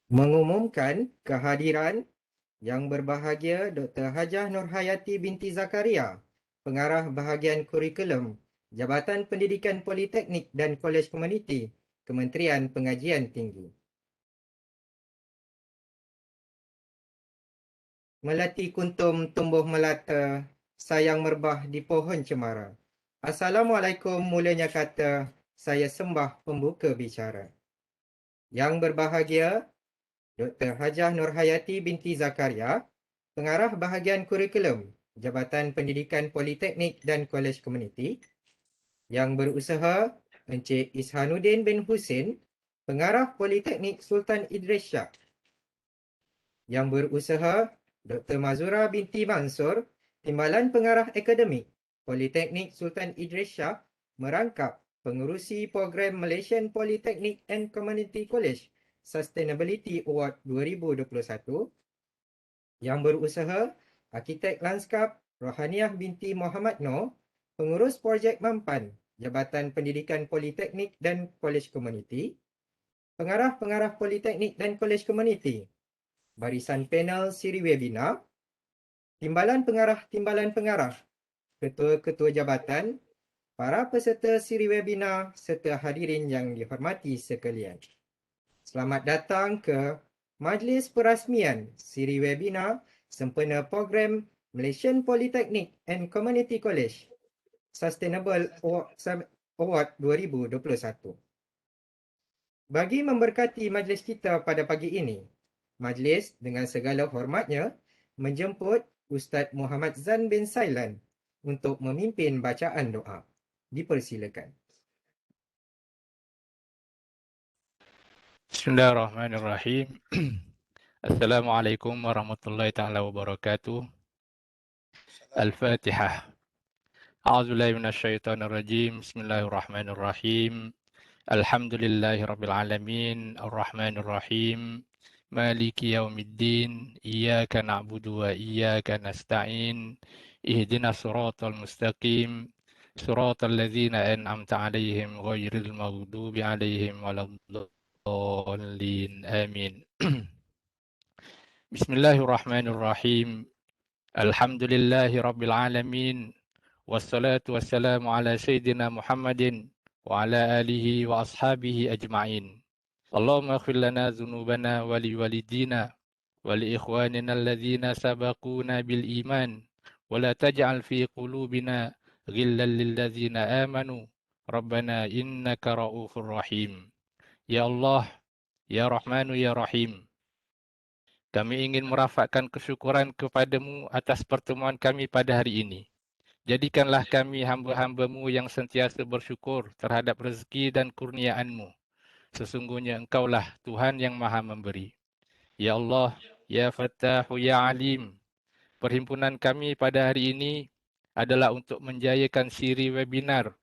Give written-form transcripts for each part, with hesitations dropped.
Mengumumkan kehadiran Yang berbahagia Dr. Hajah Nurhayati binti Zakaria, Pengarah Bahagian Kurikulum, Jabatan Pendidikan Politeknik dan Kolej Komuniti, Kementerian Pengajian Tinggi. Melati kuntum tumbuh melata, sayang merbah di pohon cemara. Assalamualaikum, mulanya kata, saya sembah pembuka bicara. Yang berbahagia Dr. Hajah Nurhayati binti Zakaria, Pengarah Bahagian Kurikulum, Jabatan Pendidikan Politeknik dan Kolej Komuniti. Yang berusaha Encik Ishanuddin bin Husin, Pengarah Politeknik Sultan Idris Shah. Yang berusaha Dr. Mazura binti Mansur, Timbalan Pengarah Akademik, Politeknik Sultan Idris Shah, merangkap pengerusi program Malaysian Polytechnic and Community College Sustainability Award 2021. Yang berusaha Arkitek Lanskap Rohaniah binti Muhammad Noor, Pengurus Projek Mampan, Jabatan Pendidikan Politeknik dan Kolej Komuniti. Pengarah-pengarah Politeknik dan Kolej Komuniti, Barisan Panel Siri Webinar, Timbalan Pengarah, Ketua-Ketua Jabatan, para peserta Siri Webinar serta hadirin yang dihormati sekalian. Selamat datang ke Majlis Perasmian Siri Webinar Sempena Program Malaysian Polytechnic and Community College Sustainable Award 2021. Bagi memberkati majlis kita pada pagi ini, majlis dengan segala hormatnya menjemput Ustaz Muhammad Zan bin Sailan untuk memimpin bacaan doa. Dipersilakan. Bismillahirrahmanirrahim. Assalamualaikum warahmatullahi taala wabarakatuh. Al-Fatihah. A'udzubillahi minasyaitonir rajim. Bismillahirrahmanirrahim. Alhamdulillahirabbil alamin, arrahmanir rahim. Maliki yaumiddin. Iyyaka na'budu wa iyyaka nasta'in. Ihdinas siratal mustaqim. Siratal ladzina an'amta 'alaihim ghairil maghdubi 'alaihim waladdallin. Amin. Bismillahirrahmanirrahim. Alhamdulillahi rabbil alamin. Wassalatu wassalamu ala sayyidina Muhammadin wa ala alihi wa ashabihi ajma'in. Allahumma ighfir lana dhunubana wa liwalidina wa li ikhwanina alladhina sabaquna bil iman wa la taj'al fi qulubina ghillan lil ladzina amanu rabbana innaka ra'ufur rahim. Ya Allah, ya Rahmanu ya Rahim, kami ingin merafakkan kesyukuran kepadamu atas pertemuan kami pada hari ini. Jadikanlah kami hamba-hambamu yang sentiasa bersyukur terhadap rezeki dan kurniaanmu. Sesungguhnya engkaulah Tuhan yang maha memberi. Ya Allah, ya Fattahu, ya Alim, perhimpunan kami pada hari ini adalah untuk menjayakan siri webinar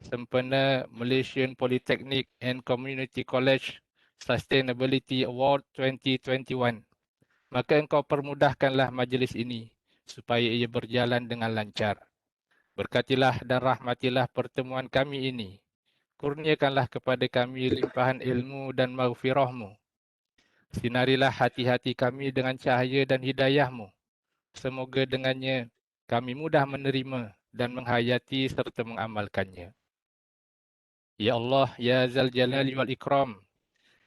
Sempena Malaysian Polytechnic and Community College Sustainability Award 2021. Maka engkau permudahkanlah majlis ini supaya ia berjalan dengan lancar. Berkatilah dan rahmatilah pertemuan kami ini. Kurniakanlah kepada kami limpahan ilmu dan maghfirahmu. Sinarilah hati-hati kami dengan cahaya dan hidayahmu. Semoga dengannya kami mudah menerima dan menghayati serta mengamalkannya. Ya Allah, ya Zal Jalali wal Ikram,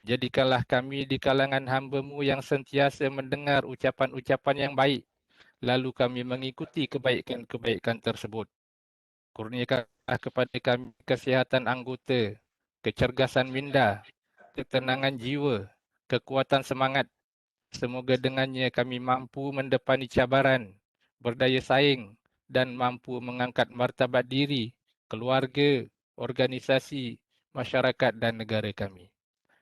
jadikanlah kami di kalangan hamba-Mu yang sentiasa mendengar ucapan-ucapan yang baik, lalu kami mengikuti kebaikan-kebaikan tersebut. Kurniakanlah kepada kami kesihatan anggota, kecergasan minda, ketenangan jiwa, kekuatan semangat. Semoga dengannya kami mampu mendepani cabaran, berdaya saing dan mampu mengangkat martabat diri, keluarga, organisasi, masyarakat dan negara kami.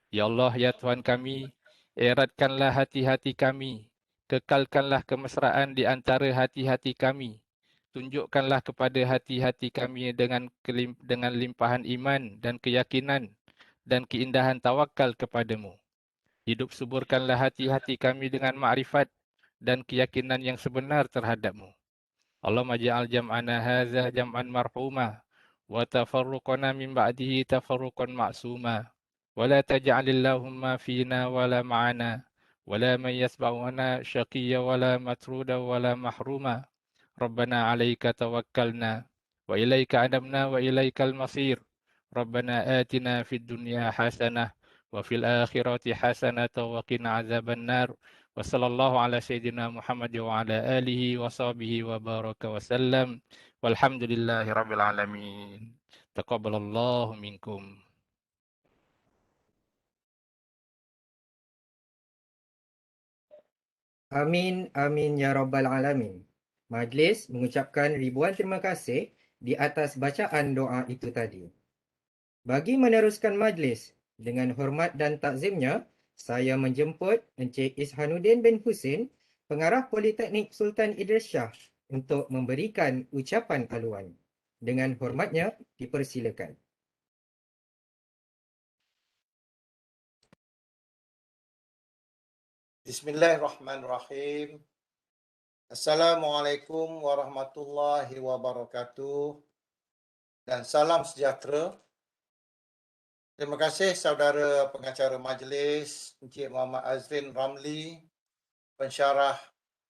Ya Allah, ya Tuhan kami, eratkanlah hati-hati kami, kekalkanlah kemesraan di antara hati-hati kami. Tunjukkanlah kepada hati-hati kami dengan limpahan iman dan keyakinan dan keindahan tawakal kepadamu. Hidup suburkanlah hati-hati kami dengan makrifat dan keyakinan yang sebenar terhadapmu. Allahumma ja'al jam'ana hadza jam'an marhuma wa tafarruqana min ba'dihi tafarruqan ma'suma. ولا تجعل اللهم فينا ولا معنا ولا من يتبعنا شقيا ولا مطرودا ولا محروما. ربنا عليك توكلنا وإليك أنبنا وإليك المصير. ربنا آتنا في الدنيا حسنة وفي الآخرة حسنة وقنا عذاب النار. وصلى الله على سيدنا محمد وعلى آله وصحبه وبارك وسلم والحمد لله رب العالمين. تقبل الله منكم. Amin, amin ya rabbal alamin. Majlis mengucapkan ribuan terima kasih di atas bacaan doa itu tadi. Bagi meneruskan majlis, dengan hormat dan takzimnya, saya menjemput Encik Ishanuddin bin Husin, Pengarah Politeknik Sultan Idris Shah, untuk memberikan ucapan haluan. Dengan hormatnya, dipersilakan. Bismillahirrahmanirrahim. Assalamualaikum warahmatullahi wabarakatuh dan salam sejahtera. Terima kasih saudara pengacara majlis Encik Muhammad Azrin Ramli, pensyarah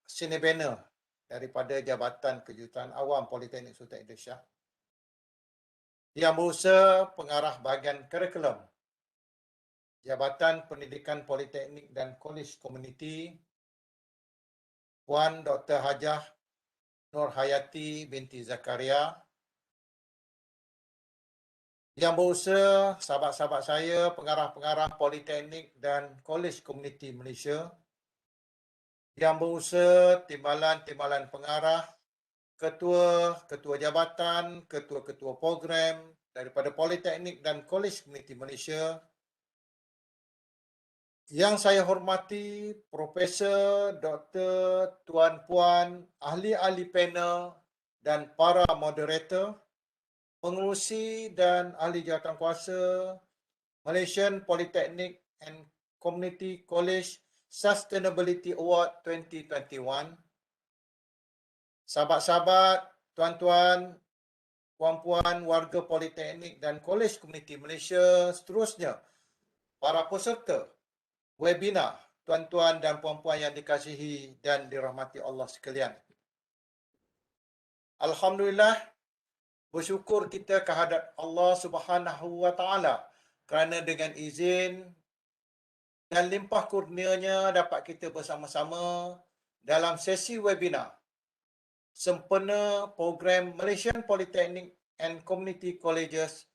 Sempena daripada Jabatan Kejuruteraan Awam Politeknik Sultan Idris Shah, yang berusaha pengarah bahagian kurikulum Jabatan Pendidikan Politeknik dan Kolej Komuniti, Puan Dr. Hajah Nur Hayati binti Zakaria, yang berusaha sahabat-sahabat saya, pengarah-pengarah Politeknik dan Kolej Komuniti Malaysia, yang berusaha timbalan-timbalan pengarah, ketua-ketua jabatan, ketua-ketua program daripada Politeknik dan Kolej Komuniti Malaysia, yang saya hormati Profesor, Dr. Tuan-Puan, ahli-ahli panel dan para moderator, pengerusi dan ahli jawatankuasa Malaysian Polytechnic and Community College Sustainability Award 2021. Sahabat-sahabat, tuan-tuan, puan-puan, warga Politeknik dan Kolej Komuniti Malaysia seterusnya, para peserta webinar, tuan-tuan dan puan-puan yang dikasihi dan dirahmati Allah sekalian. Alhamdulillah, bersyukur kita kehadrat Allah Subhanahu wa taala kerana dengan izin dan limpah kurnianya dapat kita bersama-sama dalam sesi webinar Sempena program Malaysian Polytechnic and Community Colleges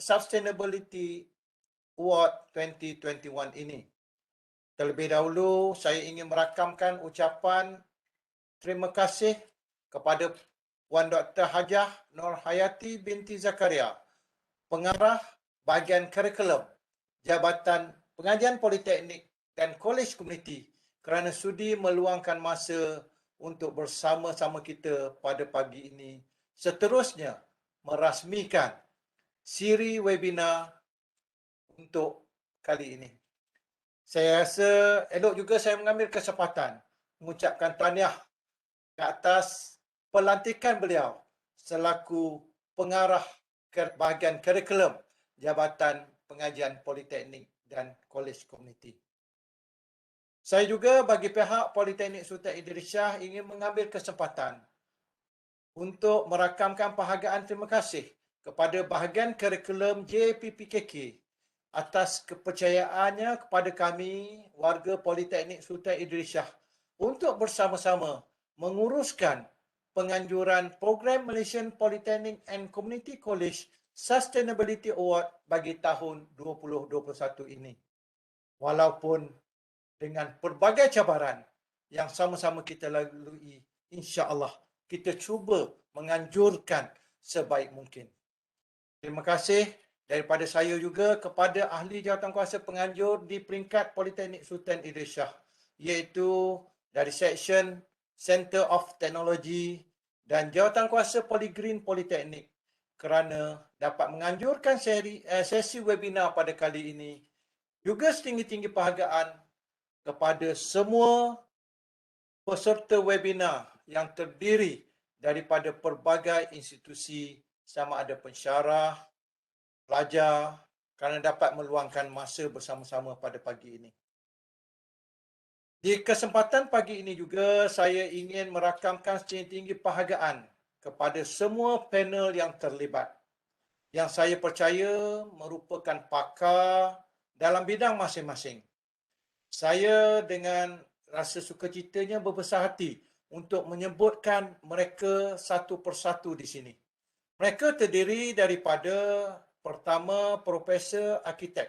Sustainability Award 2021 ini. Terlebih dahulu, saya ingin merakamkan ucapan terima kasih kepada Puan Dr. Hajah Nur Hayati binti Zakaria, Pengarah Bahagian Kurikulum Jabatan Pengajian Politeknik dan Kolej Komuniti, kerana sudi meluangkan masa untuk bersama-sama kita pada pagi ini. Seterusnya, merasmikan Siri webinar untuk kali ini. Saya rasa elok juga saya mengambil kesempatan mengucapkan tahniah ke atas pelantikan beliau selaku Pengarah Bahagian Kurikulum Jabatan Pengajian Politeknik dan Kolej Komuniti. Saya juga bagi pihak Politeknik Sultan Idris Shah ingin mengambil kesempatan untuk merakamkan penghargaan terima kasih kepada bahagian kurikulum JPPKK atas kepercayaannya kepada kami, warga Politeknik Sultan Idris Shah, untuk bersama-sama menguruskan penganjuran program Malaysian Polytechnic and Community College Sustainability Award bagi tahun 2021 ini. Walaupun dengan pelbagai cabaran yang sama-sama kita lalui, insya-Allah kita cuba menganjurkan sebaik mungkin. Terima kasih daripada saya juga kepada ahli jawatankuasa penganjur di peringkat Politeknik Sultan Idris Shah, iaitu dari Seksyen Center of Technology dan Jawatankuasa Polygreen Politeknik, kerana dapat menganjurkan sesi webinar pada kali ini. Juga setinggi-tinggi penghargaan kepada semua peserta webinar yang terdiri daripada pelbagai institusi, sama ada pensyarah, pelajar, kerana dapat meluangkan masa bersama-sama pada pagi ini. Di kesempatan pagi ini juga saya ingin merakamkan setinggi-tinggi penghargaan kepada semua panel yang terlibat, yang saya percaya merupakan pakar dalam bidang masing-masing. Saya dengan rasa sukacitanya berbesar hati untuk menyebutkan mereka satu persatu di sini. Mereka terdiri daripada pertama Profesor Arkitek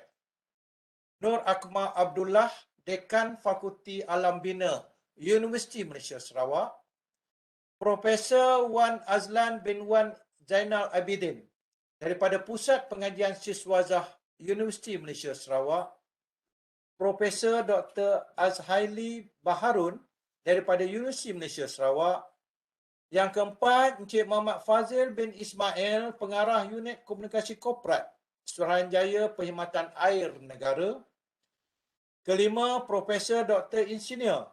Nur Akmal Abdullah, Dekan Fakulti Alam Bina Universiti Malaysia Sarawak, Profesor Wan Azlan bin Wan Zainal Abidin daripada Pusat Pengajian Siswazah Universiti Malaysia Sarawak, Profesor Dr. Azhaili Baharun daripada Universiti Malaysia Sarawak. Yang keempat, Encik Muhammad Fazil bin Ismail, Pengarah Unit Komunikasi Korporat Suruhanjaya Perkhidmatan Air Negara. Kelima, Profesor Dr. Insinyur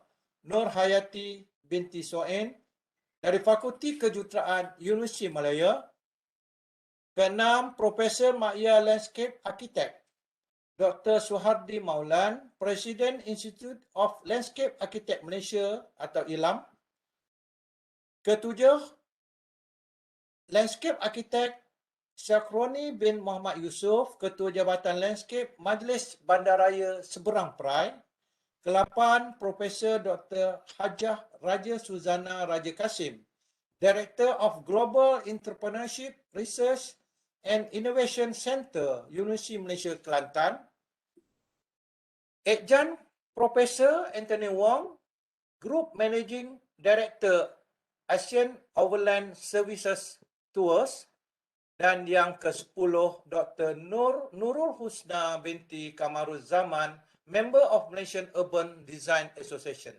Nur Hayati binti Soen dari Fakulti Kejuruteraan Universiti Malaya. Keenam, Profesor Makya Landscape Architect Dr. Suhardi Maulan, Presiden Institute of Landscape Architect Malaysia atau ILAM. Ketujuh, Landscape Architect Syakroni bin Muhammad Yusof, Ketua Jabatan Landscape Majlis Bandaraya Seberang Perai. Kelapan, Profesor Dr. Hajah Raja Suzana Raja Kasim, Director of Global Entrepreneurship Research and Innovation Centre, Universiti Malaysia Kelantan. Ekjan, Profesor Anthony Wong, Group Managing Director Asian Overland Services Tours. Dan yang ke-10, Dr. Nurul Husna binti Kamarul Zaman, Member of Malaysian Urban Design Association.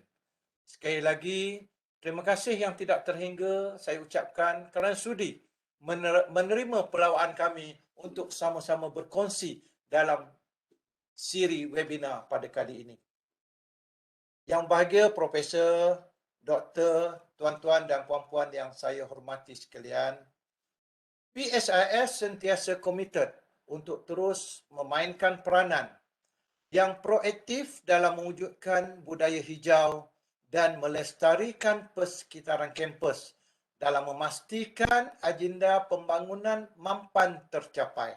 Sekali lagi, terima kasih yang tidak terhingga saya ucapkan kerana sudi menerima perlawanan kami untuk sama-sama berkongsi dalam siri webinar pada kali ini. Yang bahagia Profesor, Doktor, tuan-tuan dan puan-puan yang saya hormati sekalian, PSIS sentiasa komited untuk terus memainkan peranan yang proaktif dalam mewujudkan budaya hijau dan melestarikan persekitaran kampus dalam memastikan agenda pembangunan mampan tercapai.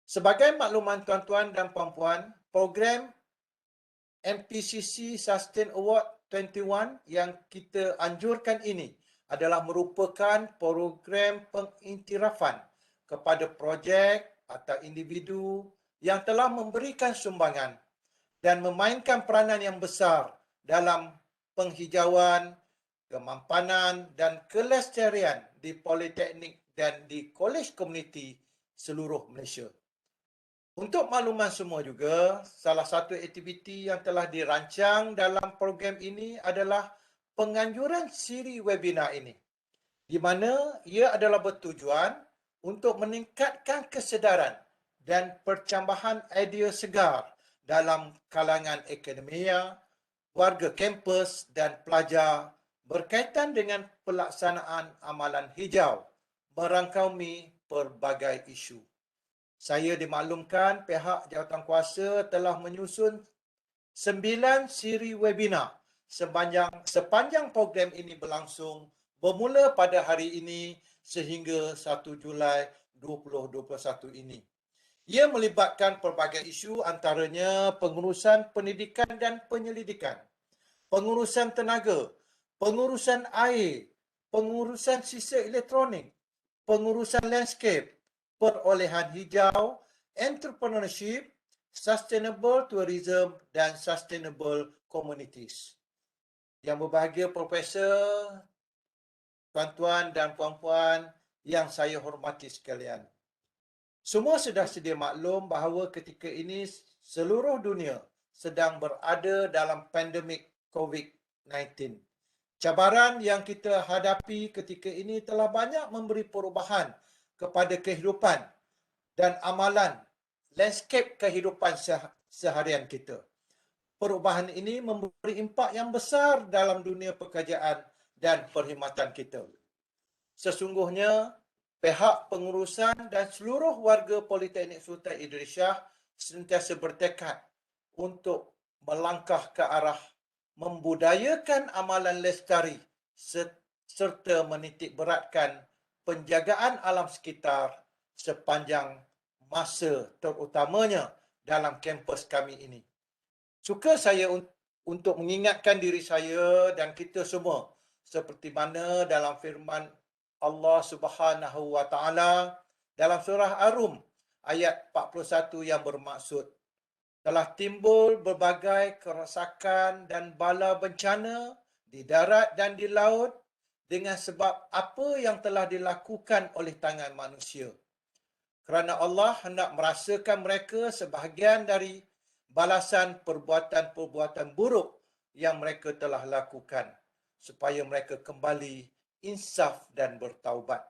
Sebagai makluman tuan-tuan dan puan-puan, program MPCC Sustain Award 21 yang kita anjurkan ini adalah merupakan program pengiktirafan kepada projek atau individu yang telah memberikan sumbangan dan memainkan peranan yang besar dalam penghijauan, kemampanan dan kelestarian di Polytechnic dan di kolej komuniti seluruh Malaysia. Untuk makluman semua juga, salah satu aktiviti yang telah dirancang dalam program ini adalah penganjuran siri webinar ini, di mana ia adalah bertujuan untuk meningkatkan kesedaran dan percambahan idea segar dalam kalangan akademia, warga kampus dan pelajar berkaitan dengan pelaksanaan amalan hijau merangkumi pelbagai isu. Saya dimaklumkan pihak jawatankuasa telah menyusun 9 siri webinar sepanjang program ini berlangsung bermula pada hari ini sehingga 1 Julai 2021 ini. Ia melibatkan pelbagai isu antaranya pengurusan pendidikan dan penyelidikan, pengurusan tenaga, pengurusan air, pengurusan sisa elektronik, pengurusan landscape, perolehan hijau, entrepreneurship, sustainable tourism dan sustainable communities. Yang berbahagia Profesor, tuan-tuan dan puan-puan yang saya hormati sekalian. Semua sudah sedia maklum bahawa ketika ini seluruh dunia sedang berada dalam pandemik COVID-19. Cabaran yang kita hadapi ketika ini telah banyak memberi perubahan kepada kehidupan dan amalan landscape kehidupan seharian kita. Perubahan ini memberi impak yang besar dalam dunia pekerjaan dan perkhidmatan kita. Sesungguhnya, pihak pengurusan dan seluruh warga Politeknik Sultan Idris Shah sentiasa bertekad untuk melangkah ke arah membudayakan amalan lestari serta menitik beratkan penjagaan alam sekitar sepanjang masa, terutamanya dalam kampus kami ini. Suka saya untuk mengingatkan diri saya dan kita semua seperti mana dalam firman Allah Subhanahu wa taala dalam surah Ar-Rum ayat 41 yang bermaksud telah timbul berbagai kerosakan dan bala bencana di darat dan di laut dengan sebab apa yang telah dilakukan oleh tangan manusia. Kerana Allah hendak merasakan mereka sebahagian dari balasan perbuatan-perbuatan buruk yang mereka telah lakukan supaya mereka kembali insaf dan bertaubat.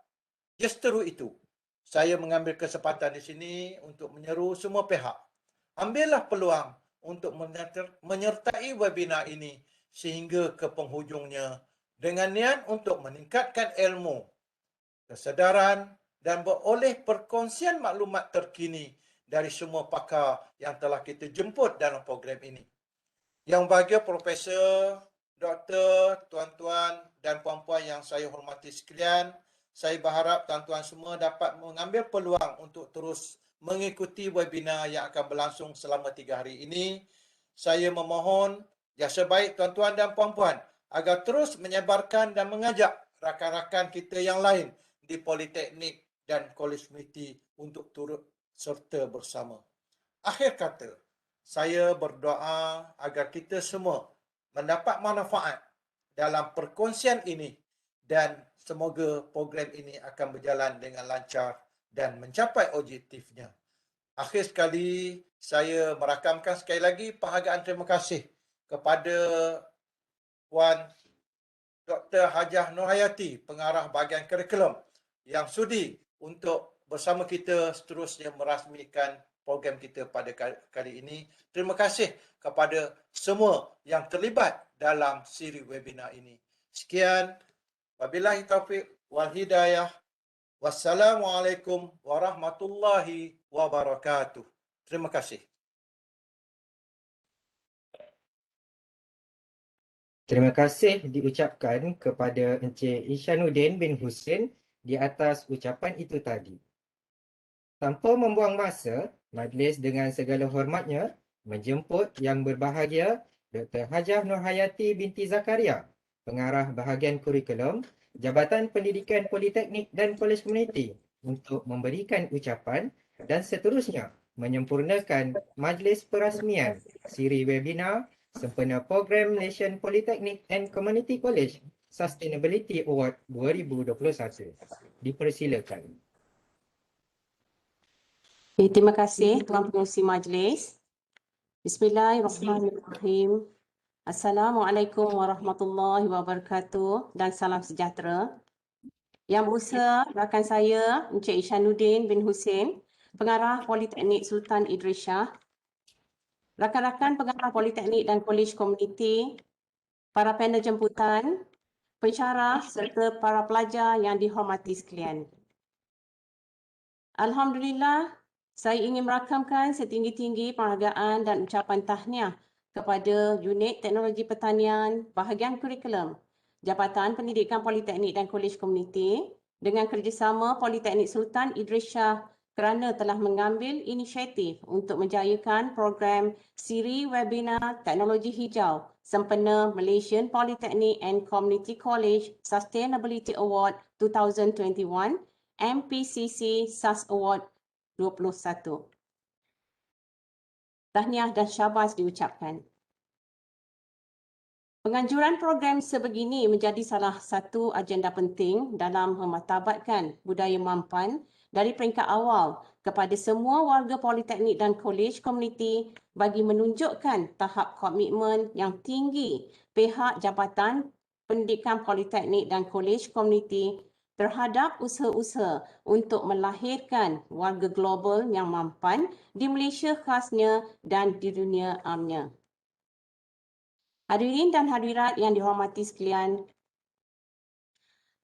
Justeru itu, saya mengambil kesempatan di sini untuk menyeru semua pihak. Ambillah peluang untuk menyertai webinar ini sehingga ke penghujungnya dengan niat untuk meningkatkan ilmu, kesedaran dan beroleh perkongsian maklumat terkini dari semua pakar yang telah kita jemput dalam program ini. Yang bahagia Profesor, Doktor, tuan-tuan dan puan-puan yang saya hormati sekalian, saya berharap tuan-tuan semua dapat mengambil peluang untuk terus mengikuti webinar yang akan berlangsung selama 3 hari ini. Saya memohon jasa baik tuan-tuan dan puan-puan agar terus menyebarkan dan mengajak rakan-rakan kita yang lain di Politeknik dan Kolej Komuniti untuk turut serta bersama. Akhir kata, saya berdoa agar kita semua mendapat manfaat dalam perkongsian ini dan semoga program ini akan berjalan dengan lancar dan mencapai objektifnya. Akhir sekali, saya merakamkan sekali lagi penghargaan terima kasih kepada Puan Dr. Hajah Nurhayati, pengarah bahagian kurikulum yang sudi untuk bersama kita seterusnya merasmikan program kita pada kali ini. Terima kasih kepada semua yang terlibat dalam siri webinar ini. Sekian, wabillahi taufiq wal hidayah. Wassalamualaikum warahmatullahi wabarakatuh. Terima kasih. Terima kasih diucapkan kepada Encik Isyanuddin bin Hussein di atas ucapan itu tadi. Tanpa membuang masa, majlis dengan segala hormatnya menjemput yang berbahagia Dr. Hajah Nurhayati binti Zakaria, pengarah bahagian kurikulum Jabatan Pendidikan Politeknik dan Kolej Komuniti untuk memberikan ucapan dan seterusnya menyempurnakan majlis perasmian siri webinar Sempena Program Malaysian Polytechnic and Community College Sustainability Award 2021. Dipersilakan. Terima kasih Tuan Pengerusi Majlis. Bismillahirrahmanirrahim. Assalamualaikum warahmatullahi wabarakatuh dan salam sejahtera. Yang berusaha rakan saya Encik Isyanuddin bin Hussein, pengarah Politeknik Sultan Idris Shah, rakan-rakan pengarah Politeknik dan Kolej Komuniti, para panel jemputan, pensyarah serta para pelajar yang dihormati sekalian. Alhamdulillah, saya ingin merakamkan setinggi-tinggi penghargaan dan ucapan tahniah kepada Unit Teknologi Pertanian Bahagian Kurikulum Jabatan Pendidikan Politeknik dan Kolej Komuniti dengan kerjasama Politeknik Sultan Idris Shah kerana telah mengambil inisiatif untuk menjayakan program siri webinar Teknologi Hijau Sempena Malaysian Polytechnic and Community College Sustainability Award 2021 MPCC SAS Award 21. Tahniah dan syabas diucapkan. Penganjuran program sebegini menjadi salah satu agenda penting dalam memartabatkan budaya mampan dari peringkat awal kepada semua warga Politeknik dan Kolej Komuniti bagi menunjukkan tahap komitmen yang tinggi pihak Jabatan Pendidikan Politeknik dan Kolej Komuniti terhadap usaha-usaha untuk melahirkan warga global yang mampan di Malaysia khasnya dan di dunia amnya. Hadirin dan hadirat yang dihormati sekalian,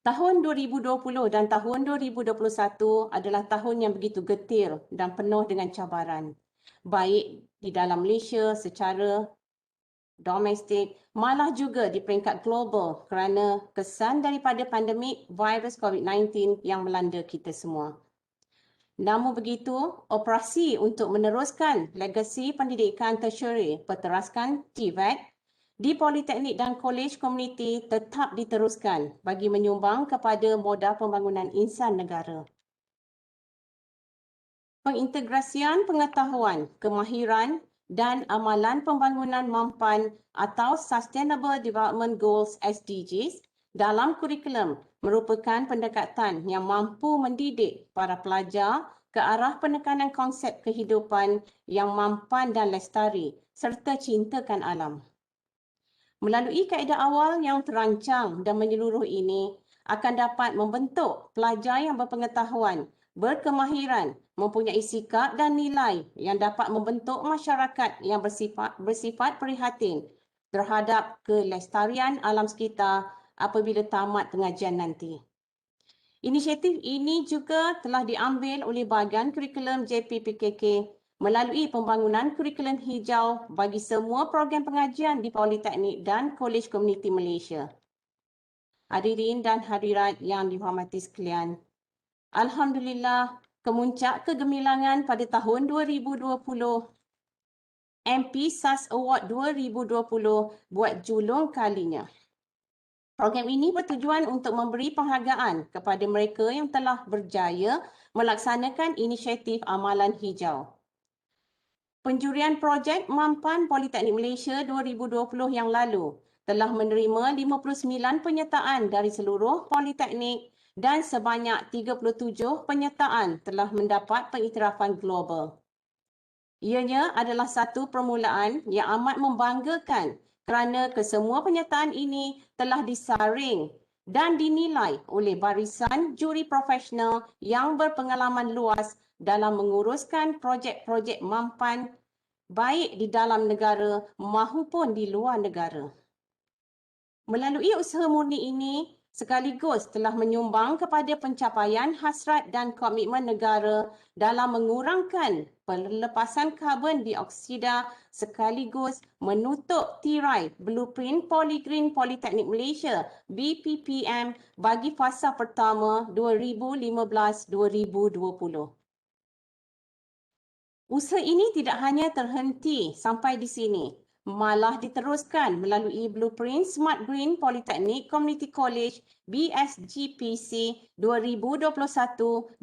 Tahun 2020 dan tahun 2021 adalah tahun yang begitu getir dan penuh dengan cabaran, baik di dalam Malaysia secara domestik, malah juga di peringkat global kerana kesan daripada pandemik virus COVID-19 yang melanda kita semua. Namun begitu, operasi untuk meneruskan legasi pendidikan tertiary berteraskan TVET di Polytechnic dan Kolej Komuniti tetap diteruskan bagi menyumbang kepada modal pembangunan insan negara. Pengintegrasian pengetahuan, kemahiran dan amalan pembangunan mampan atau Sustainable Development Goals SDGs dalam kurikulum merupakan pendekatan yang mampu mendidik para pelajar ke arah penekanan konsep kehidupan yang mampan dan lestari serta cintakan alam. Melalui kaedah awal yang terancang dan menyeluruh ini akan dapat membentuk pelajar yang berpengetahuan, berkemahiran, mempunyai sikap dan nilai yang dapat membentuk masyarakat yang bersifat prihatin terhadap kelestarian alam sekitar apabila tamat pengajian nanti. Inisiatif ini juga telah diambil oleh bahagian kurikulum JPPKK melalui pembangunan kurikulum hijau bagi semua program pengajian di Polytechnic dan Kolej Komuniti Malaysia. Hadirin dan hadirat yang dihormati sekalian, alhamdulillah, kemuncak kegemilangan pada tahun 2020, MP SAS Award 2020 buat julung kalinya. Program ini bertujuan untuk memberi penghargaan kepada mereka yang telah berjaya melaksanakan inisiatif amalan hijau. Penjurian projek Mampan Politeknik Malaysia 2020 yang lalu telah menerima 59 penyertaan dari seluruh politeknik dan sebanyak 37 penyertaan telah mendapat pengiktirafan global. Ianya adalah satu permulaan yang amat membanggakan kerana kesemua penyertaan ini telah disaring dan dinilai oleh barisan juri profesional yang berpengalaman luas dalam menguruskan projek-projek mampan baik di dalam negara maupun di luar negara. Melalui usaha murni ini, sekaligus telah menyumbang kepada pencapaian hasrat dan komitmen negara dalam mengurangkan pelepasan karbon dioksida sekaligus menutup tirai blueprint Polygreen Polytechnic Malaysia BPPM bagi fasa pertama 2015-2020. Usaha ini tidak hanya terhenti sampai di sini, malah diteruskan melalui Blueprint Smart Green Polytechnic Community College BSGPC 2021-2026.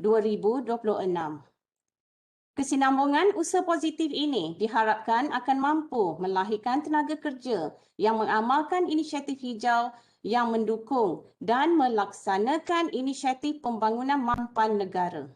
Kesinambungan usaha positif ini diharapkan akan mampu melahirkan tenaga kerja yang mengamalkan inisiatif hijau yang mendukung dan melaksanakan inisiatif pembangunan mampan negara.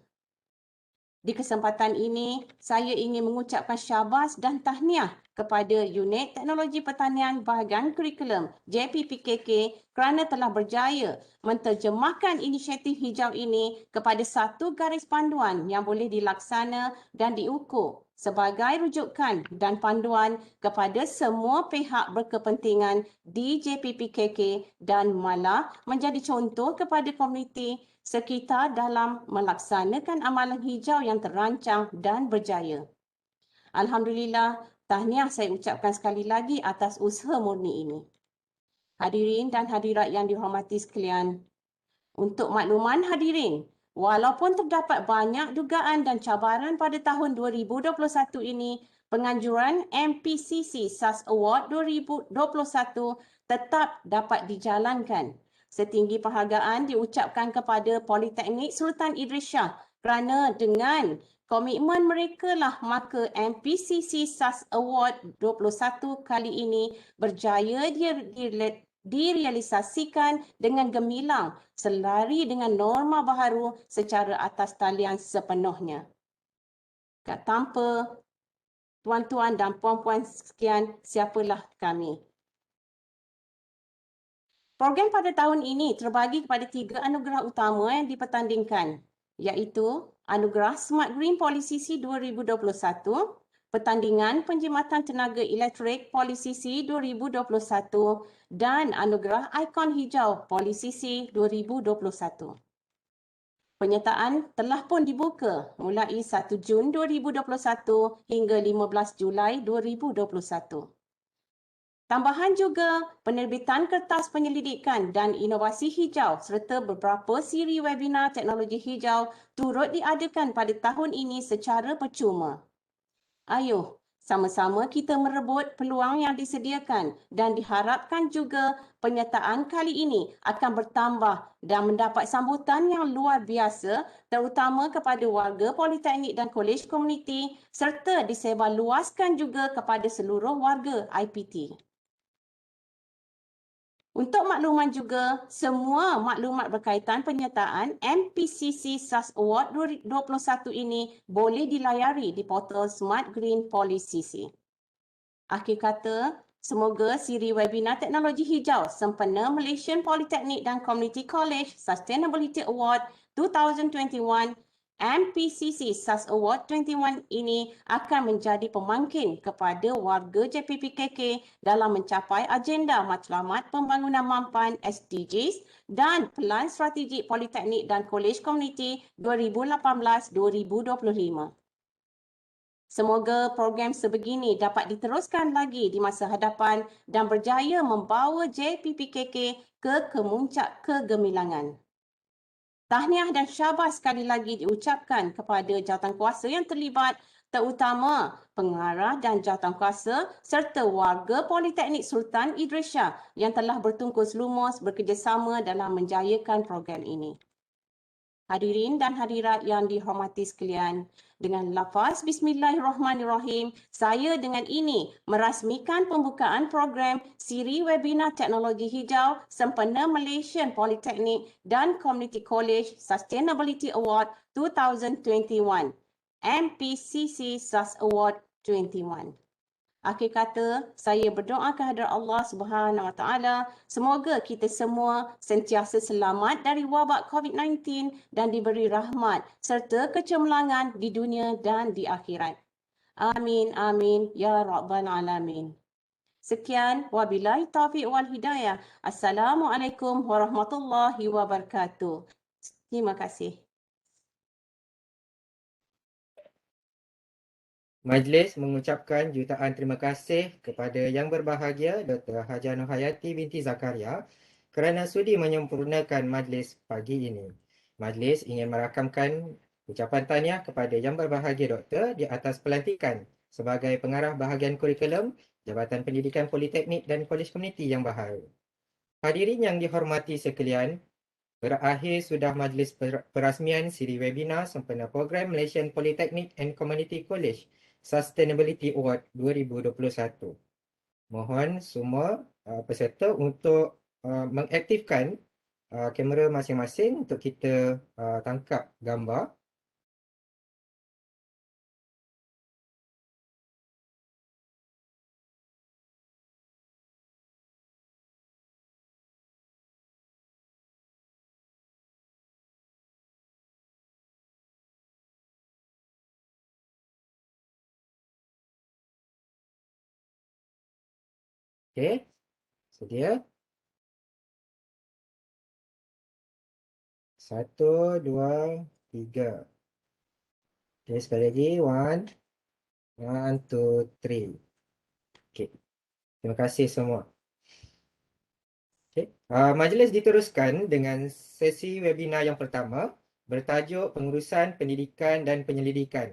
Di kesempatan ini, saya ingin mengucapkan syabas dan tahniah kepada Unit Teknologi Pertanian Bahagian Kurikulum JPPKK kerana telah berjaya menterjemahkan inisiatif hijau ini kepada satu garis panduan yang boleh dilaksana dan diukur sebagai rujukan dan panduan kepada semua pihak berkepentingan di JPPKK dan malah menjadi contoh kepada komuniti sekitar dalam melaksanakan amalan hijau yang terancang dan berjaya. Alhamdulillah, tahniah saya ucapkan sekali lagi atas usaha murni ini. Hadirin dan hadirat yang dihormati sekalian, untuk makluman hadirin, walaupun terdapat banyak dugaan dan cabaran pada tahun 2021 ini, penganjuran MPCC SAS Award 2021 tetap dapat dijalankan. Setinggi penghargaan diucapkan kepada Politeknik Sultan Idris Shah kerana dengan komitmen mereka lah maka MPCC SAS Award 21 kali ini berjaya direalisasikan dengan gemilang selari dengan norma baharu secara atas talian sepenuhnya. Tanpa tuan-tuan dan puan-puan sekian, siapalah kami. Program pada tahun ini terbagi kepada 3 anugerah utama yang dipertandingkan, iaitu Anugerah Smart Green Policy 2021, Pertandingan Penjimatan Tenaga Elektrik Polisisi 2021 dan Anugerah Ikon Hijau Polisisi 2021. Penyertaan telah pun dibuka mulai 1 Jun 2021 hingga 15 Julai 2021. Tambahan juga, penerbitan kertas penyelidikan dan inovasi hijau serta beberapa siri webinar teknologi hijau turut diadakan pada tahun ini secara percuma. Ayuh, sama-sama kita merebut peluang yang disediakan dan diharapkan juga penyertaan kali ini akan bertambah dan mendapat sambutan yang luar biasa terutama kepada warga Politeknik dan Kolej Komuniti serta disebarluaskan juga kepada seluruh warga IPT. Untuk makluman juga, semua maklumat berkaitan penyertaan MPCC SAS Award 2021 ini boleh dilayari di portal Smart Green Policisi. Akhir kata, semoga siri webinar teknologi hijau Sempena Malaysian Polytechnic dan Community College Sustainability Award 2021 MPCC SAS Award 21 ini akan menjadi pemangkin kepada warga JPPKK dalam mencapai agenda matlamat pembangunan mampan SDGs dan Pelan Strategik Politeknik dan Kolej Komuniti 2018-2025. Semoga program sebegini dapat diteruskan lagi di masa hadapan dan berjaya membawa JPPKK ke kemuncak kegemilangan. Tahniah dan syabas sekali lagi diucapkan kepada jawatankuasa yang terlibat, terutama pengarah dan jawatankuasa serta warga Politeknik Sultan Idris Shah yang telah bertungkus lumus bekerjasama dalam menjayakan program ini. Hadirin dan hadirat yang dihormati sekalian, dengan lafaz Bismillahirrahmanirrahim, saya dengan ini merasmikan pembukaan program siri webinar teknologi hijau Sempena Malaysian Polytechnic dan Community College Sustainability Award 2021, MPCC SAS Award 21. Akhir kata, saya berdoa kehadrat Allah Subhanahu Wa Taala, semoga kita semua sentiasa selamat dari wabak COVID-19 dan diberi rahmat serta kecemerlangan di dunia dan di akhirat. Amin, amin, ya Rabbal Alamin. Sekian, wabillahi taufiq wal hidayah. Assalamualaikum warahmatullahi wabarakatuh. Terima kasih. Majlis mengucapkan jutaan terima kasih kepada Yang Berbahagia Dr. Hajah Nurhayati binti Zakaria kerana sudi menyempurnakan majlis pagi ini. Majlis ingin merakamkan ucapan tahniah kepada Yang Berbahagia Doktor di atas pelantikan sebagai pengarah bahagian kurikulum Jabatan Pendidikan Politeknik dan Kolej Komuniti yang baharu. Hadirin yang dihormati sekalian, berakhir sudah majlis perasmian siri webinar sempena program Malaysian Polytechnic and Community College Sustainability Award 2021. Mohon semua peserta untuk mengaktifkan kamera masing-masing untuk kita tangkap gambar. Okey, sedia? 1, 2, 3. Okey, sekali lagi. 1, 2, 3. Okey, terima kasih semua. Okay. Majlis diteruskan dengan sesi webinar yang pertama bertajuk Pengurusan Pendidikan dan Penyelidikan.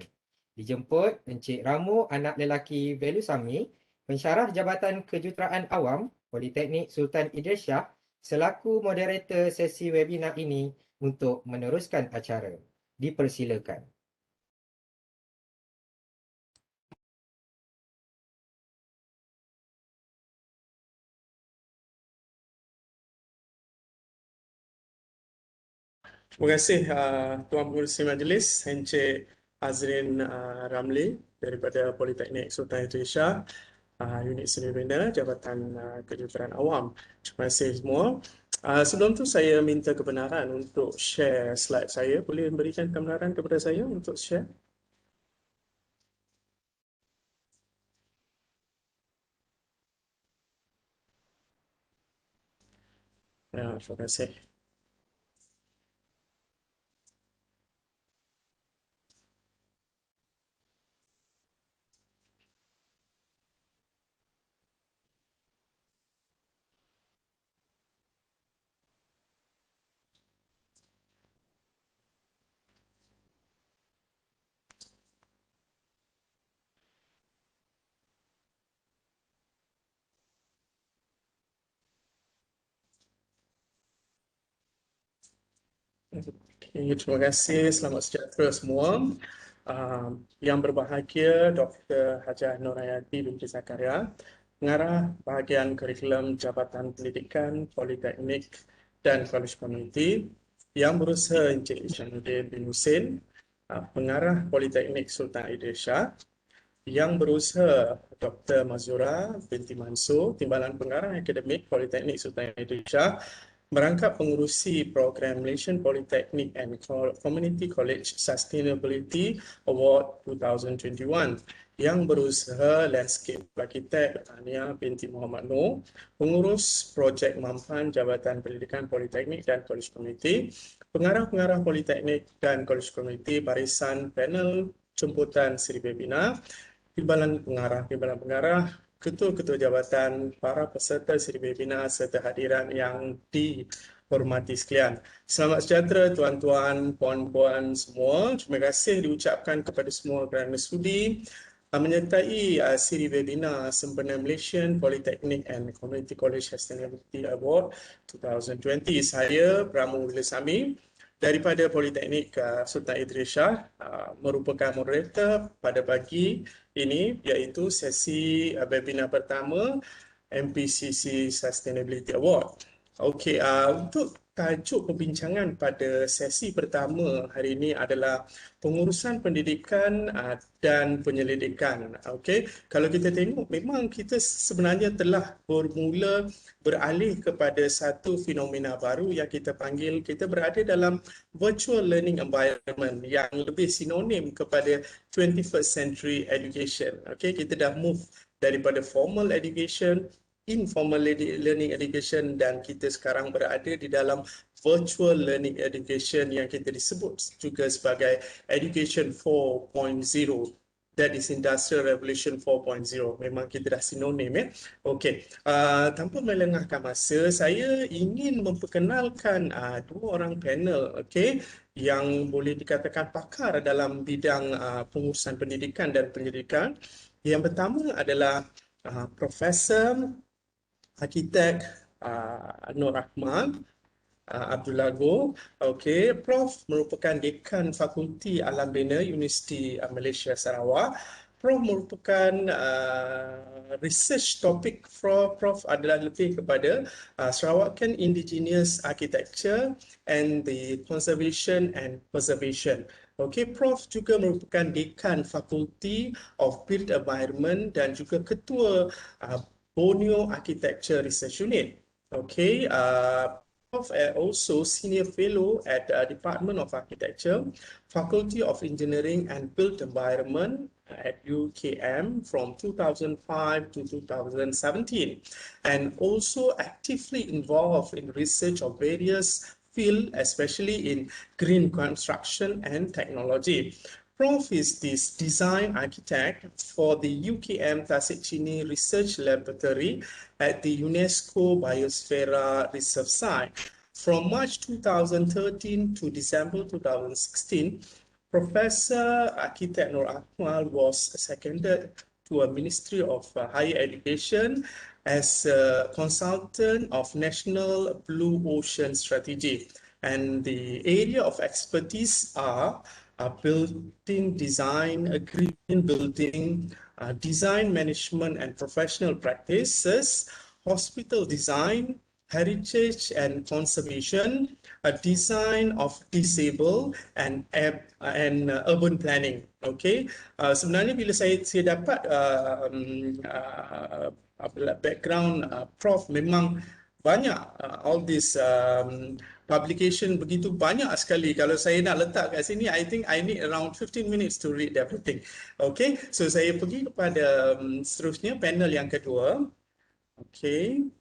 Dijemput Encik Ramu Anak Lelaki Velusami, Pensyarah Jabatan Kejuruteraan Awam Politeknik Sultan Idris Shah selaku moderator sesi webinar ini untuk meneruskan acara. Dipersilakan. Terima kasih Tuan Pengerusi Majlis Encik Azrin Ramli daripada Politeknik Sultan Idris Shah, Unit Seni Bina Jabatan Kejuruteraan Awam. Terima kasih semua. Sebelum tu saya minta kebenaran untuk share slide saya. Boleh berikan kebenaran kepada saya untuk share? Terima kasih. Okay, terima kasih. Selamat sejahtera semua. Yang berbahagia Dr. Hajah Nurhayati binti Zakaria, Pengarah Bahagian Kurikulum Jabatan Pendidikan, Politeknik dan Kolej Komuniti, Yang Berusaha Encik Isyamuddin bin Husin, Pengarah Politeknik Sultan Idris Shah, Yang Berusaha Dr. Mazura binti Mansur, Timbalan Pengarah Akademik Politeknik Sultan Idris Shah, merangkap pengurusi program Malaysian Polytechnic and Community College Sustainability Award 2021, yang berusaha landscape arkitek Tania binti Muhammad Noor, pengurus projek Mampan Jabatan Pendidikan Politeknik dan Kolej Komuniti, pengarah-pengarah Politeknik dan Kolej Komuniti, barisan panel jemputan Siri Webinar, timbalan pengarah, ketua-ketua jabatan, para peserta siri webinar serta hadiran yang dihormati sekalian. Selamat sejahtera tuan-tuan, puan-puan semua. Terima kasih diucapkan kepada semua kerana sudi menyertai siri webinar Sempena Malaysian Polytechnic and Community College Sustainability Award 2020. Saya Pramu Wilasami daripada Politeknik Sultan Idris Shah, merupakan moderator pada pagi ini, iaitu sesi webinar pertama MPCC Sustainability Award. Okey, untuk tajuk perbincangan pada sesi pertama hari ini adalah pengurusan pendidikan dan penyelidikan. Okey, kalau kita tengok memang kita sebenarnya telah bermula beralih kepada satu fenomena baru yang kita panggil, kita berada dalam virtual learning environment yang lebih sinonim kepada 21st century education. Okey, kita dah move daripada formal education, informal learning education, dan kita sekarang berada di dalam virtual learning education yang kita disebut juga sebagai education 4.0. That is Industrial Revolution 4.0. Memang kita dah sinonim ya. Okey, tanpa melengahkan masa, saya ingin memperkenalkan dua orang panel, okey, yang boleh dikatakan pakar dalam bidang pengurusan pendidikan dan penyelidikan. Yang pertama adalah Profesor Arkitek Nur Rahman Abdullah Go. Okey, Prof merupakan Dekan Fakulti Alam Bina Universiti Malaysia Sarawak. Prof merupakan research topik Prof adalah lebih kepada Sarawakan Indigenous Architecture and the Conservation and Preservation. Okey, Prof juga merupakan Dekan Fakulti of Built Environment dan juga Ketua Borneo Architecture Research Unit. Okay, Prof also Senior Fellow at Department of Architecture, Faculty of Engineering and Built Environment at UKM from 2005 to 2017, and also actively involved in research of various fields, especially in green construction and technology. Prof is this design architect for the UKM Tasik Chini Research Laboratory at the UNESCO Biosphere Reserve Site. From March 2013 to December 2016, Professor Architect Nur Akmal was seconded to a Ministry of Higher Education as a consultant of National Blue Ocean Strategy. And the area of expertise are building design, green building, design management and professional practices, hospital design, heritage and conservation, design of disabled and urban planning. Okay, sebenarnya bila saya dapat background Prof memang banyak all this publication begitu banyak sekali. Kalau saya nak letak kat sini, I think I need around 15 minutes to read everything. Okay, so saya pergi kepada seterusnya panel yang kedua. Okay.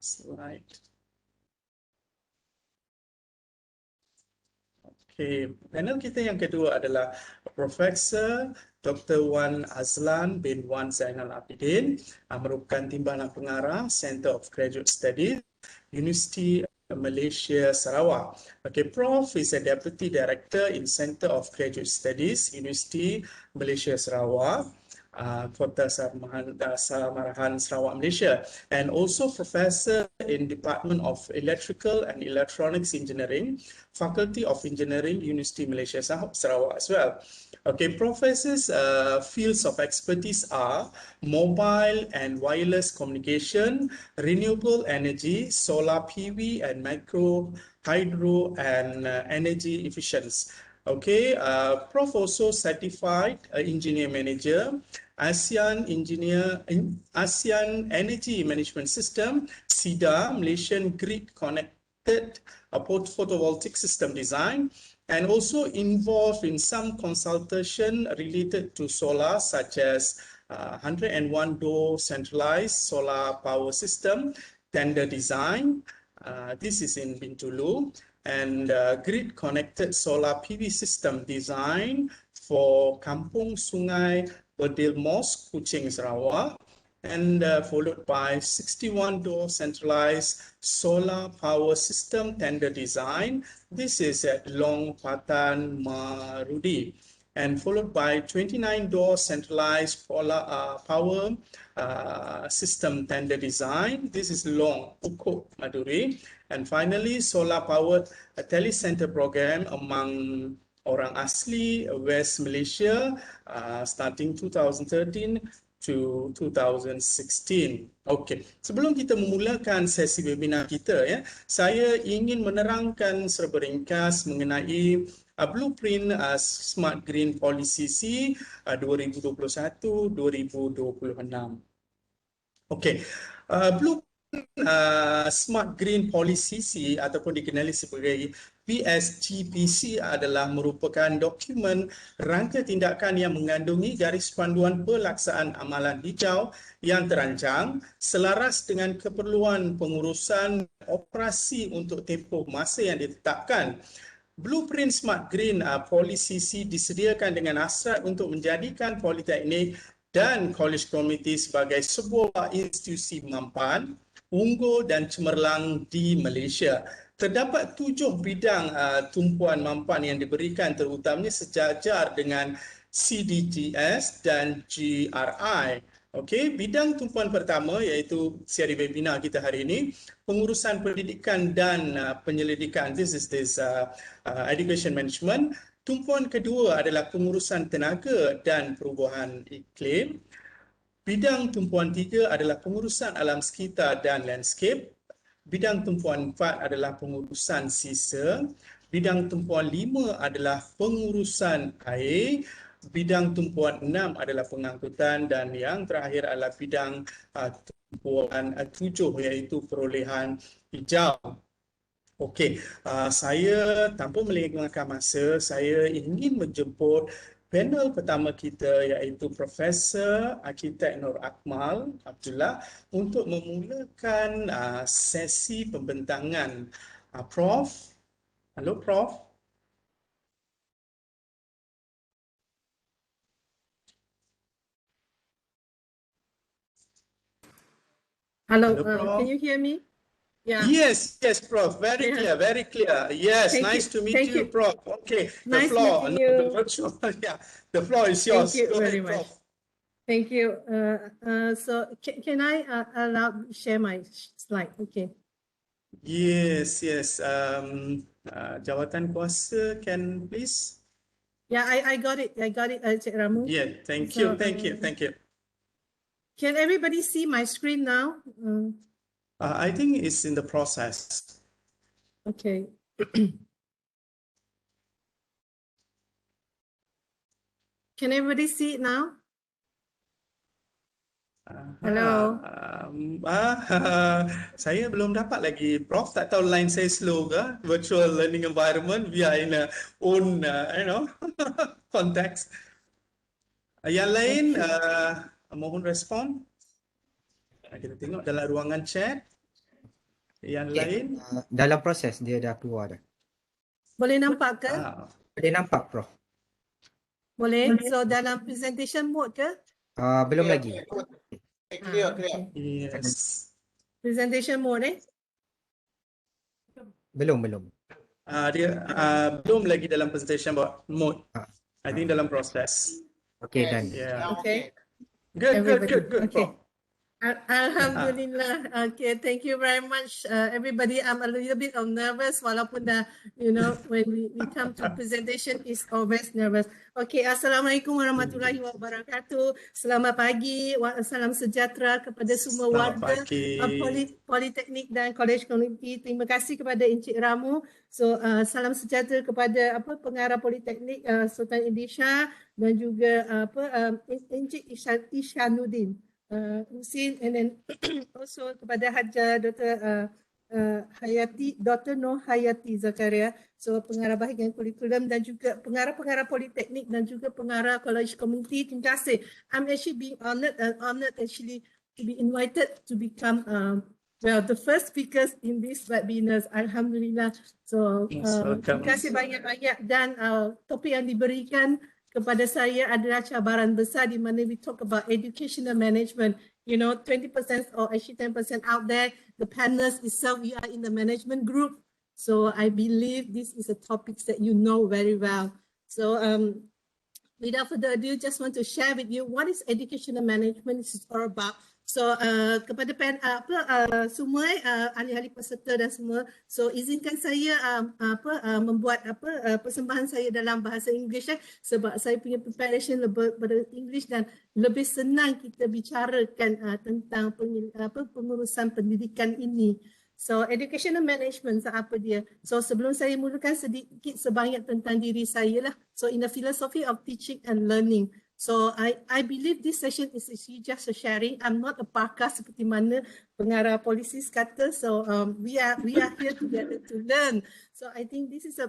slide. Okay, panel kita yang kedua adalah Profesor Dr. Wan Azlan bin Wan Zainal Abidin, merupakan Timbalan Pengarah Center of Graduate Studies, University Malaysia Sarawak. Okay, Prof is a Deputy Director in Center of Graduate Studies, University Malaysia Sarawak. Kota Samarahan Sarawak, Malaysia, and also Professor in Department of Electrical and Electronics Engineering, Faculty of Engineering, University Malaysia Sarawak as well. Okay, Professor's fields of expertise are mobile and wireless communication, renewable energy, solar PV and micro hydro and energy efficiency. Okay, Prof also certified engineer manager, ASEAN Energy Management System, SIDA, Malaysian Grid Connected Photovoltaic System Design, and also involved in some consultation related to solar, such as 101 door centralized solar power system, tender design. This is in Bintulu, and grid connected solar PV system design for Kampung Sungai Berdil Mosque, Kuching, Sarawak, and followed by 61 door centralized solar power system tender design. This is at Long Patan Marudi, and followed by 29 door centralized power system tender design. This is Long Pukuk Maduri, and finally solar powered telecenter program among orang asli West Malaysia starting 2013 to 2016. Okey, sebelum kita memulakan sesi webinar kita, saya ingin menerangkan secara ringkas mengenai blueprint Smart Green Policy C 2021-2026. Okey, blueprint Smart Green Policy C ataupun dikenali sebagai PSGPC adalah merupakan dokumen rangka tindakan yang mengandungi garis panduan pelaksanaan amalan hijau yang terancang selaras dengan keperluan pengurusan operasi untuk tempoh masa yang ditetapkan. Blueprint Smart Green Policy C disediakan dengan hasrat untuk menjadikan Polytechnic dan College Community sebagai sebuah institusi mampan, unggul dan cemerlang di Malaysia. Terdapat 7 bidang tumpuan mampan yang diberikan, terutamanya sejajar dengan CDGS dan GRI. Okey, bidang tumpuan pertama iaitu siri webinar kita hari ini, pengurusan pendidikan dan penyelidikan. This is education management. Tumpuan kedua adalah pengurusan tenaga dan perubahan iklim. Bidang tumpuan 3 adalah pengurusan alam sekitar dan landscape. Bidang tumpuan 4 adalah pengurusan sisa. Bidang tumpuan 5 adalah pengurusan air. Bidang tumpuan 6 adalah pengangkutan, dan yang terakhir adalah bidang tumpuan 7 iaitu perolehan hijau. Okey, saya tanpa melengahkan masa, saya ingin menjemput panel pertama kita iaitu Profesor Arkitek Nur Akmal Abdullah untuk memulakan sesi pembentangan. Prof. Halo Prof. Hello, Prof. can you hear me? Yeah. Yes, Prof. Very clear, very clear. Yes, Thank nice you. to meet Thank you, you. Prof. Okay, Nice the floor, meeting you. the virtual, yeah, the floor is yours. Thank you Go very ahead, much. Prof. Thank you. So can I share my slide? Okay. Yes. Jawatan kuasa, can please? Yeah, I got it. Cik Ramu. Yeah, thank So, you. Can everybody see my screen now? I think it's in the process. Okay. Can everybody see it now? Hello. Saya belum dapat lagi, Prof. Tak tahu line saya slow ke? Virtual learning environment, we are in a own, context. Yang lain, mohon respon. Kita tengok dalam ruangan chat. Yang Okay, lain? dalam proses dia dah keluar dah. Boleh nampak ke? Boleh nampak, Prof? Boleh. So dalam presentation mode ke? Belum lagi. Clear. Okay. Yes. Presentation mode Belum. Dia belum lagi dalam presentation mode. I think dalam proses. Okay, done. Yeah. Now Okay. Good. Okay. Prof. Alhamdulillah. Okay, thank you very much, everybody. I'm a little bit nervous, walaupun dah, when we come to presentation, is always nervous. Okay, Assalamualaikum warahmatullahi wabarakatuh. Selamat pagi, salam sejahtera kepada semua warga Politeknik dan College Community. Terima kasih kepada Encik Ramu. So, salam sejahtera kepada pengarah Politeknik Sultan Indonesia dan juga Encik Ishanuddin. Husin, and then also kepada Haja Dr. Nur Hayati Zakaria, so pengarah bahagian kurikulum dan juga pengarah-pengarah Politeknik dan juga pengarah College Community. Terima kasih. I'm actually being honored actually to be invited to become the first speakers in this webinars. Alhamdulillah. So terima kasih banyak-banyak, dan topik yang diberikan kepada saya adalah cabaran besar di mana we talk about educational management. 20% or actually 10% out there, the panelists itself, we are in the management group. So I believe this is a topic that you know very well. So without further ado, just want to share with you what is educational management is all about. So kepada semua ahli-ahli peserta dan semua, so izinkan saya membuat persembahan saya dalam bahasa Inggeris, sebab saya punya preparation lebih pada English dan lebih senang kita bicarakan tentang pengurusan pendidikan ini. So educational management apa dia? So sebelum saya mulakan sedikit sebanyak tentang diri saya lah. So in the philosophy of teaching and learning. So I believe this session is actually just a sharing. I'm not a pakar seperti mana pengarah polisi kata. So we are here together to learn. So I think this is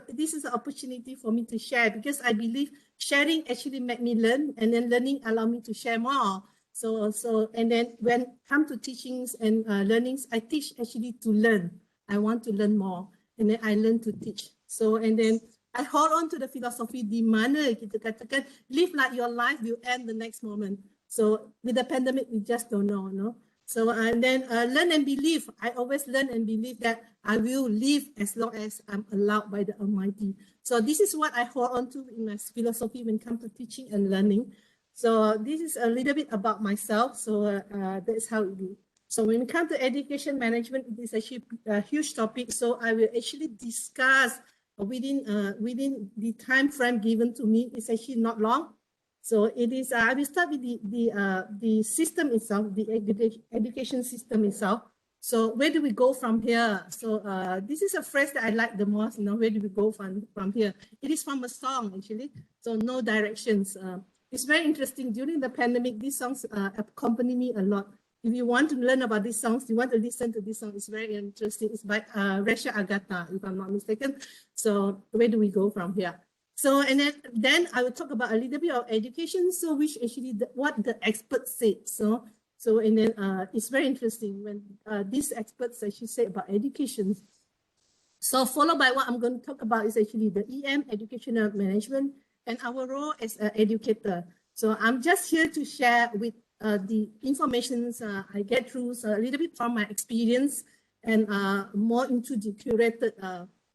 an opportunity for me to share, because I believe sharing actually make me learn, and then learning allow me to share more. So and then when come to teachings and learnings, I teach actually to learn. I want to learn more, and then I learn to teach. So and then I hold on to the philosophy di mana kita katakan live like your life will end the next moment. So with the pandemic, we just don't know, no? So and then learn and believe. I always learn and believe that I will live as long as I'm allowed by the Almighty. So this is what I hold on to in my philosophy when it comes to teaching and learning. So this is a little bit about myself. So that's how it is. So when it comes to education management, it is actually a huge topic. So I will actually discuss within the time frame given to me. Is actually not long. So it is. I will start with the system itself, the education system itself. So where do we go from here? So this is a phrase that I like the most. Where do we go from here? It is from a song actually. So no directions. It's very interesting. During the pandemic, these songs accompany me a lot. If you want to learn about these songs, you want to listen to this song, it's very interesting. It's by Resha Agata, if I'm not mistaken. So where do we go from here? So, and then I will talk about a little bit of education, so which actually what the experts said. So and then it's very interesting when these experts actually say about education. So followed by what I'm going to talk about is actually the EM, educational management, and our role as an educator. So I'm just here to share with the information I get through, so a little bit from my experience, and more into the curated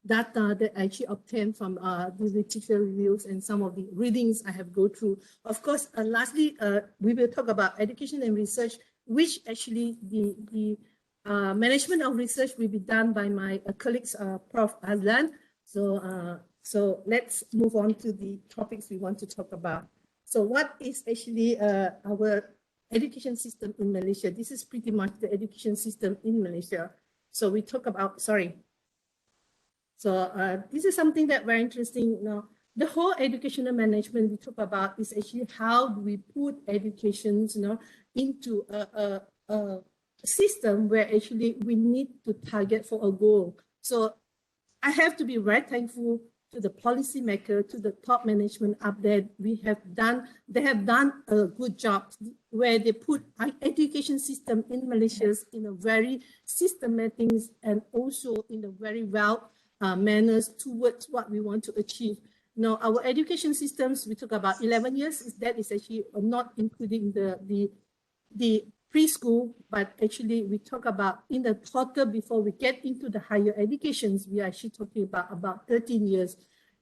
data that I actually obtained from the literature reviews and some of the readings I have go through. Of course, lastly, we will talk about education and research, which actually the management of research will be done by my colleagues, Prof. Azlan. So let's move on to the topics we want to talk about. So what is actually our education system in Malaysia? This is pretty much the education system in Malaysia. So we talk about, So this is something that very interesting. The whole educational management we talk about is actually how do we put education, into a system where actually we need to target for a goal. So I have to be very thankful to the policymaker, to the top management up there. They have done a good job where they put our education system in Malaysia in a very systematic and also in a very well manners towards what we want to achieve. Now, our education systems, we talk about 11 years, that is actually not including the preschool, but actually we talk about in the total before we get into the higher educations, we are actually talking about 13 years.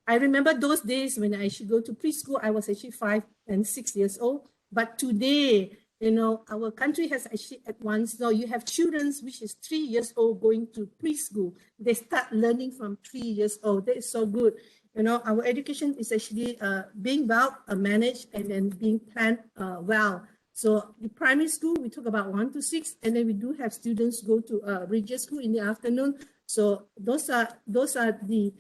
I remember those days when I actually go to preschool, I was actually 5 and 6 years old. But today, you know, our country has actually advanced. Now you have children which is 3 years old going to preschool. They start learning from 3 years old. That is so good. You know, our education is actually being well managed and then being planned well. So the primary school, we talk about 1 to 6, and then we do have students go to regional school in the afternoon. So those are the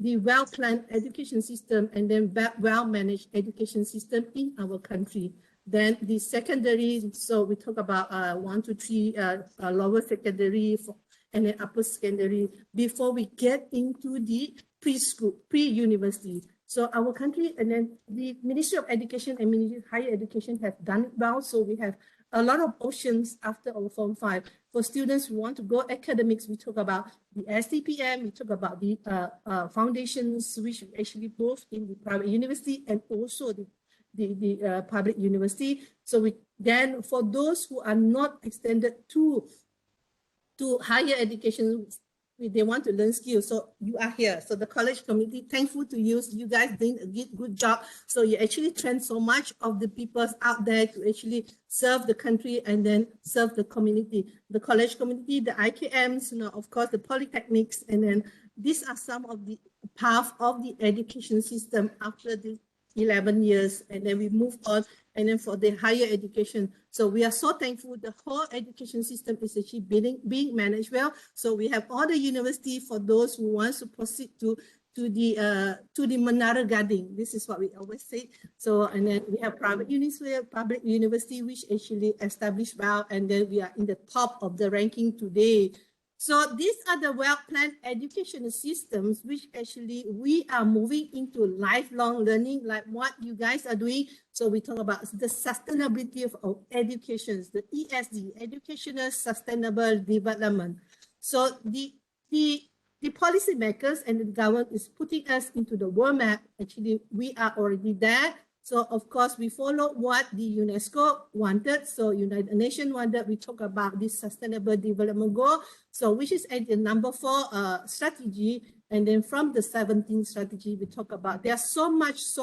well-planned education system and then well-managed education system in our country. Then the secondary, so we talk about 1 to 3 lower secondary and then upper secondary before we get into the preschool, pre-university. So our country and then the Ministry of Education and Ministry of Higher Education have done it well. So we have a lot of options after our Form 5. For students who want to go academics, we talk about the STPM, we talk about the foundations, which actually both in the private university and also the public university. So then for those who are not extended to higher education, they want to learn skills. So you are here. So the college community, thankful to you. You guys doing a good job. So you actually train so much of the people out there to actually serve the country and then serve the community. The college community, the IKMs, you know, of course, the polytechnics, and then these are some of the path of the education system after the 11 years, and then we move on, and then for the higher education. So we are so thankful the whole education system is actually being managed well. So we have all the university for those who want to proceed to the Menara Gading. This is what we always say. So, and then we have private university which actually established well, and then we are in the top of the ranking today. So these are the well-planned educational systems which actually we are moving into lifelong learning, like what you guys are doing. So we talk about the sustainability of education, the ESD, Educational Sustainable Development. So the policymakers and the government is putting us into the world map. Actually, we are already there. So of course, we follow what the UNESCO wanted. So United Nations wanted, we talk about this Sustainable Development Goal. So which is at the number 4 strategy. And then from the 17th strategy, we talk about, there's so much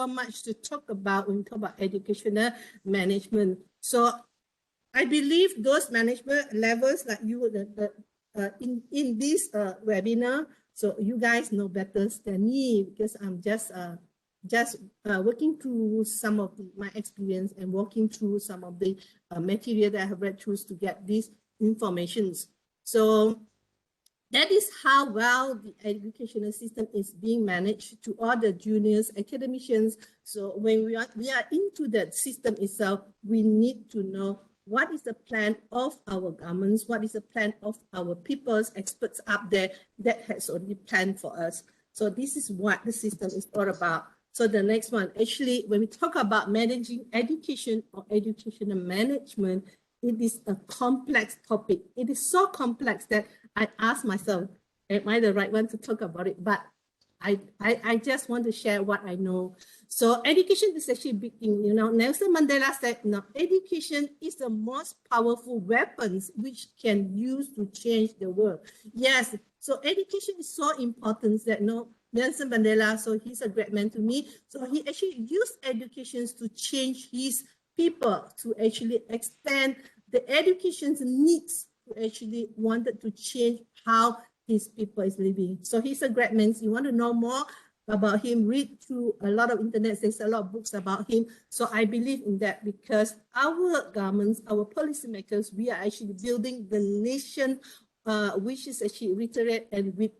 to talk about when we talk about educational management. So I believe those management levels like you in this webinar, so you guys know better than me because I'm just working through some of my experience and walking through some of the material that I have read through to get these informations. So that is how well the educational system is being managed to all the juniors, academicians. So when we are into that system itself, we need to know what is the plan of our governments, what is the plan of our people's experts up there that has already planned for us. So this is what the system is all about. So the next one, actually, when we talk about managing education or educational management, it is a complex topic. It is so complex that I ask myself, am I the right one to talk about it? But I just want to share what I know. So education is actually a big thing. You know, Nelson Mandela said, no, education is the most powerful weapons which can use to change the world. Yes, so education is so important that Nelson Mandela, so he's a great man to me. So he actually used education to change his people, to actually extend the education's needs, to actually wanted to change how his people is living. So he's a great man. You want to know more about him, read through a lot of internet. There's a lot of books about him. So I believe in that because our governments, our policymakers, we are actually building the nation, which is actually literate and with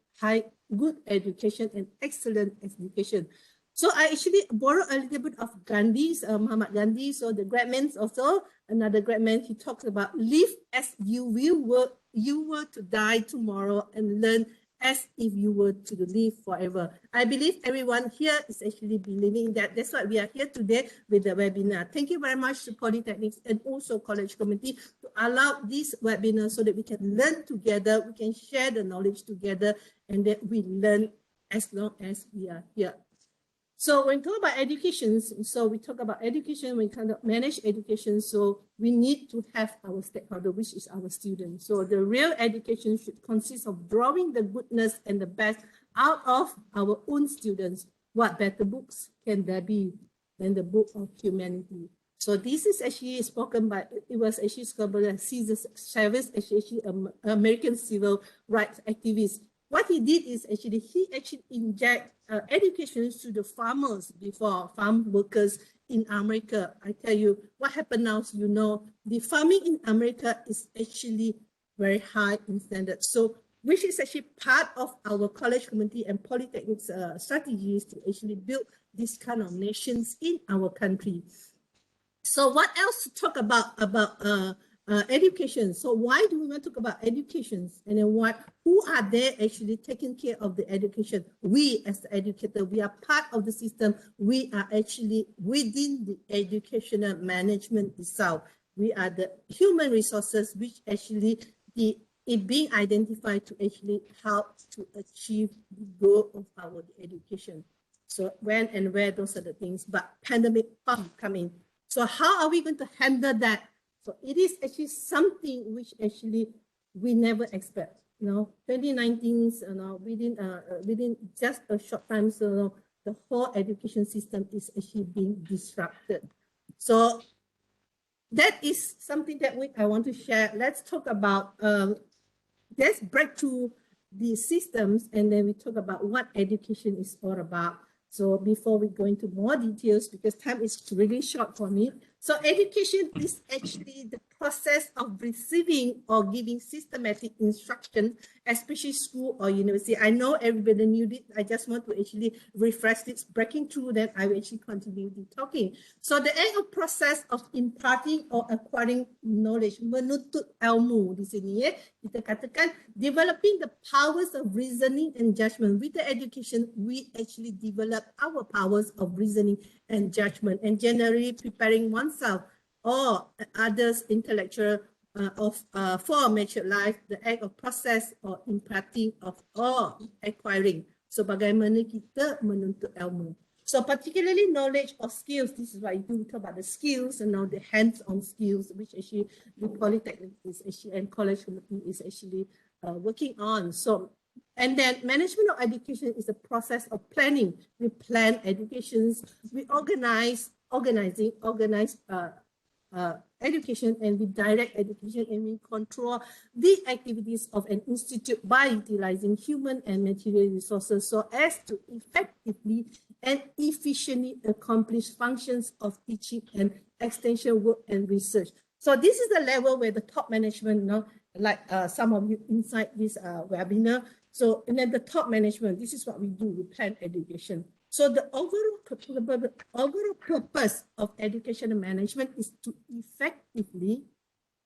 good education and excellent education. So I actually borrowed a little bit of Gandhi's, Mahatma Gandhi. So the great man also, another great man, he talks about live as you were to die tomorrow and learn as if you were to live forever. I believe everyone here is actually believing that. That's why we are here today with the webinar. Thank you very much to Polytechnics and also College Committee to allow this webinar so that we can learn together, we can share the knowledge together, and that we learn as long as we are here. So when we talk about education, so we talk about education, we kind of manage education, so we need to have our stakeholder, which is our students. So the real education should consist of drawing the goodness and the best out of our own students. What better books can there be than the book of humanity? So this is actually spoken by, it was actually spoken by Cesar Chavez, actually American civil rights activist. What he did is actually, he actually inject education to the farmers before, farm workers in America. I tell you, what happened now, you know, the farming in America is actually very high in standard. So, which is actually part of our college community and Polytechnics strategies to actually build this kind of nations in our country. So what else to talk about education? So why do we want to talk about education? And then who are there actually taking care of the education? We as the educator, we are part of the system. We are actually within the educational management itself. We are the human resources which actually being identified to actually help to achieve the goal of our education. So when and where, those are the things, but pandemic come in. So how are we going to handle that? So it is actually something which actually we never expect. You know, 2019, you know, within just a short time, so you know, the whole education system is actually being disrupted. So that is something that I want to share. Let's talk about, let's break through the systems, and then we talk about what education is all about. So before we go into more details, because time is really short for me. So education is actually the process of receiving or giving systematic instruction, especially school or university. I know everybody knew it. I just want to actually refresh this, breaking through that. I will actually continue the talking. So the act of process of imparting or acquiring knowledge, menuntut ilmu di sini ya. Kita katakan developing the powers of reasoning and judgment. With the education, we actually develop our powers of reasoning and judgment, and generally preparing oneself or others intellectual for mature life, the act of process or imparting of or acquiring. So bagaimana kita menuntut ilmu. So particularly knowledge or skills, this is why we talk about the skills and now the hands-on skills, which actually the Polytechnic is actually and college community is actually working on. So, and then management of education is a process of planning. We plan educations, we organize education, and we direct education, and we control the activities of an institute by utilizing human and material resources so as to effectively and efficiently accomplish functions of teaching and extension work and research. So this is the level where the top management, you know, like some of you inside this webinar. So, and then the top management, this is what we do, we plan education. So the overall purpose of education and management is to effectively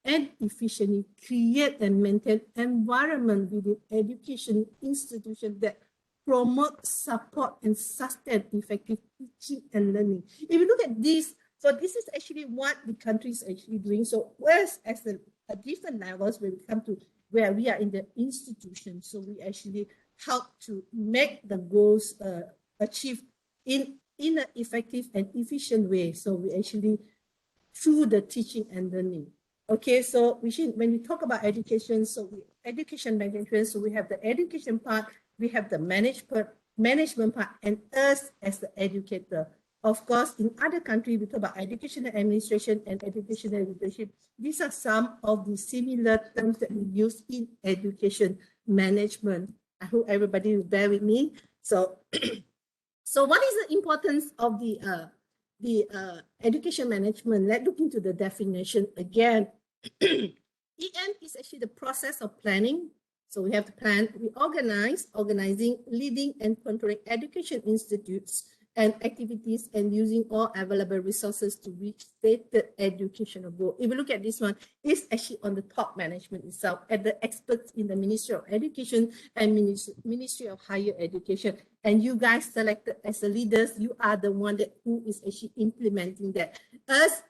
and efficiently create and maintain environment within education institutions that promote, support, and sustain effective teaching and learning. If you look at this, so this is actually what the country is actually doing. So whereas at different levels, when we come to where we are in the institution, so we actually help to make the goals achieved in an effective and efficient way. So we actually, through the teaching and learning. Okay, so when we talk about education, so education management, so we have the education part, we have the management part, and us as the educator. Of course, in other countries, we talk about educational administration and educational leadership. These are some of the similar terms that we use in education management. I hope everybody will bear with me. So, so what is the importance of the education management? Let's look into the definition again. EM is actually the process of planning. So we have to plan, we organizing, leading, and controlling education institutes and activities and using all available resources to reach stated educational goal. If you look at this one, it's actually on the top management itself, and the experts in the Ministry of Education and Ministry of Higher Education. And you guys selected as the leaders, you are the one that who is actually implementing that. Us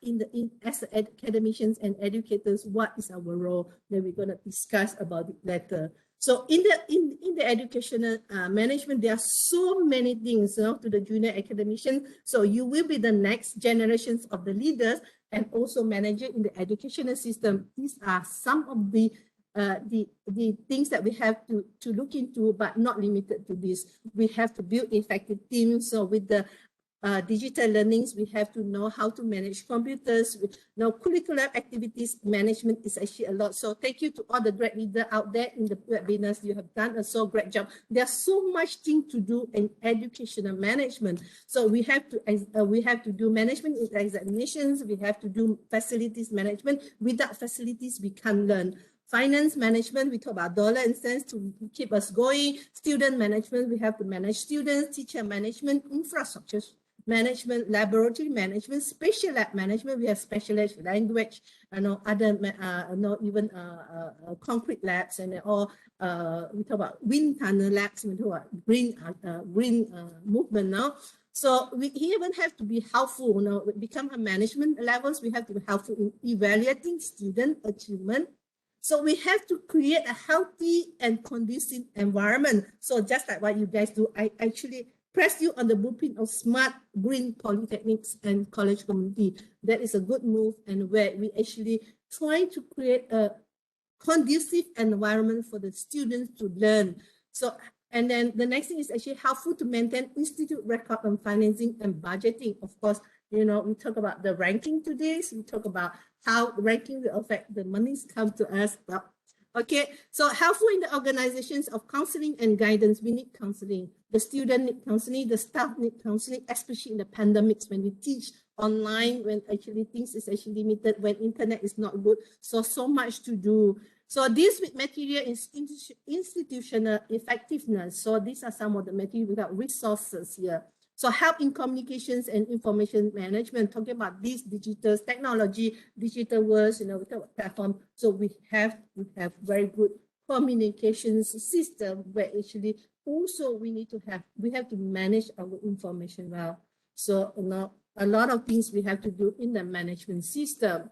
as academicians and educators, what is our role that we're going to discuss about it later. So in the educational management, there are so many things, you know, to the junior academician. So you will be the next generations of the leaders and also manager in the educational system. These are some of the things that we have to look into, but not limited to this. We have to build effective teams. So with the digital learnings, we have to know how to manage computers. Now, curricular activities management is actually a lot. So thank you to all the great leaders out there in the webinars. You have done a so great job. There's so much thing to do in educational management. So we have to do management examinations. We have to do facilities management. Without facilities, we can't learn. Finance management, we talk about dollar and cents to keep us going. Student management, we have to manage students. Teacher management, infrastructure management, laboratory management, spatial lab management. We have specialized language, other, even concrete labs, and all. We talk about wind tunnel labs. We talk about green movement now. So we even have to be helpful. Become a management levels. We have to be helpful in evaluating student achievement. So we have to create a healthy and conducive environment. So just like what you guys do, I actually press you on the blueprint of smart green polytechnics and college community. That is a good move, and where we actually trying to create a conducive environment for the students to learn. So, and then the next thing is actually helpful to maintain institute record on financing and budgeting. Of course, we talk about the ranking today. So we talk about how ranking will affect the monies come to us. Okay, so helpful in the organizations of counseling and guidance. We need counseling. The student need counseling, the staff need counseling, especially in the pandemics when we teach online, when actually things is actually limited, when internet is not good. So much to do. So this with material is institutional effectiveness. So these are some of the material without resources here. So help in communications and information management, talking about these digital technology, digital words, we talk about platform. So we have to have very good communications system where actually also we have to manage our information well. So a lot of things we have to do in the management system.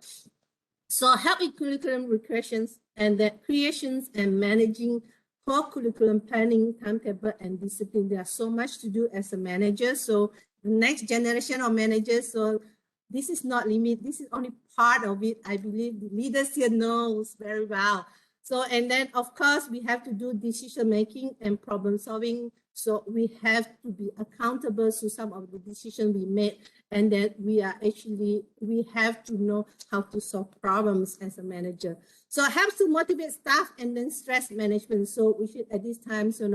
So help in curriculum creations and the creations and managing core curriculum planning, timetable, and discipline. There are so much to do as a manager. So the next generation of managers, so this is not limit, this is only part of it. I believe the leaders here knows very well. So, and then of course, we have to do decision making and problem solving. So we have to be accountable to some of the decisions we made, and that we have to know how to solve problems as a manager. So it helps to motivate staff, and then stress management. So we should at this time, so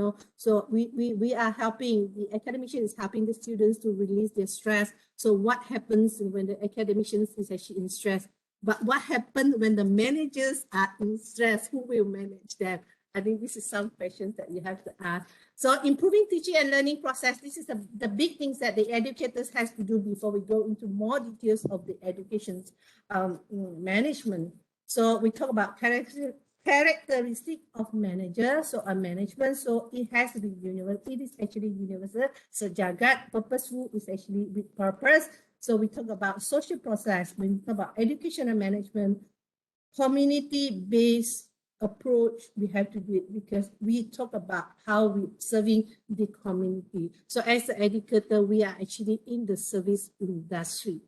we are helping, the academician is helping the students to release their stress. So what happens when the academician is actually in stress? But what happens when the managers are in stress? Who will manage them? I think this is some questions that you have to ask. So improving teaching and learning process, this is the big things that the educators has to do before we go into more details of the education management. So we talk about characteristic of manager, so a management, so it has to be universal. It is actually universal. So jagat, purposeful is actually with purpose. So we talk about social process, when we talk about educational management, community-based approach, we have to do it because we talk about how we're serving the community. So as an educator, we are actually in the service industry.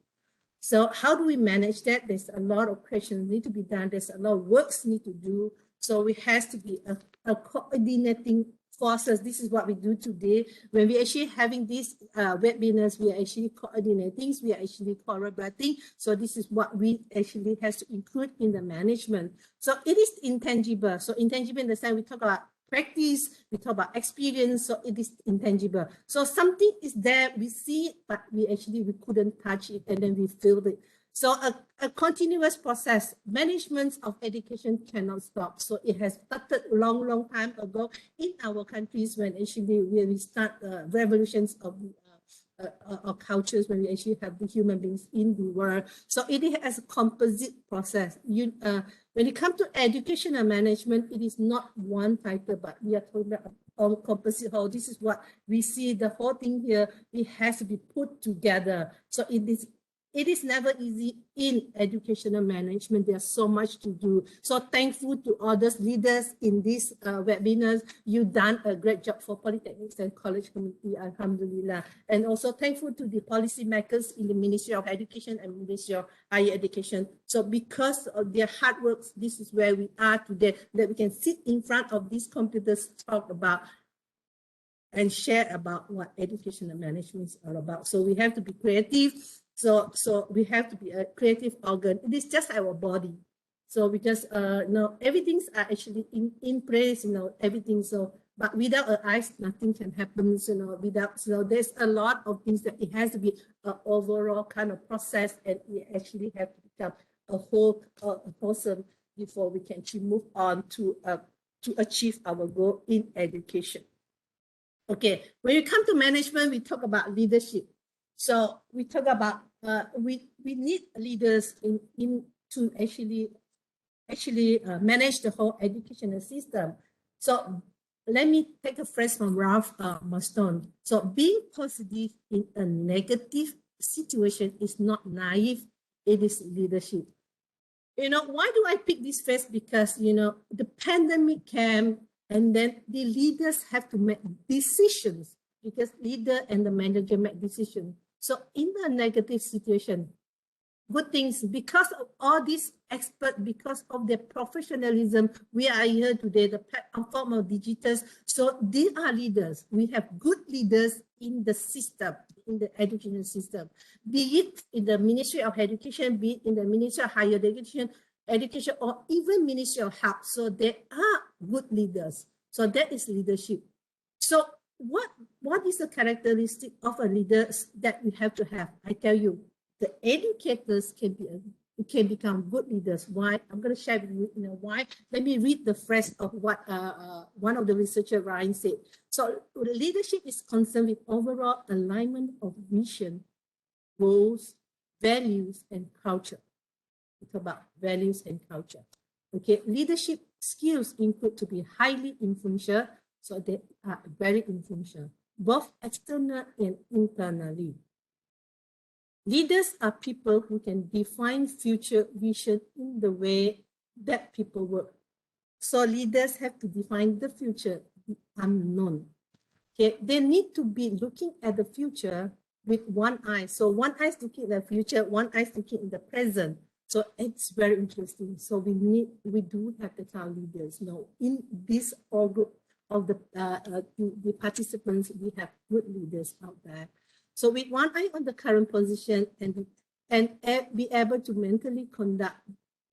So how do we manage that? There's a lot of questions need to be done. There's a lot of works need to do. So it has to be a coordinating forces. This is what we do today. When we actually having these webinars, we are actually coordinating, we are actually collaborating. So this is what we actually has to include in the management. So it is intangible. So intangible in the sense we talk about practice, we talk about experience, so it is intangible. So something is there, we see it, but we couldn't touch it, and then we feel it. So a continuous process. Management of education cannot stop. So it has started long time ago in our countries when we start revolutions of cultures when we actually have the human beings in the world. So it is as a composite process. When it comes to educational management, it is not one title, but we are talking about composite whole. This is what we see, the whole thing here, it has to be put together. So it is never easy in educational management. There's so much to do. So thankful to all those leaders in this webinars. You've done a great job for polytechnics and college community, alhamdulillah. And also thankful to the policy makers in the Ministry of Education and Ministry of Higher Education. So because of their hard work, this is where we are today, that we can sit in front of these computers, talk about and share about what educational management is all about. So we have to be creative. So we have to be a creative organ. It is just our body. So we just everything's actually in place, everything. So but without our eyes, nothing can happen. Without there's a lot of things that it has to be an overall kind of process, and we actually have to become a whole person before we can actually move on to achieve our goal in education. Okay, when you come to management, we talk about leadership. So we talk about we need leaders to actually manage the whole educational system. So let me take a phrase from Ralph Marston. So being positive in a negative situation is not naive, it is leadership. Why do I pick this phrase? Because the pandemic came, and then the leaders have to make decisions, because leader and the manager make decisions. So in the negative situation, good things, because of all these experts, because of their professionalism, we are here today, the platform of digitals. So they are leaders. We have good leaders in the system, in the education system, be it in the Ministry of Education, be it in the Ministry of Higher Education, or even Ministry of Health. So there are good leaders. So that is leadership. So what is the characteristic of a leader that we have to have? I tell you, the educators can become good leaders. Why? I'm going to share with you, why. Let me read the phrase of what one of the researchers, Ryan, said. So leadership is concerned with overall alignment of vision, goals, values, and culture. We talk about values and culture. Okay, leadership skills include to be highly influential. So they are very influential, both external and internally. Leaders are people who can define future vision in the way that people work. So leaders have to define the future, the unknown. Okay, they need to be looking at the future with one eye. So one eye is looking at the future, one eye is looking in the present. So it's very interesting. So we do have the town leaders. In this all group of the participants, we have good leaders out there. So with one eye on the current position and be able to mentally conduct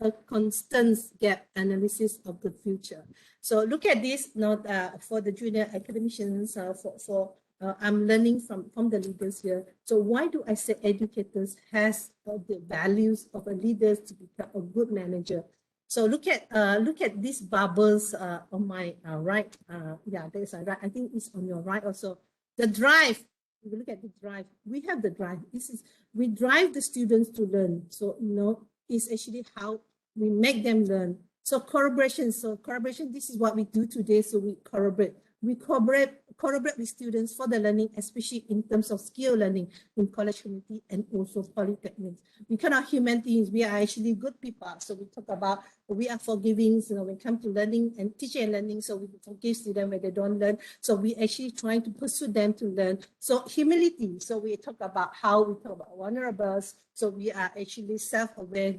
a constant gap analysis of the future. So look at this for the junior academicians. I'm learning from the leaders here. So why do I say educators has the values of a leader to become a good manager? So look at these bubbles on my right. Yeah, there's a right. I think it's on your right also. The drive. If you look at the drive, we have the drive. We drive the students to learn. So it's actually how we make them learn. So collaboration. This is what we do today. So we collaborate. We collaborate with students for the learning, especially in terms of skill learning in college community and also polytechnics. We cannot human beings. We are actually good people. So we talk about we are forgiving. When it comes to learning and teaching and learning, so we forgive students when they don't learn. So we actually trying to pursue them to learn. So humility. So we talk about how we talk about vulnerables. So we are actually self-aware.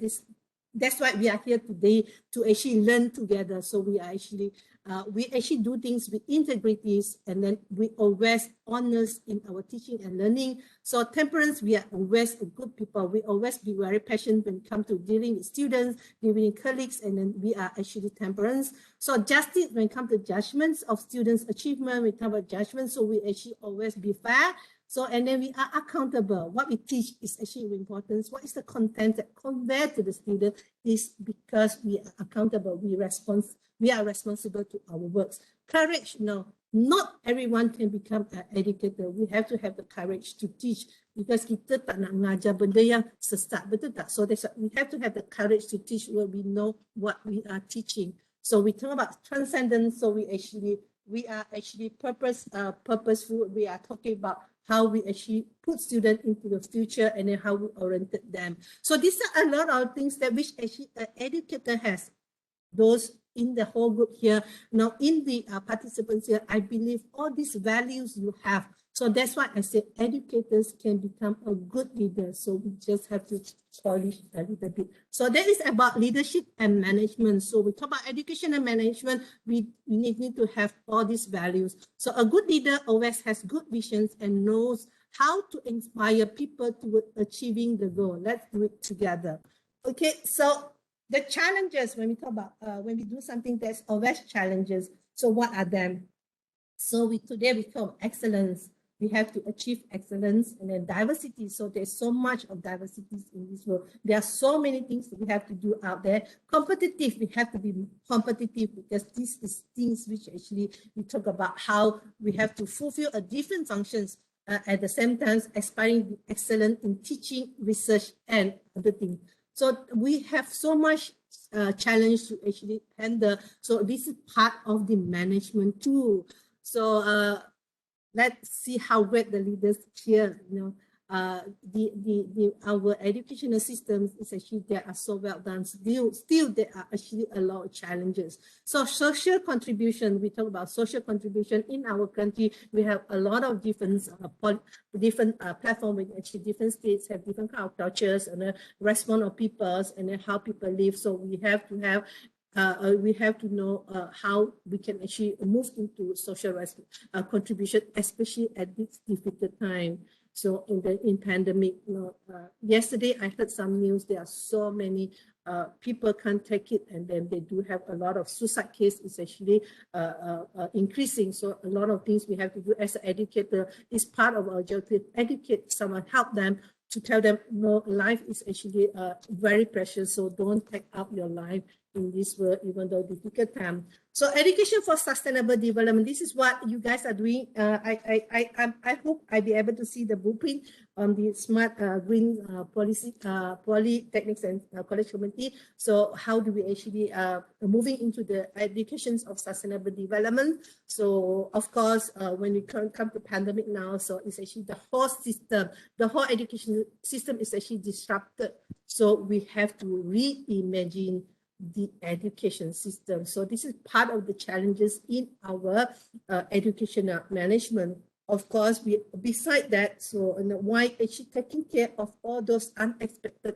That's why we are here today, to actually learn together. So we are actually do things with integrities, and then we always honest in our teaching and learning. So temperance, we are always a good people. We always be very passionate when it comes to dealing with students, dealing with colleagues, and then we are actually temperance. So justice, when it comes to judgments of students' achievement, we talk about judgment. So we actually always be fair. So, and then we are accountable. What we teach is actually important. What is the content that conveyed to the student is because we are accountable. We are responsible to our works. Courage, not everyone can become an educator. We have to have the courage to teach, because kita tak nak mengajar benda yang sesat, betul tak? So that's why we have to have the courage to teach where we know what we are teaching. So we talk about transcendence. So we are actually purposeful. We are talking about how we actually put students into the future and then how we oriented them. So these are a lot of things that which actually an educator has. Those in the whole group here, now in the participants here, I believe all these values you have. So that's why I say educators can become a good leader. So we just have to polish a little bit. So that is about leadership and management. So we talk about education and management. We need to have all these values. So a good leader always has good visions and knows how to inspire people toward achieving the goal. Let's do it together. Okay, so the challenges when we talk about when we do something that's always challenges. So what are them? So today we talk excellence. We have to achieve excellence, and then diversity. So there's so much of diversity in this world. There are so many things that we have to do out there. Competitive, we have to be competitive, because this is things which actually we talk about how we have to fulfill a different functions at the same time, aspiring to be excellent in teaching, research, and other things. So we have so much challenge to actually handle. So this is part of the management too. So let's see how great the leaders here. Our educational systems is actually, they are so well done. Still there are actually a lot of challenges. So social contribution, we talk about social contribution in our country. We have a lot of different platforms with actually different states have different kind of cultures and the response of peoples and then how people live. So we have to have know how we can actually move into social contribution, especially at this difficult time. So in pandemic, yesterday I heard some news. There are so many people can't take it, and then they do have a lot of suicide case is actually increasing. So a lot of things we have to do as an educator is part of our job to educate someone, help them, to tell them, no, life is actually very precious. So don't take up your life in this world, even though difficult time. So education for sustainable development. This is what you guys are doing. I hope I'll be able to see the blueprint on the smart green policy, polytechnics and college community. So how do we actually moving into the educations of sustainable development? So of course, when we come to pandemic now, so it's actually the whole system, the whole education system is actually disrupted. So we have to reimagine the education system. So this is part of the challenges in our educational management. Of course, beside that, so why actually taking care of all those unexpected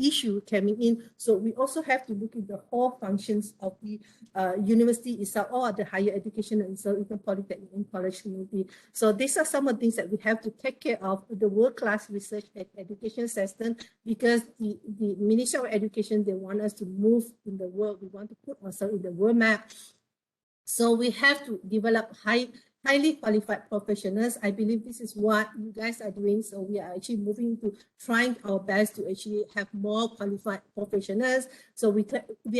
issue coming in. So we also have to look at the whole functions of the university itself, or the higher education and so even polytechnic and college community. So these are some of the things that we have to take care of the world-class research and education system, because the Ministry of Education, they want us to move in the world. We want to put ourselves in the world map. So we have to develop highly qualified professionals. I believe this is what you guys are doing. So we are actually moving to trying our best to actually have more qualified professionals. So we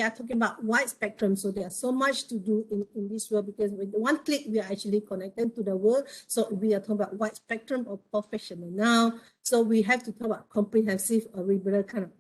are talking about wide spectrum. So there's so much to do in this world, because with one click, we are actually connected to the world. So we are talking about wide spectrum of professional now. So we have to talk about comprehensive or regular kind of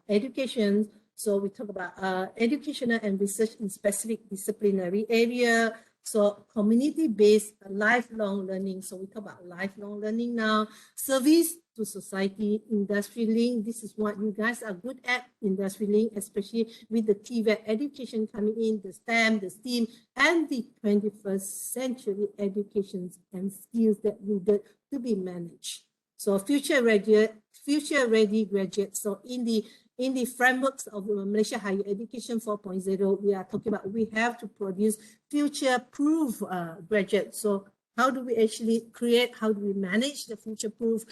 education. So we talk about educational and research in specific disciplinary area. So community-based lifelong learning. So we talk about lifelong learning now. Service to society, industry link. This is what you guys are good at, industry link, especially with the TVET education coming in, the STEM, the STEAM, and the 21st century educations and skills that needed to be managed. So future-ready graduates. So in the frameworks of Malaysia Higher Education 4.0, we are talking about we have to produce future-proof graduates. So how do we actually create, how do we manage the future-proof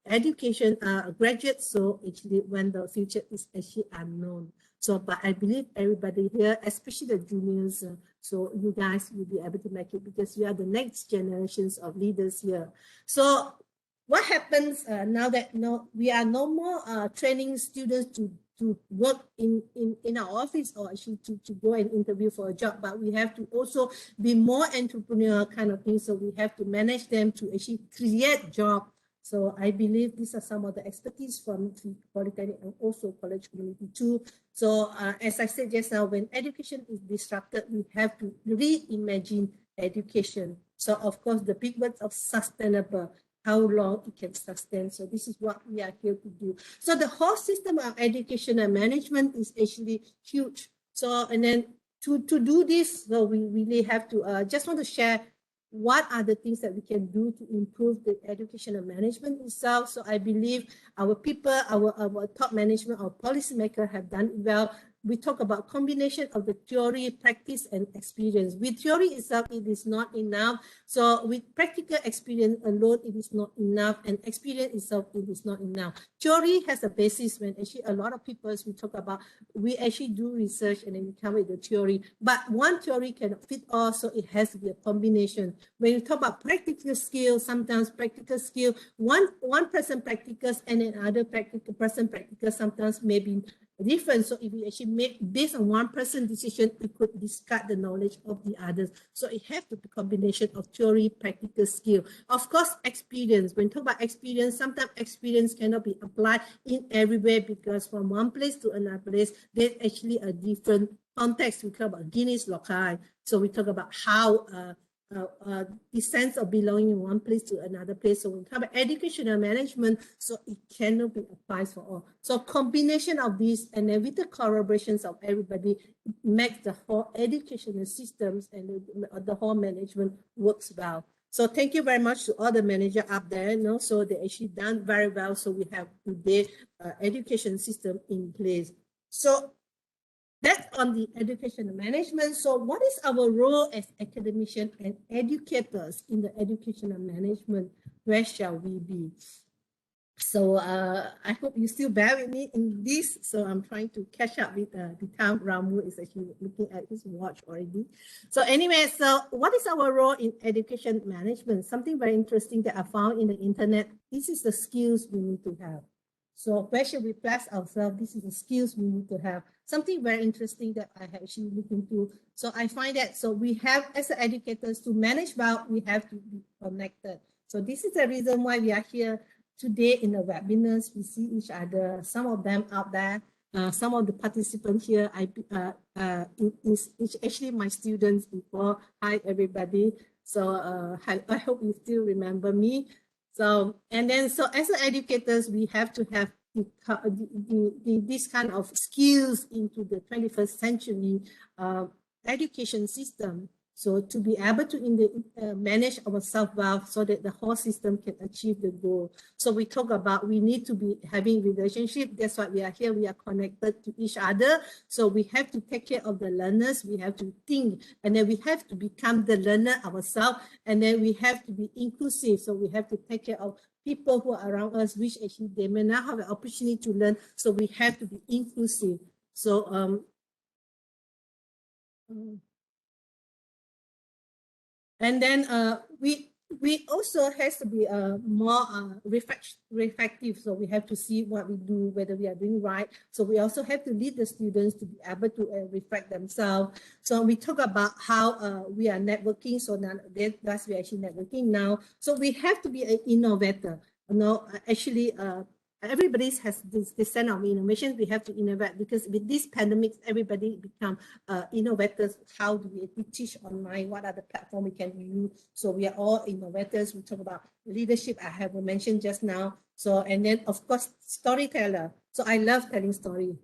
education graduates? So actually when the future is actually unknown. So, but I believe everybody here, especially the juniors, so you guys will be able to make it, because you are the next generations of leaders here. So what happens now that we are no more training students to work in our office or actually to go and interview for a job, but we have to also be more entrepreneurial kind of thing. So we have to manage them to actually create job. So I believe these are some of the expertise from the Polytechnic and also college community too. So as I said just now, when education is disrupted, we have to reimagine education. So of course, the big words of sustainable, how long it can sustain. So this is what we are here to do. So the whole system of education and management is actually huge. So, and then to do this, so we really have to, just want to share what are the things that we can do to improve the education and management itself. So I believe our people, our top management, our policymakers have done well. We talk about combination of the theory, practice, and experience. With theory itself, it is not enough. So with practical experience alone, it is not enough, and experience itself, it is not enough. Theory has a basis when actually a lot of people, we talk about, we actually do research and then we come with the theory, but one theory cannot fit all, so it has to be a combination. When you talk about practical skills, sometimes practical skill, one person practicals and another person practicals sometimes maybe different. So if you actually make based on one person decision, it could discard the knowledge of the others. So it has to be a combination of theory, practical skill. Of course, experience. When you talk about experience, sometimes experience cannot be applied in everywhere because from one place to another place, there's actually a different context. We talk about Guinness loci. So we talk about how the sense of belonging in one place to another place. So when we talk about educational management, so it cannot be applied for all. So combination of these and then with the collaborations of everybody makes the whole educational systems and the whole management works well. So thank you very much to all the managers up there. So they actually done very well. So we have today education system in place. So that's on the education management. So what is our role as academicians and educators in the educational management? Where shall we be? So I hope you still bear with me in this. So I'm trying to catch up with the time. Ramu is actually looking at his watch already. So anyway, so what is our role in education management? Something very interesting that I found in the internet. This is the skills we need to have. So where should we place ourselves? This is the skills we need to have. Something very interesting that I have actually looked into. So I find that, so we have as educators to manage well, we have to be connected. So this is the reason why we are here today in the webinars. We see each other, some of them out there. Some of the participants here is actually my students before. Hi, everybody. So I hope you still remember me. So, and then, so as educators, we have to have this kind of skills into the 21st century education system. So to be able to manage ourselves well so that the whole system can achieve the goal. So we talk about we need to be having relationship. That's why we are here. We are connected to each other. So we have to take care of the learners. We have to think, and then we have to become the learner ourselves. And then we have to be inclusive. So we have to take care of people who are around us, which actually they may not have an opportunity to learn. So we have to be inclusive. So and then we also has to be more reflective. So we have to see what we do, whether we are doing right. So we also have to lead the students to be able to reflect themselves. So we talk about how we are networking. So now that's we are actually networking now. So we have to be an innovator. Actually, everybody has this sense of innovation. We have to innovate because with this pandemic, everybody become innovators. How do we teach online? What are the platforms we can use? So we are all innovators. We talk about leadership. I have mentioned just now. So, and then of course, storyteller. So I love telling story.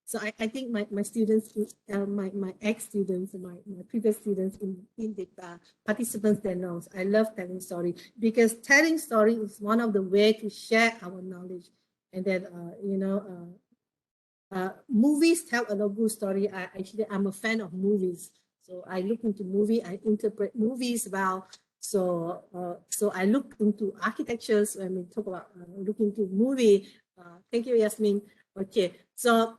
So I think my students, my ex-students, my previous students in the participants, they know. I love telling story because telling story is one of the ways to share our knowledge. And then, movies tell a lot of good story. I'm a fan of movies. So I look into movie, I interpret movies well. So I look into architectures when we talk about look into movie. Thank you, Yasmin. Okay, so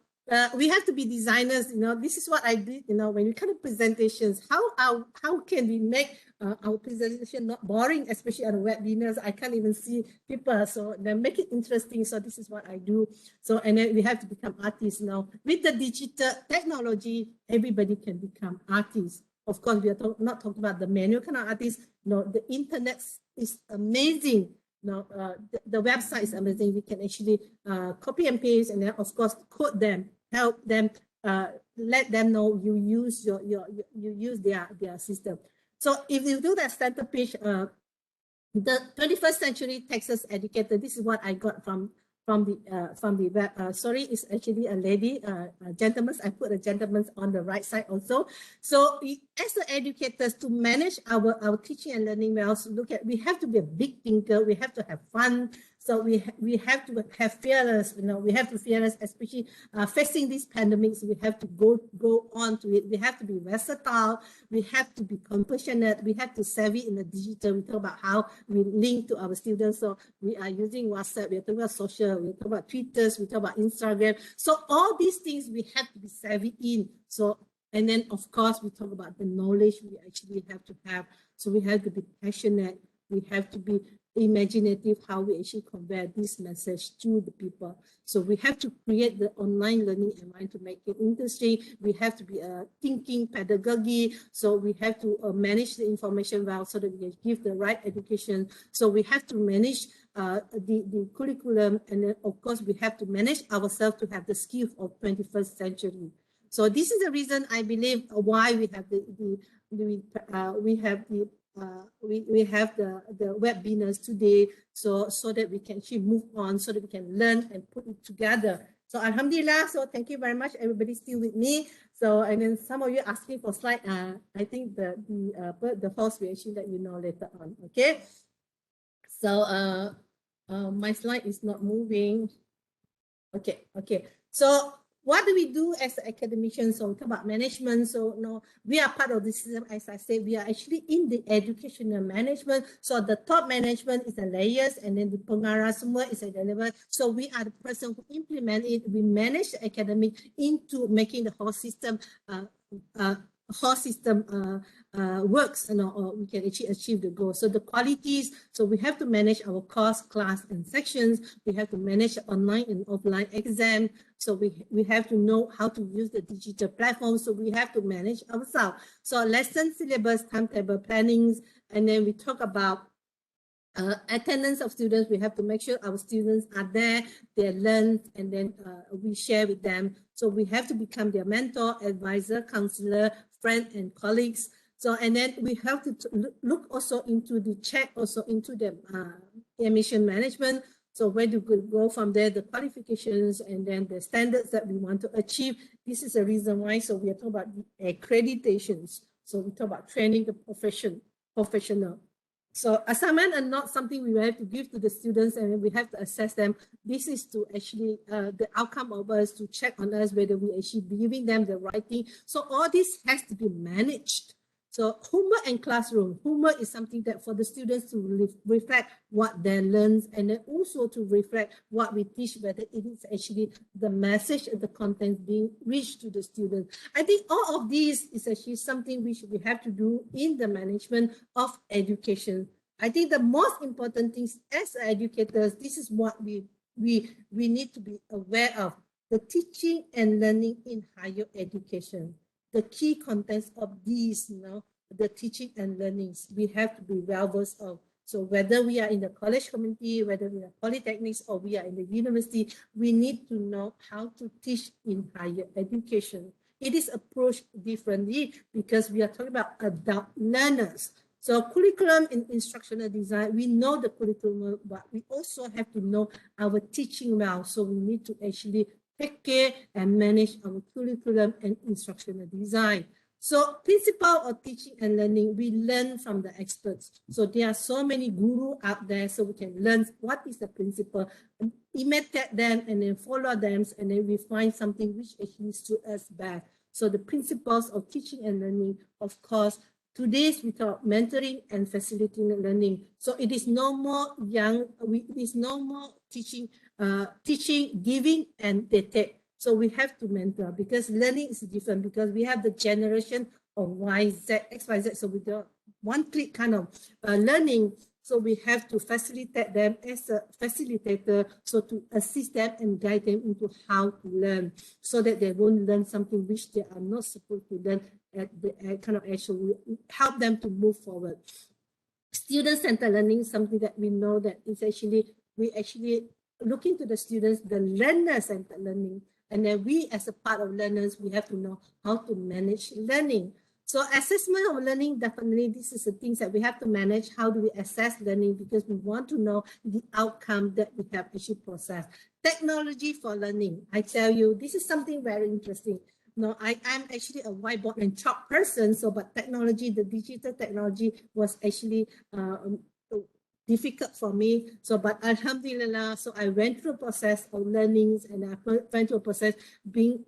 we have to be designers, this is what I did, when we come to presentations, how can we make our presentation not boring, especially on webinars. I can't even see people, so then make it interesting. So this is what I do. So, and then we have to become artists now. With the digital technology, everybody can become artists. Of course, we are not talking about the manual kind of artists. No, the internet is amazing. No, the website is amazing. We can actually copy and paste, and then of course code them, help them, let them know you use you use their system. So if you do that center page, the 21st century Texas educator, this is what I got from the web. Sorry, it's actually a lady, a gentleman. I put a gentleman on the right side also. So as the educators, to manage our teaching and learning, we also we have to be a big thinker. We have to have fun. So we have to have fearless. We have to fearless, especially facing these pandemics. We have to go on to it. We have to be versatile. We have to be compassionate. We have to savvy in the digital. We talk about how we link to our students. So we are using WhatsApp. We are talking about social. We talk about Twitters. We talk about Instagram. So all these things we have to be savvy in. So, and then of course we talk about the knowledge we actually have to have. So we have to be passionate. We have to be imaginative how we actually convey this message to the people. So we have to create the online learning environment to make it interesting. We have to be thinking pedagogy. So we have to manage the information well so that we can give the right education. So we have to manage the curriculum, and then of course we have to manage ourselves to have the skills of 21st century. So this is the reason I believe why we have we have the webinars today, so that we can actually move on, so that we can learn and put it together. So alhamdulillah, so thank you very much. Everybody's still with me. So, and then some of you asking for slide. I think the host will actually let you know later on. Okay. So my slide is not moving. Okay. So what do we do as academicians? So we talk about management. So we are part of the system. As I said, we are actually in the educational management. So the top management is the layers, and then the pengarah semua is at the level. So we are the person who implement it. We manage the academic into making the whole system works, or we can actually achieve the goal. So the qualities, so we have to manage our course, class, and sections. We have to manage online and offline exam. So we have to know how to use the digital platform. So we have to manage ourselves. So lesson syllabus, timetable plannings, and then we talk about attendance of students. We have to make sure our students are there, they learn, and then we share with them. So we have to become their mentor, advisor, counselor, friend, and colleagues. So, and then we have to look also into the check, also into the admission management. So where do we go from there, the qualifications, and then the standards that we want to achieve. This is the reason why, so we are talking about the accreditations. So we talk about training the professional. So assignment are not something we have to give to the students, and we have to assess them. This is to actually the outcome of us to check on us whether we actually giving them the right thing. So all this has to be managed. So homework and classroom. Homework is something that for the students to reflect what they learn, and then also to reflect what we teach, whether it is actually the message and the content being reached to the students. I think all of these is actually something we have to do in the management of education. I think the most important things as educators, this is what we need to be aware of: the teaching and learning in higher education. The key contents of these, the teaching and learnings, we have to be well versed of. So whether we are in the college community, whether we are polytechnics, or we are in the university, we need to know how to teach in higher education. It is approached differently because we are talking about adult learners. So curriculum and instructional design, we know the curriculum, but we also have to know our teaching well. So we need to actually take care and manage our curriculum and instructional design. So principle of teaching and learning, we learn from the experts. So there are so many gurus out there, so we can learn what is the principle, imitate them, and then follow them, and then we find something which actually suits us back. So the principles of teaching and learning, of course, today's we talk mentoring and facilitating learning. So it is no more it is no more teaching, giving, and they take. So we have to mentor because learning is different because we have the generation of Y, Z, X, Y, Z. So with the one-click kind of learning, so we have to facilitate them as a facilitator, so to assist them and guide them into how to learn, so that they won't learn something which they are not supposed to learn at the kind of actually help them to move forward. Student-centered learning is something that we know that is actually, we actually look into the students, the learner-centered learning, and then we as a part of learners, we have to know how to manage learning. So assessment of learning, definitely this is the things that we have to manage. How do we assess learning? Because we want to know the outcome that we have actually processed. Technology for learning. I tell you, this is something very interesting. No, I'm actually a whiteboard and chalk person. So, but technology, the digital technology was actually difficult for me. So, but alhamdulillah, so I went through a process of learnings and I went through a process being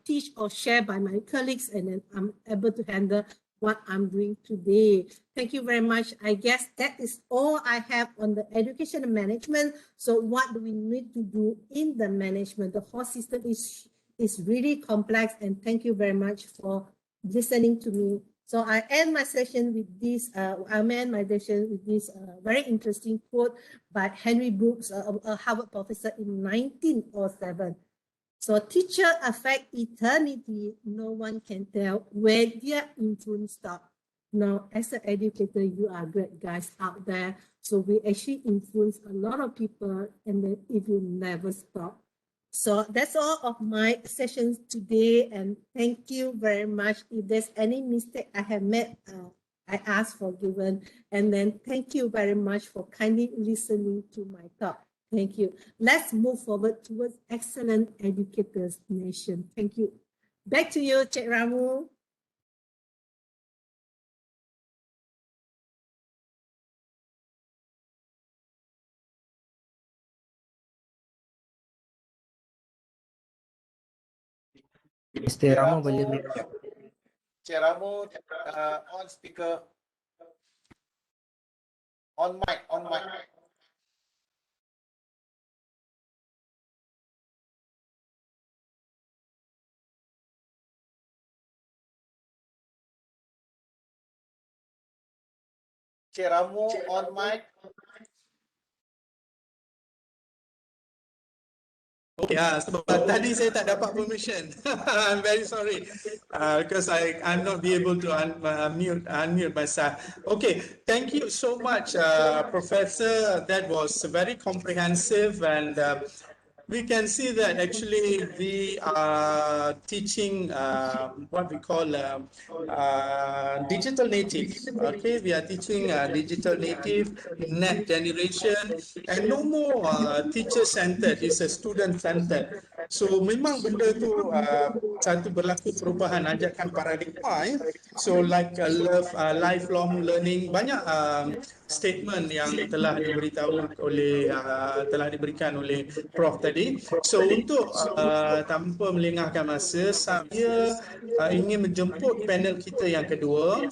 teach or share by my colleagues, and then I'm able to handle what I'm doing today. Thank you very much. I guess that is all I have on the education and management. So what do we need to do in the management? The whole system is really complex, and thank you very much for listening to me. So I end my session with this, very interesting quote by Henry Brooks, a Harvard professor in 1907. So teacher affect eternity, no one can tell where their influence stop. Now, as an educator, you are great guys out there. So we actually influence a lot of people, and then it will never stop. So that's all of my sessions today, and thank you very much. If there's any mistake I have made, I ask forgiven, and then thank you very much for kindly listening to my talk. Thank you. Let's move forward towards excellent educators nation. Thank you. Back to you, Cik Ramu. Mr. Ramu boleh Cik Ramu, on speaker. On mic, on mic. Cik Ramu, on mic. Okay, sebab tadi saya tak dapat permission. I'm very sorry because I'm not be able to unmute myself. Okay, thank you so much, Professor. That was very comprehensive, and we can see that actually we are teaching what we call digital native. Okay, we are teaching digital native, net generation, and no more teacher-centered, it's a student-centered. So memang benda tu satu berlaku perubahan ajakan paradigma. So like lifelong learning, banyak statement yang telah diberitahu oleh telah diberikan oleh Prof tadi. So untuk tanpa melengahkan masa, saya ingin menjemput panel kita yang kedua,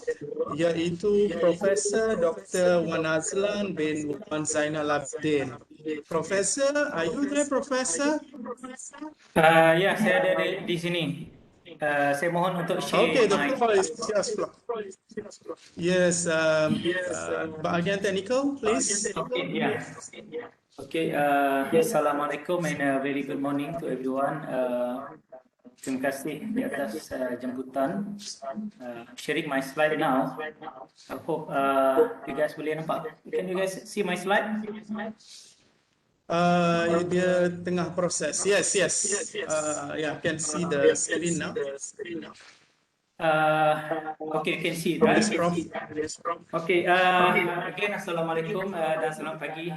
iaitu Profesor Dr. Wan Azlan bin Wan Zainal Abidin. Professor, are you there, Professor? Ya, saya ada di sini. Saya mohon untuk share. Okay, the floor is yours. Yes, bahagian technical, please. Okay, yeah. Okay, Assalamualaikum and a very good morning to everyone. Terima kasih di atas jemputan. Sharing my slide now. I hope you guys boleh nampak. Can you guys see my slide? Dia tengah proses. Yes. Yeah, can see the screen now. Okay, you can see it, right? Yes, Prof. Okay, again, Assalamualaikum dan selamat pagi.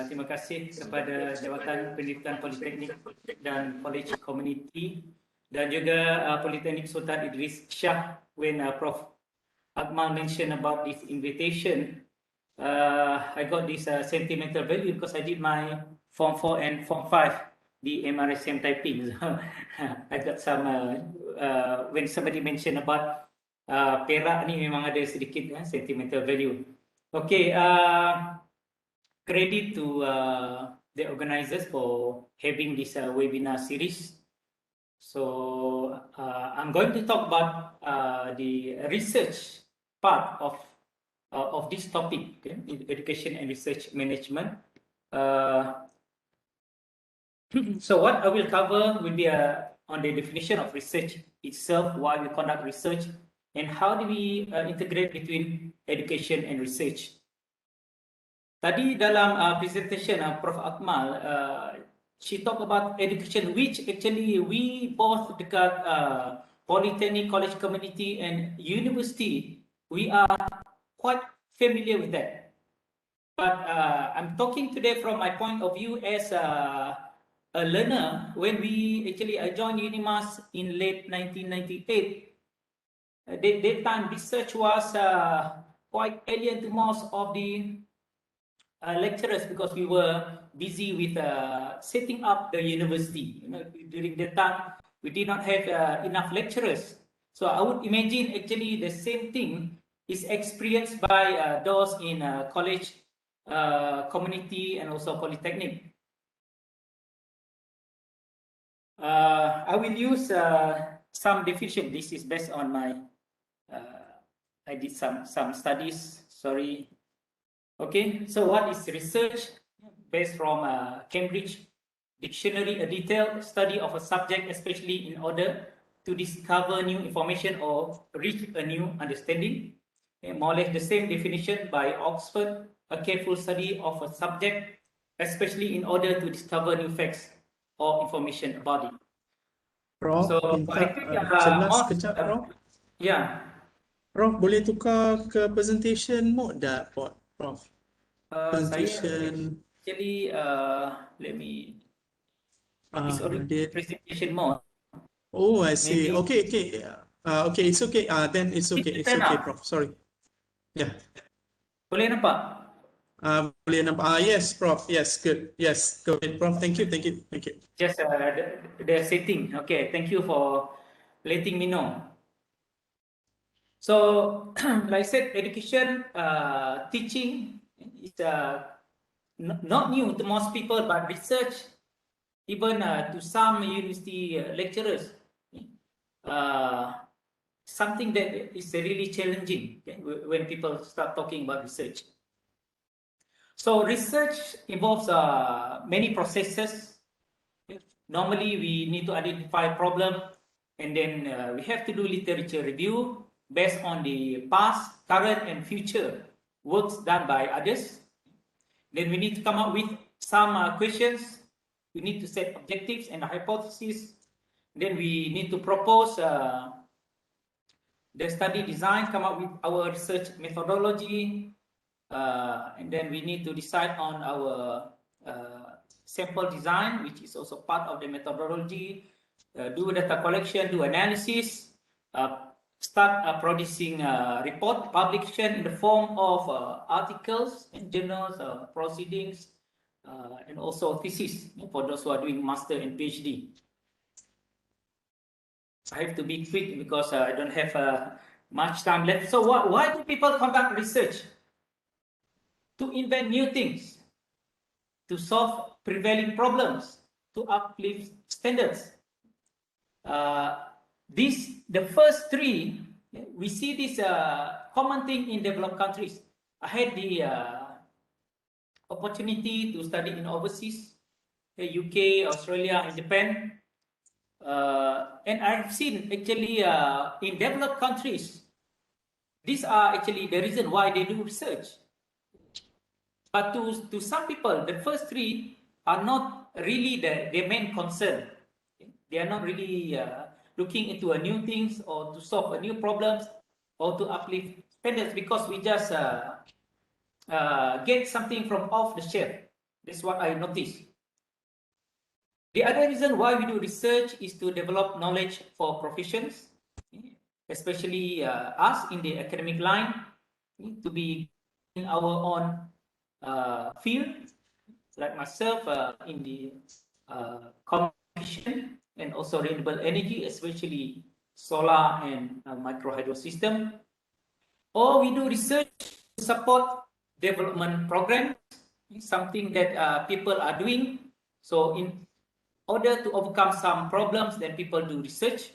Terima kasih kepada Jabatan Pendidikan Politeknik dan College Community dan juga Polytechnic Sultan Idris Shah when Prof. Akmal mentioned about this invitation. I got this sentimental value because I did my Form 4 and Form 5 di MRSM typing. So, I got some, when somebody mentioned about Perak ni memang ada sedikit sentimental value. Okay, credit to the organizers for having this webinar series. So I'm going to talk about the research part of this topic, okay, in education and research management. So what I will cover will be on the definition of research itself, why we conduct research, and how do we integrate between education and research. Tadi dalam presentation Prof. Akmal, she talked about education, which actually we both dekat Polytechnic, college community and university, we are quite familiar with that. But I'm talking today from my point of view as a learner. When I joined UNIMAS in late 1998, that time research was quite alien to most of the lecturers, because we were busy with setting up the university. During that time, we did not have enough lecturers. So I would imagine actually the same thing is experienced by those in college community and also Polytechnic. I will use some definition. This is based on my, I did some studies, sorry. Okay, so what is research? Based from Cambridge Dictionary, a detailed study of a subject, especially in order to discover new information or reach a new understanding. Okay, more or less the same definition by Oxford, a careful study of a subject, especially in order to discover new facts or information about it. Prof, So minta I think jelas kejap, Prof. yeah. Prof, boleh tukar ke presentation mode tak, Prof? Saya Presentation, actually let me, it's dia, already presentation mode. oh, I see. Maybe Okay, okay, it's okay. Then it's okay, Prof. Sorry. Yeah. boleh nampak? Boleh nampak. Yes, Prof. Yes, good. Yes, go ahead, Prof. Thank you. Just the setting. Okay, thank you for letting me know. So, like I said, education, teaching is not new to most people, but research, even to some university lecturers, something that is really challenging, okay, when people start talking about research. So research involves many processes. Normally, we need to identify a problem, and then we have to do literature review based on the past, current, and future works done by others. Then we need to come up with some questions. We need to set objectives and hypotheses. Then we need to propose the study design, come up with our research methodology, and then we need to decide on our sample design, which is also part of the methodology, do data collection, do analysis, start producing report publication in the form of articles and journals, proceedings, and also thesis for those who are doing master and PhD. I have to be quick because I don't have much time left. So why do people conduct research? To invent new things, to solve prevailing problems, to uplift standards. The first three, we see this common thing in developed countries. I had the opportunity to study in overseas, UK, Australia, and Japan. And I've seen actually in developed countries, these are actually the reason why they do research. But to some people, the first three are not really their main concern. They are not really looking into a new things or to solve a new problems or to uplift standards, because we just get something from off the shelf. That's what I noticed. The other reason why we do research is to develop knowledge for professions, especially us in the academic line, to be in our own field, like myself in the communication and also renewable energy, especially solar and micro hydro system. Or we do research to support development programs, something that people are doing. So order to overcome some problems, then people do research.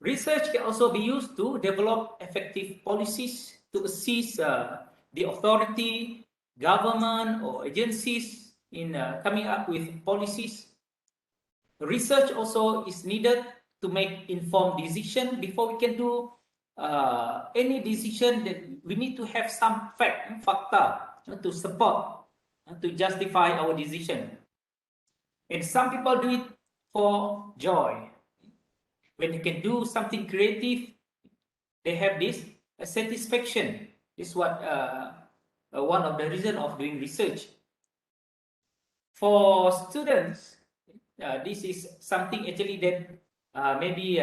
Research can also be used to develop effective policies to assist the authority, government, or agencies in coming up with policies. Research also is needed to make informed decision. Before we can do any decision, that we need to have some facta to support, to justify our decision. And some people do it for joy. When they can do something creative, they have this satisfaction. This is what one of the reasons of doing research. For students, this is something actually that maybe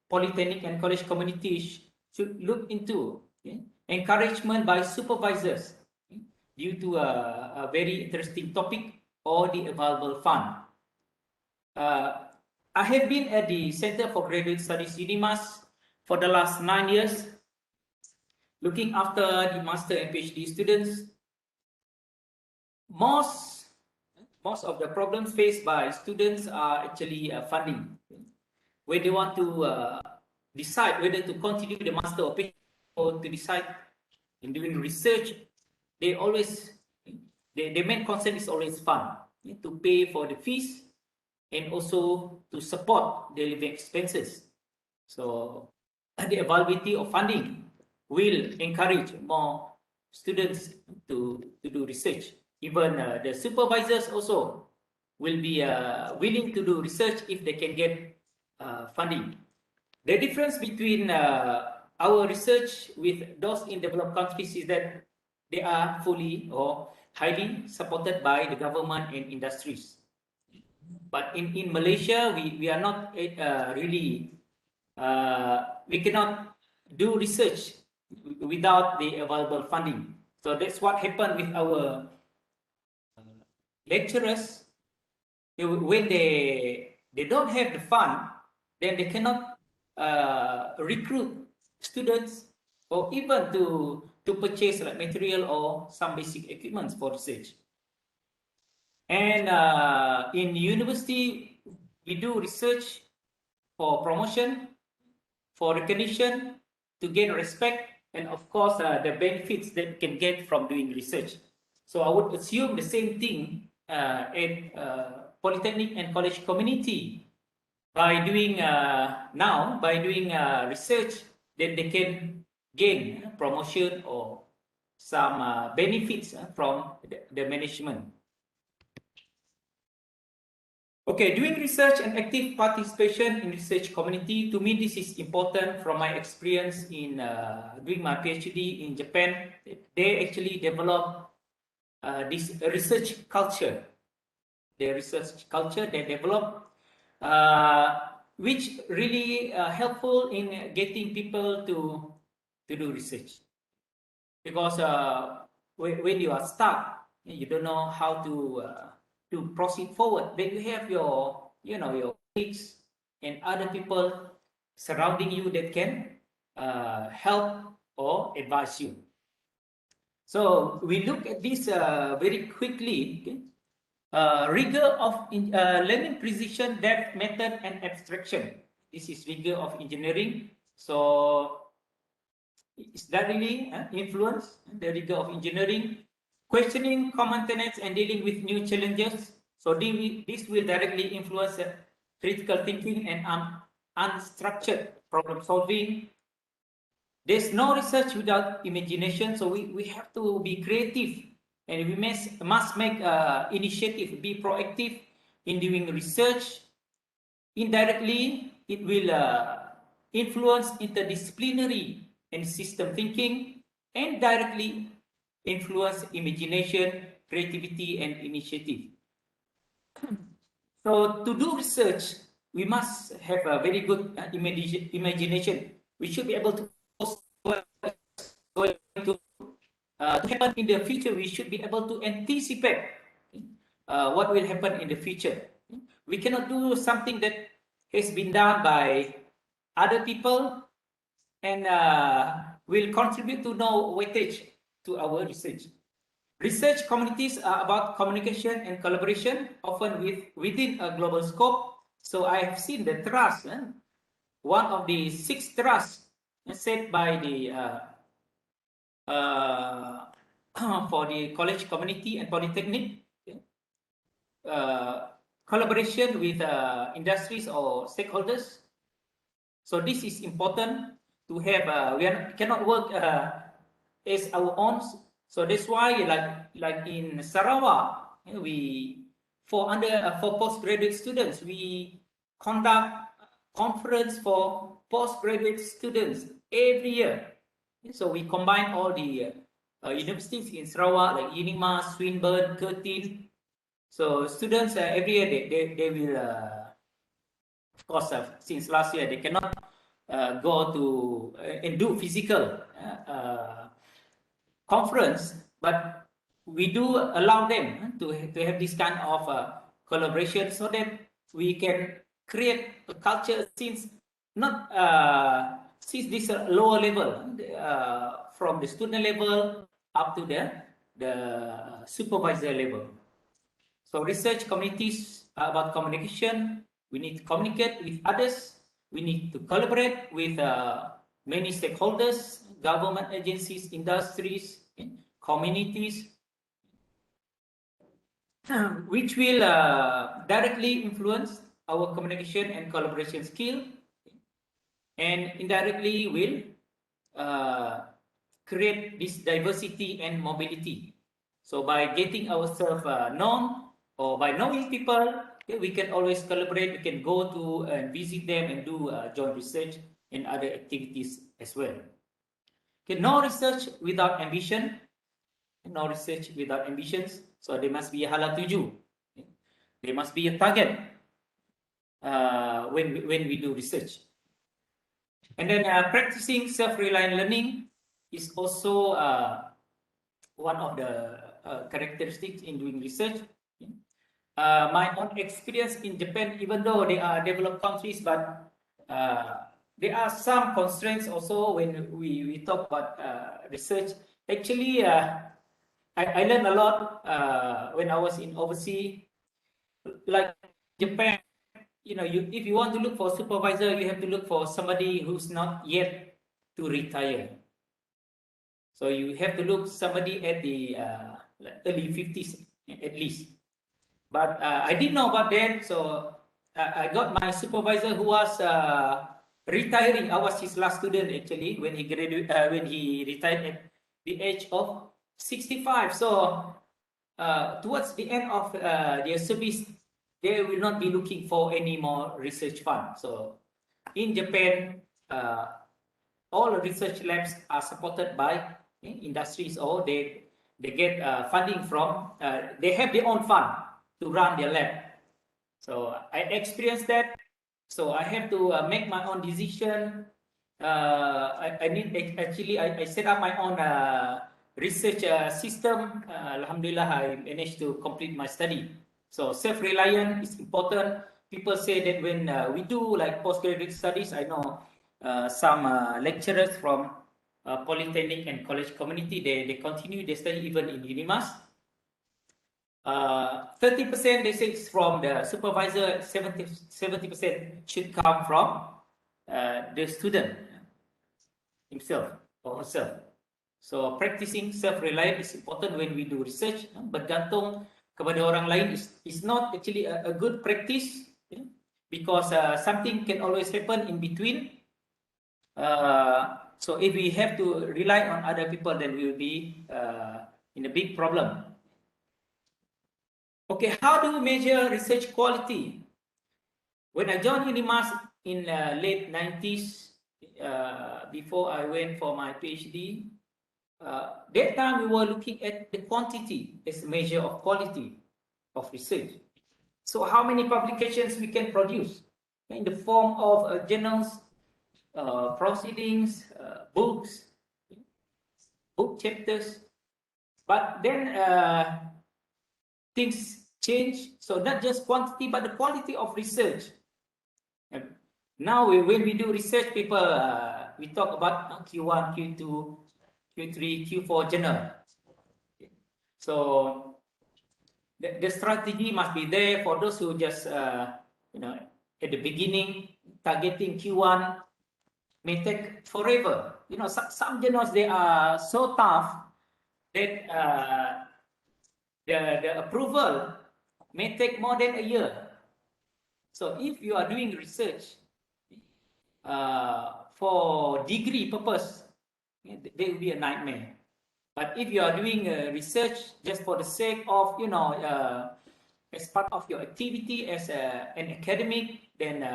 Polytechnic and college communities should look into. Okay? Encouragement by supervisors, okay, due to a very interesting topic or the available fund. I have been at the Center for Graduate Studies UNIMAS for the last 9 years, looking after the master and PhD students. Most of the problems faced by students are actually funding. When they want to decide whether to continue the master or PhD, or to decide in doing research, they always, the main concern is always fund, to pay for the fees and also to support the living expenses. So the availability of funding will encourage more students to do research. Even the supervisors also will be willing to do research if they can get funding. The difference between our research with those in developed countries is that they are fully or highly supported by the government and industries. But in Malaysia, we are not really, we cannot do research without the available funding. So that's what happened with our lecturers. When they don't have the fund, then they cannot recruit students or even to purchase like material or some basic equipment for research. And in university, we do research for promotion, for recognition, to gain respect, and of course the benefits that we can get from doing research. So I would assume the same thing in Polytechnic and college community. By doing research, then they can gain promotion or some benefits from the management. Okay, doing research and active participation in research community, to me this is important from my experience in doing my PhD in Japan. They actually develop this research culture. The research culture they develop, which really helpful in getting people to do research. Because when you are stuck, you don't know how to proceed forward, then you have your colleagues and other people surrounding you that can help or advise you. So we look at this very quickly. Okay? Rigor of learning precision, depth, method, and abstraction. This is rigor of engineering. So is that really influence the rigor of engineering? Questioning common tenets and dealing with new challenges. So this will directly influence critical thinking and unstructured problem solving. There's no research without imagination, so we have to be creative, and we must make initiative, be proactive in doing research. Indirectly, it will influence interdisciplinary and system thinking, and directly influence imagination, creativity, and initiative. So to do research, we must have a very good imagination. We should be able to happen in the future. We should be able to anticipate what will happen in the future. We cannot do something that has been done by other people and will contribute to no weightage to our research. Research communities are about communication and collaboration, often within a global scope. So I have seen the trust, one of the 6 trusts set by the for the college community and polytechnic, collaboration with industries or stakeholders. So this is important to have. We cannot work as our own. So that's why, like in Sarawak, we for postgraduate students, we conduct conference for postgraduate students every year. So we combine all the universities in Sarawak like UNIMAS, Swinburne, Curtin. So students every year they will of course since last year they cannot go to and do physical conference, but we do allow them to have this kind of collaboration so that we can create a culture since not since this lower level from the student level up to the supervisor level. So research communities are about communication. We need to communicate with others. We need to collaborate with many stakeholders, government agencies, industries, communities, which will directly influence our communication and collaboration skill, and indirectly will create this diversity and mobility. So by getting ourselves known, or by knowing people, we can always collaborate. We can go to and visit them and do joint research and other activities as well. Okay, no research without ambition. No research without ambitions. So there must be a halal tuju. There must be a target when we do research. And then practicing self-reliant learning is also one of the characteristics in doing research. My own experience in Japan, even though they are developed countries, but there are some constraints also when we talk about research. Actually, I learned a lot when I was in overseas. Like Japan, if you want to look for supervisor, you have to look for somebody who's not yet to retire. So you have to look somebody at the early 50s at least. But I didn't know about that, so I got my supervisor who was retiring. I was his last student actually when he retired at the age of 65. So towards the end of their service, they will not be looking for any more research fund. So in Japan, all research labs are supported by industries, or they get funding from, they have their own fund to run their lab. So I experienced that. So I have to make my own decision. I set up my own research system. Alhamdulillah, I managed to complete my study. So self-reliant is important. People say that when we do like postgraduate studies, I know some lecturers from Polytechnic and college community, they continue their study even in UNIMAS. 30% they say is from the supervisor, 70% should come from the student himself or herself. So practicing self-reliance is important when we do research. Bergantung kepada orang lain is not actually a good practice, because something can always happen in between. So if we have to rely on other people, then we will be in a big problem. Okay, how do we measure research quality? When I joined UNIMAS in late 90s, before I went for my PhD, that time we were looking at the quantity as a measure of quality of research. So how many publications we can produce in the form of journals, proceedings, books, book chapters. But then things change. So not just quantity, but the quality of research. And now when we do research, people we talk about Q1, Q2, Q3, Q4 journal. So the strategy must be there for those who just, you know, at the beginning, targeting Q1 may take forever. You know, some journals, they are so tough that the approval may take more than a year. So if you are doing research for degree purpose, there will be a nightmare. But if you are doing research just for the sake of, you know, as part of your activity as an academic, then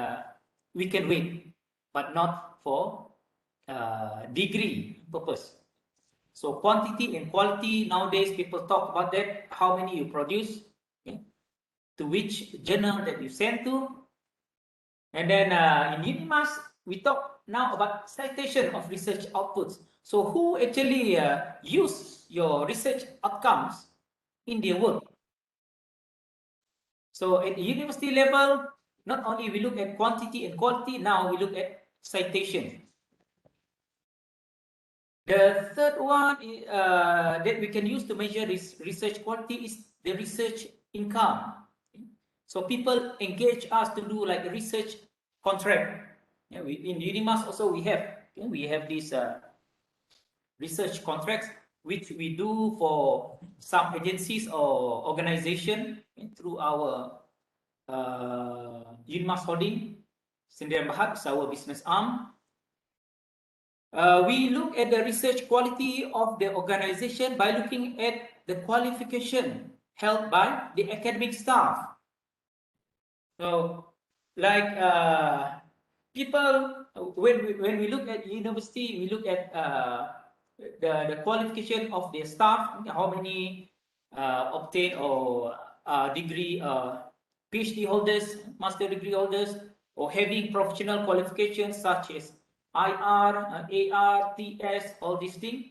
we can wait, but not for degree purpose. So quantity and quality, nowadays people talk about that, how many you produce, okay, to which journal that you send to. And then in UNIMAS, we talk now about citation of research outputs. So who actually use your research outcomes in their work? So at the university level, not only we look at quantity and quality, now we look at citation. The third one that we can use to measure this research quality is the research income. So people engage us to do like a research contract. Yeah, in UNIMAS also we have these research contracts which we do for some agencies or organization through our UNIMAS holding. Sendirian Berhad is our business arm. We look at the research quality of the organization by looking at the qualification held by the academic staff. So, like people, when we look at university, we look at the qualification of their staff, how many obtain or degree, PhD holders, master degree holders, or having professional qualifications such as IR, AR, TS, all these things.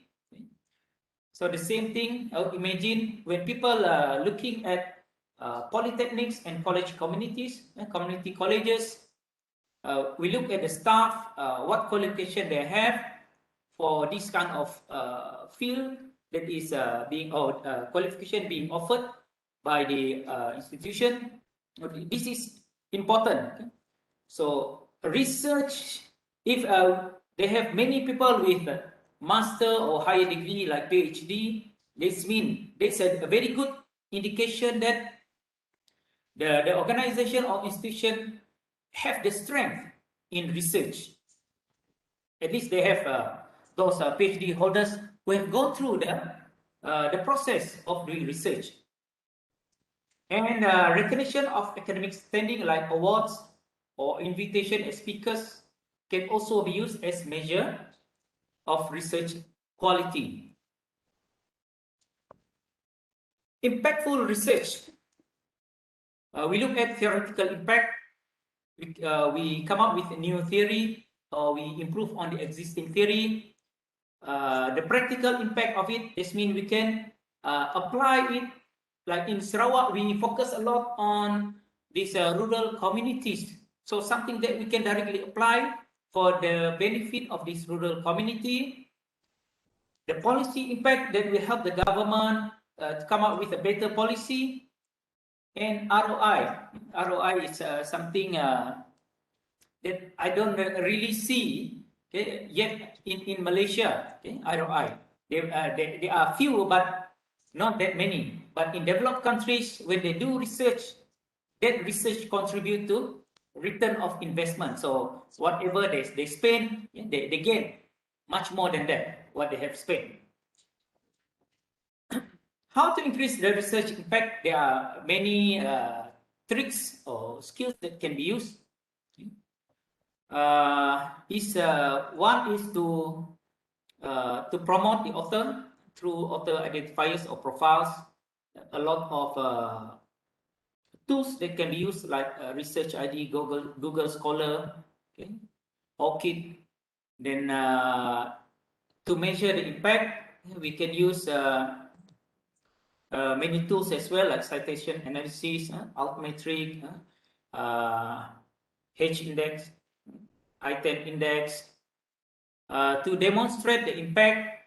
So the same thing, imagine when people are looking at polytechnics and college communities, community colleges, we look at the staff, what qualification they have for this kind of field that is being qualification being offered by the institution. This is important. So research, if they have many people with master or higher degree like PhD, this means that's a very good indication that the organization or institution have the strength in research. At least they have those PhD holders who have gone through the process of doing research. And recognition of academic standing like awards or invitation as speakers can also be used as measure of research quality. Impactful research. We look at theoretical impact. We come up with a new theory, or we improve on the existing theory. The practical impact of it, this means we can apply it. Like in Sarawak, we focus a lot on these rural communities. So something that we can directly apply for the benefit of this rural community. The policy impact that will help the government to come up with a better policy. And ROI. ROI is something that I don't really see yet in Malaysia. ROI. There are few, but not that many. But in developed countries, when they do research, that research contribute to return of investment. So whatever they spend, they gain much more than that, what they have spent. How to increase the research impact? There are many tricks or skills that can be used. One is to promote the author through author identifiers or profiles. A lot of tools that can be used like Research ID, Google Scholar, okay, ORCID. Then to measure the impact, we can use many tools as well, like citation analysis, altmetric, H-index, I-10 index, to demonstrate the impact.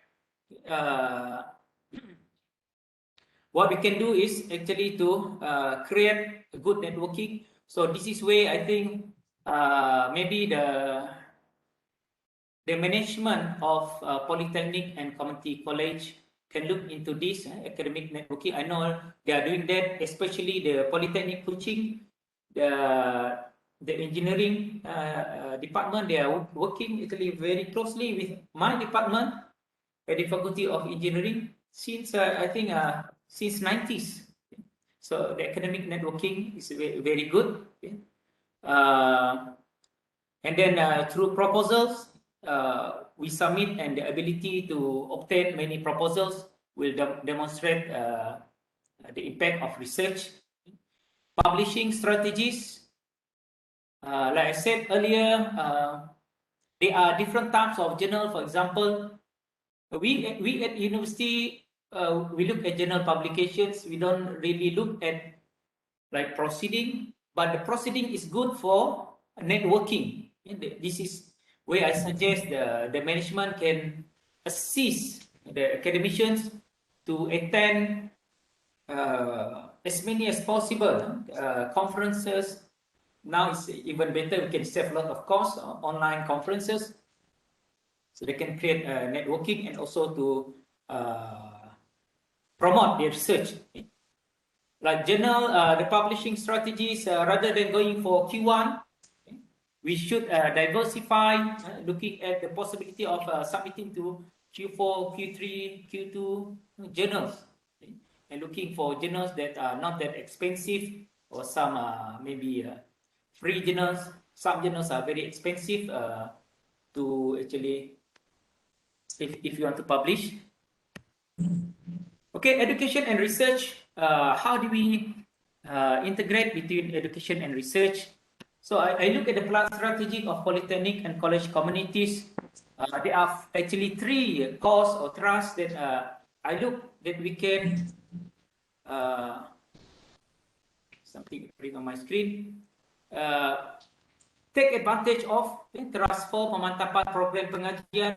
what we can do is actually to create a good networking. So this is where I think maybe the management of Polytechnic and Community College can look into this academic networking. I know they are doing that, especially the Polytechnic coaching, the engineering department. They are working actually very closely with my department at the Faculty of Engineering since I think since 90s. So the academic networking is very good. Okay. And then through proposals, we submit, and the ability to obtain many proposals will demonstrate the impact of research. Publishing strategies, like I said earlier, there are different types of journal. For example, we at university, we look at journal publications. We don't really look at like proceeding, but the proceeding is good for networking. This is where I suggest the management can assist the academicians to attend as many as possible conferences. Now it's even better, we can save a lot of costs on online conferences, so they can create networking and also to promote their research. Like journal, the publishing strategies, rather than going for Q1, we should diversify, looking at the possibility of submitting to Q4, Q3, Q2 journals, and looking for journals that are not that expensive, or some maybe free journals. Some journals are very expensive to actually, if you want to publish. Okay, education and research. How do we integrate between education and research? So I look at the plan strategy of Polytechnic and college communities. There are actually three cores or thrusts that I look that we can something appearing on my screen. Take advantage of thrust 4, pemantapan program pengajian.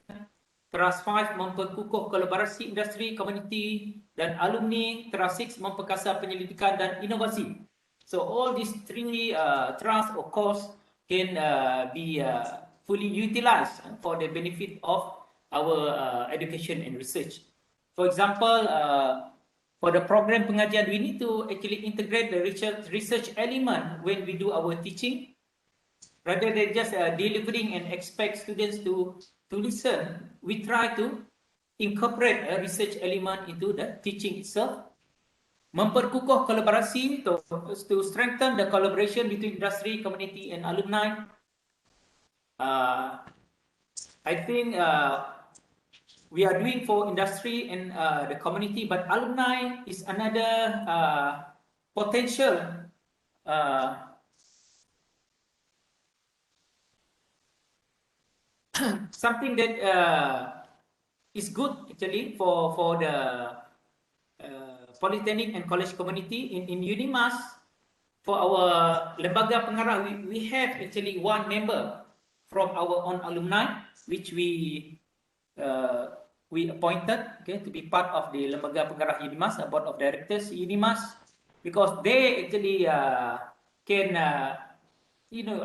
Trust 5, memperkukuh kolaborasi industri, komuniti dan alumni. Trust 6, memperkasa penyelidikan dan inovasi. So all these three trusts or cores can be fully utilized for the benefit of our education and research. For example, for the program pengajian, we need to actually integrate the research element when we do our teaching, rather than just delivering and expect students to listen. We try to incorporate a research element into the teaching itself. Memperkukuh kolaborasi to strengthen the collaboration between industry, community, and alumni. I think we are doing for industry and the community, but alumni is another potential something that is good actually for the Polytechnic and college community. In UNIMAS, for our lembaga pengarah, we have actually one member from our own alumni, which we appointed, okay, to be part of the lembaga pengarah UNIMAS, the board of directors UNIMAS, because they actually can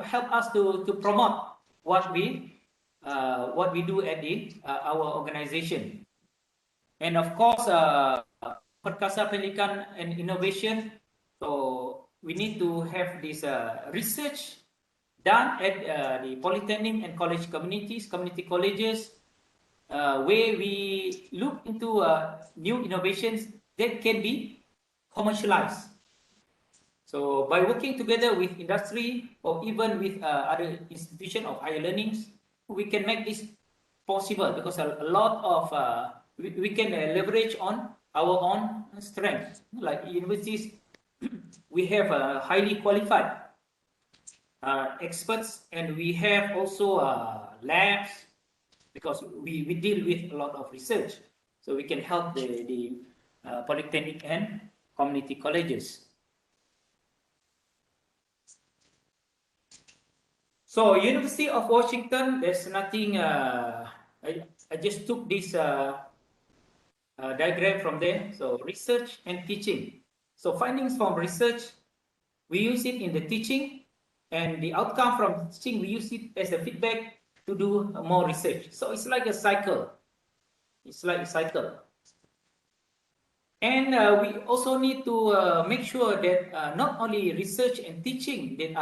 help us to promote what we do at our organization. And of course, perkasa pendidikan and innovation. So we need to have this research done at the Polytechnic and college communities, community colleges, where we look into new innovations that can be commercialized. So by working together with industry or even with other institutions of higher learnings, we can make this possible, because a lot of we can leverage on our own strength. Like universities, we have highly qualified experts, and we have also labs, because we deal with a lot of research. So we can help the Polytechnic and community colleges. So University of Washington, there's nothing, I just took this diagram from there. So research and teaching. So findings from research, we use it in the teaching, and the outcome from teaching, we use it as a feedback to do more research. So it's like a cycle. It's like a cycle. And we also need to make sure that not only research and teaching that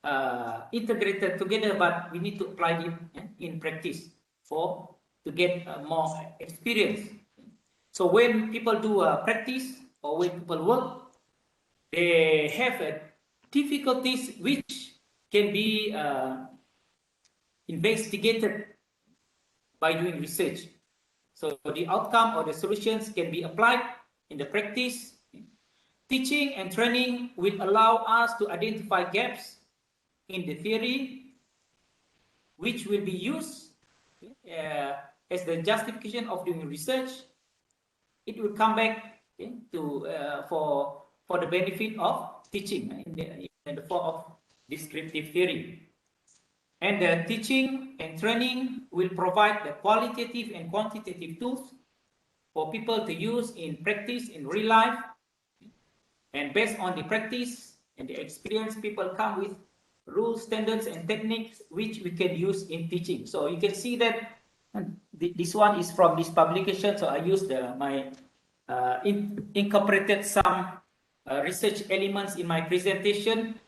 are integrated together, but we need to apply it in practice to get more experience. So when people do practice or when people work, they have difficulties which can be investigated by doing research. So the outcome or the solutions can be applied in the practice. Teaching and training will allow us to identify gaps in the theory, which will be used as the justification of doing research. It will come back for the benefit of teaching in the form of descriptive theory. And the teaching and training will provide the qualitative and quantitative tools for people to use in practice in real life. And based on the practice and the experience, people come with rules, standards, and techniques which we can use in teaching. So you can see that this one is from this publication. So I used incorporated some research elements in my presentation.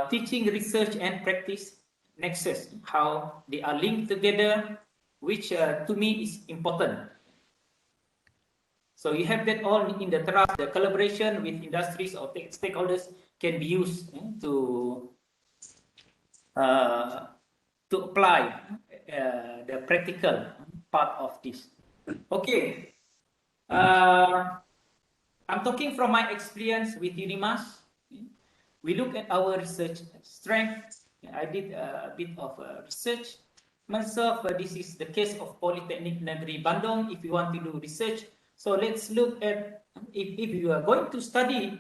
Teaching, research, and practice nexus, how they are linked together, which to me is important. So you have that all in the trust. The collaboration with industries or stakeholders can be used to apply the practical part of this. Okay, I'm talking from my experience with UNIMAS. We look at our research strength. I did a bit of research myself. This is the case of Polytechnic Negeri Bandung. If you want to do research, so let's look at if you are going to study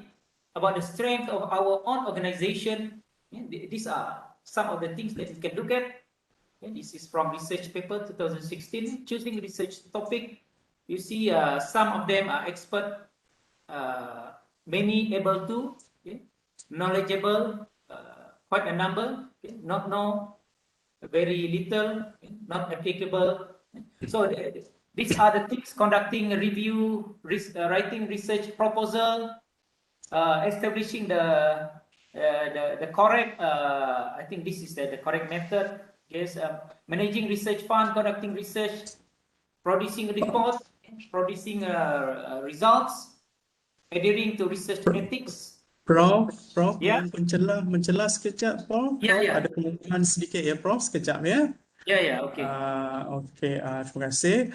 about the strength of our own organization. These are some of the things that you can look at. This is from research paper 2016. Choosing research topic. You see, some of them are expert, many able to. Knowledgeable, quite a number, not know, very little, not applicable. So these are the things: conducting a review, writing research proposal, establishing the correct, I think this is the correct method. Yes, managing research fund, conducting research, producing reports, producing results, adhering to research ethics. Prof, Ya. mencela sekejap, Prof. Ya. Ada kemungkinan sedikit ya, Prof, sekejap ya. Ya, okey. Okey, terima kasih.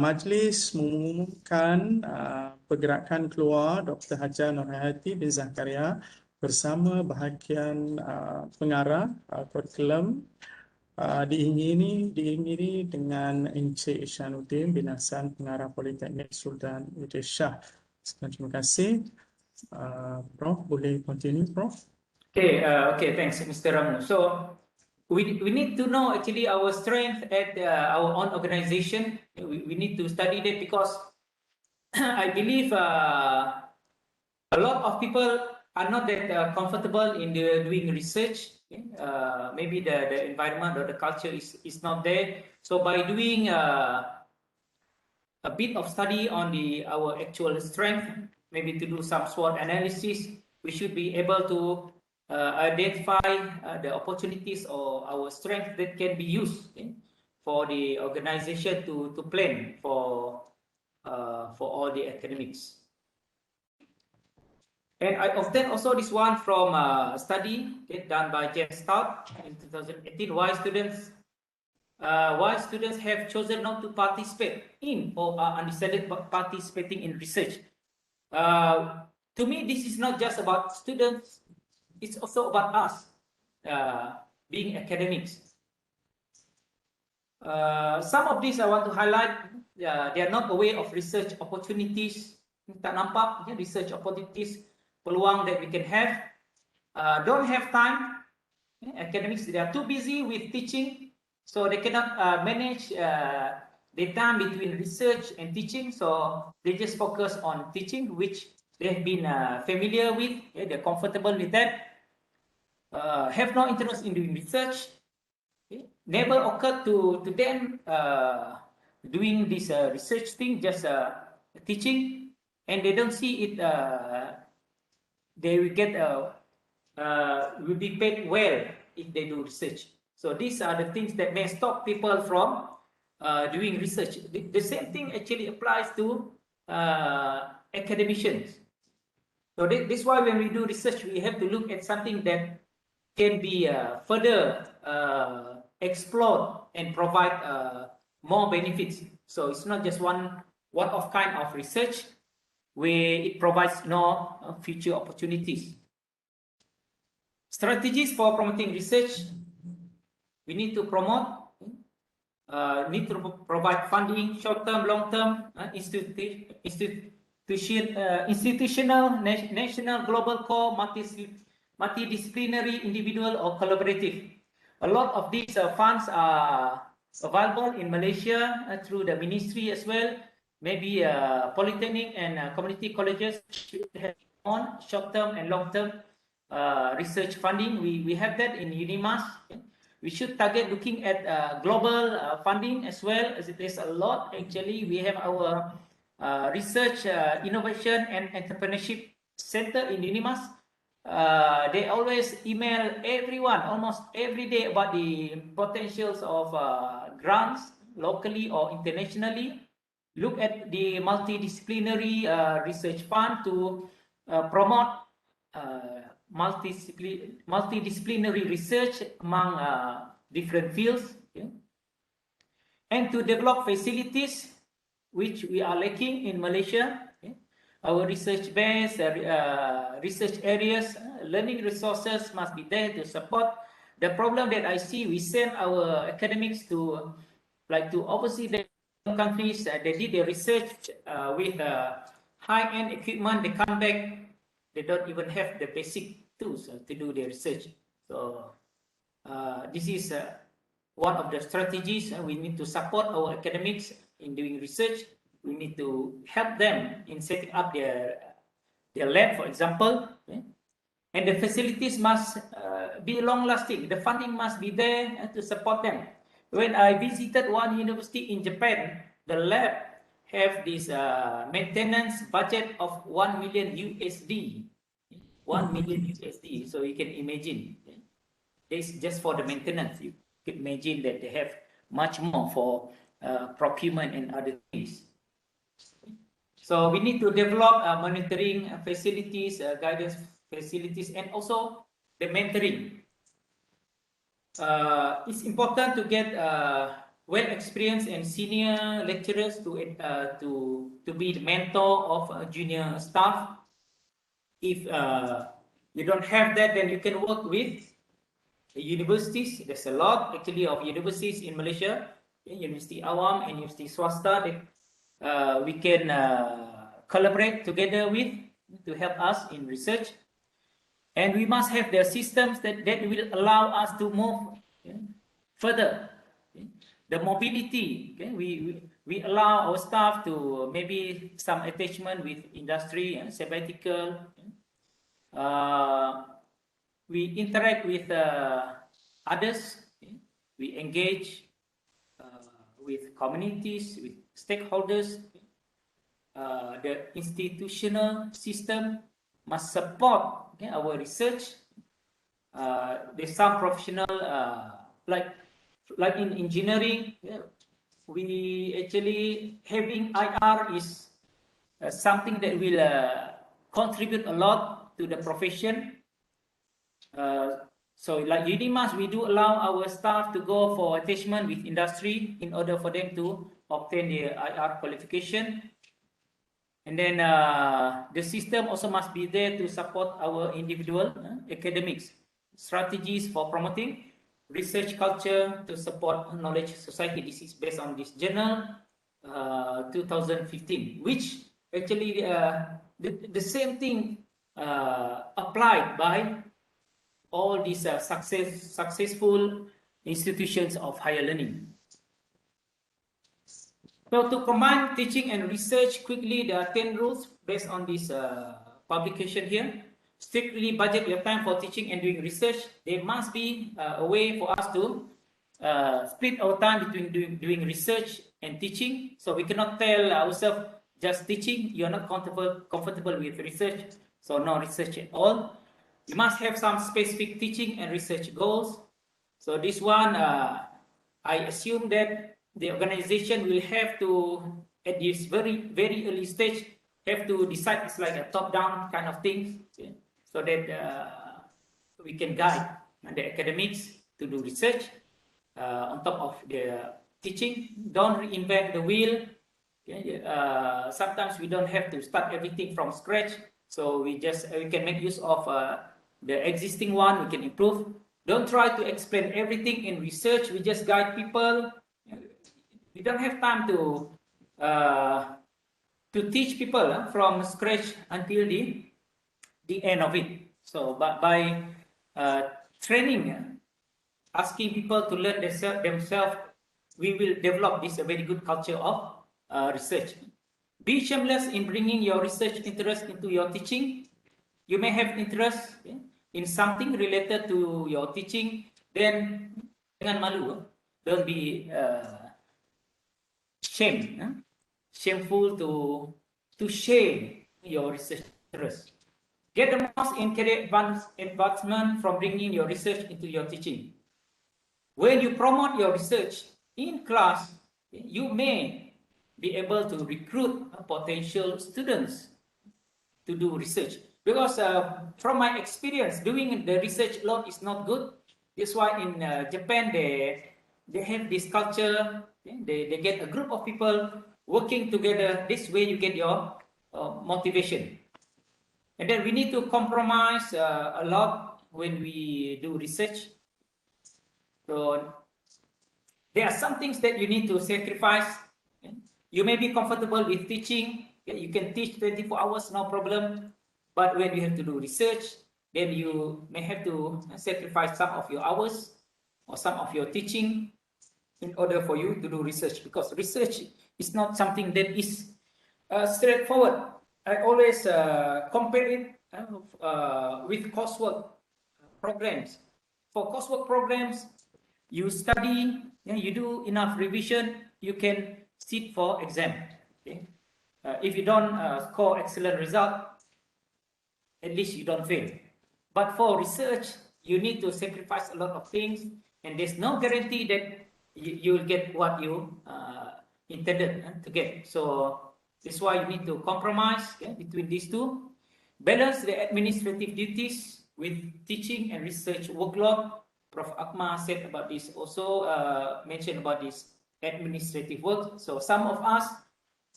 Majlis mengumumkan pergerakan keluar Dr. Haja Nurhayati bin Zakaria bersama bahagian pengarah kurikulum diingini dengan Encik Isyanuddin bin Hasan, pengarah Politeknik Sultan Idris Shah. Terima kasih. Prof, boleh continue, Prof? Okay, thanks, Mr. Ramu. So we need to know actually our strength at our own organization. We need to study that because I believe a lot of people are not that comfortable in doing research. Maybe the environment or the culture is not there. So by doing a bit of study on our actual strength, maybe to do some SWOT analysis, we should be able to identify the opportunities or our strength that can be used for the organization to plan for all the academics. And I obtained also this one from a study done by James Stout in 2018. Why students have chosen not to participate in or are undecided participating in research. To me, this is not just about students, it's also about us being academics. Some of these I want to highlight. They are not aware of research opportunities. Tak nampak research opportunities, peluang that we can have. Don't have time. Academics, they are too busy with teaching, so they cannot manage their time between research and teaching. So they just focus on teaching, which they've been familiar with. Yeah, they're comfortable with that. Have no interest in doing research. Okay. Never occurred to them doing this research thing, just teaching, and they don't see it. They will get will be paid well if they do research. So these are the things that may stop people from doing research. The same thing actually applies to academicians. So this is why when we do research, we have to look at something that can be further explored and provide more benefits. So it's not just one-off kind of research where it provides no future opportunities. Strategies for promoting research. We need to promote, need to provide funding, short-term, long-term, institutional, national, global, core, multidisciplinary, individual, or collaborative. A lot of these funds are available in Malaysia through the ministry as well. Maybe Polytechnic and community colleges should have on short-term and long-term research funding. We have that in UNIMAS. We should target looking at global funding as well, as it is a lot. Actually, we have our research, innovation and entrepreneurship center in UNIMAS. They always email everyone almost every day about the potentials of grants locally or internationally. Look at the multidisciplinary research fund to promote multidisciplinary research among different fields, okay? And to develop facilities which we are lacking in Malaysia. Okay? Our research base, research areas, learning resources must be there to support. The problem that I see, we send our academics to overseas countries. They did their research with high-end equipment. They come back, they don't even have the basic tools to do their research. So this is one of the strategies. We need to support our academics in doing research. We need to help them in setting up their lab, for example. Okay? And the facilities must be long-lasting. The funding must be there to support them. When I visited one university in Japan, the lab have this maintenance budget of 1 million USD. 1 million USD. So you can imagine. This just for the maintenance. You can imagine that they have much more for procurement and other things. So we need to develop monitoring facilities, guidance facilities, and also the mentoring. It's important to get well-experienced and senior lecturers to be the mentor of junior staff. If you don't have that, then you can work with universities. There's a lot actually of universities in Malaysia, University Awam and University Swasta, that we can collaborate together with to help us in research. And we must have the systems that will allow us to move further. The mobility, we allow our staff to maybe some attachment with industry, sabbatical. We interact with others. We engage with communities, with stakeholders. The institutional system must support our research. There's some professional, like in engineering, we actually having IR is something that will contribute a lot to the profession. So like UNIMAS, we do allow our staff to go for attachment with industry in order for them to obtain the IR qualification. And then the system also must be there to support our individual academics. Strategies for promoting research culture to support knowledge society. This is based on this journal 2015, which actually the same thing applied by all these successful institutions of higher learning. So to combine teaching and research quickly, there are 10 rules based on this publication here. Strictly budget your time for teaching and doing research. There must be a way for us to split our time between doing research and teaching. So we cannot tell ourselves just teaching, you're not comfortable with research, so no research at all. You must have some specific teaching and research goals. So this one, I assume that the organization will have to, at this very early stage, have to decide. It's like a top-down kind of thing, so that we can guide the academics to do research on top of the teaching. Don't reinvent the wheel. Sometimes we don't have to start everything from scratch, so we can make use of the existing one. We can improve. Don't try to explain everything in research. We just guide people. We don't have time to teach people from scratch until the end of it. So, but by training, asking people to learn themselves, we will develop this a very good culture of research. Be shameless in bringing your research interest into your teaching. You may have interest in something related to your teaching, then jangan malu. Don't be shameful to share your research interest. Get the most in career advancement from bringing your research into your teaching. When you promote your research in class, you may be able to recruit potential students to do research. Because from my experience, doing the research alone is not good. That's why in Japan, they have this culture. They get a group of people working together. This way you get your motivation. And then we need to compromise a lot when we do research. So there are some things that you need to sacrifice. You may be comfortable with teaching. You can teach 24 hours, no problem. But when you have to do research, then you may have to sacrifice some of your hours or some of your teaching in order for you to do research, because research is not something that is straightforward. I always compare it with coursework programs. For coursework programs, you study, you do enough revision, you can sit for exam. Okay? If you don't score excellent result, at least you don't fail. But for research, you need to sacrifice a lot of things, and there's no guarantee that you will get what you intended to get. So that's why you need to compromise between these two. Balance the administrative duties with teaching and research workload. Prof. Akma said about this, also mentioned about this administrative work. So some of us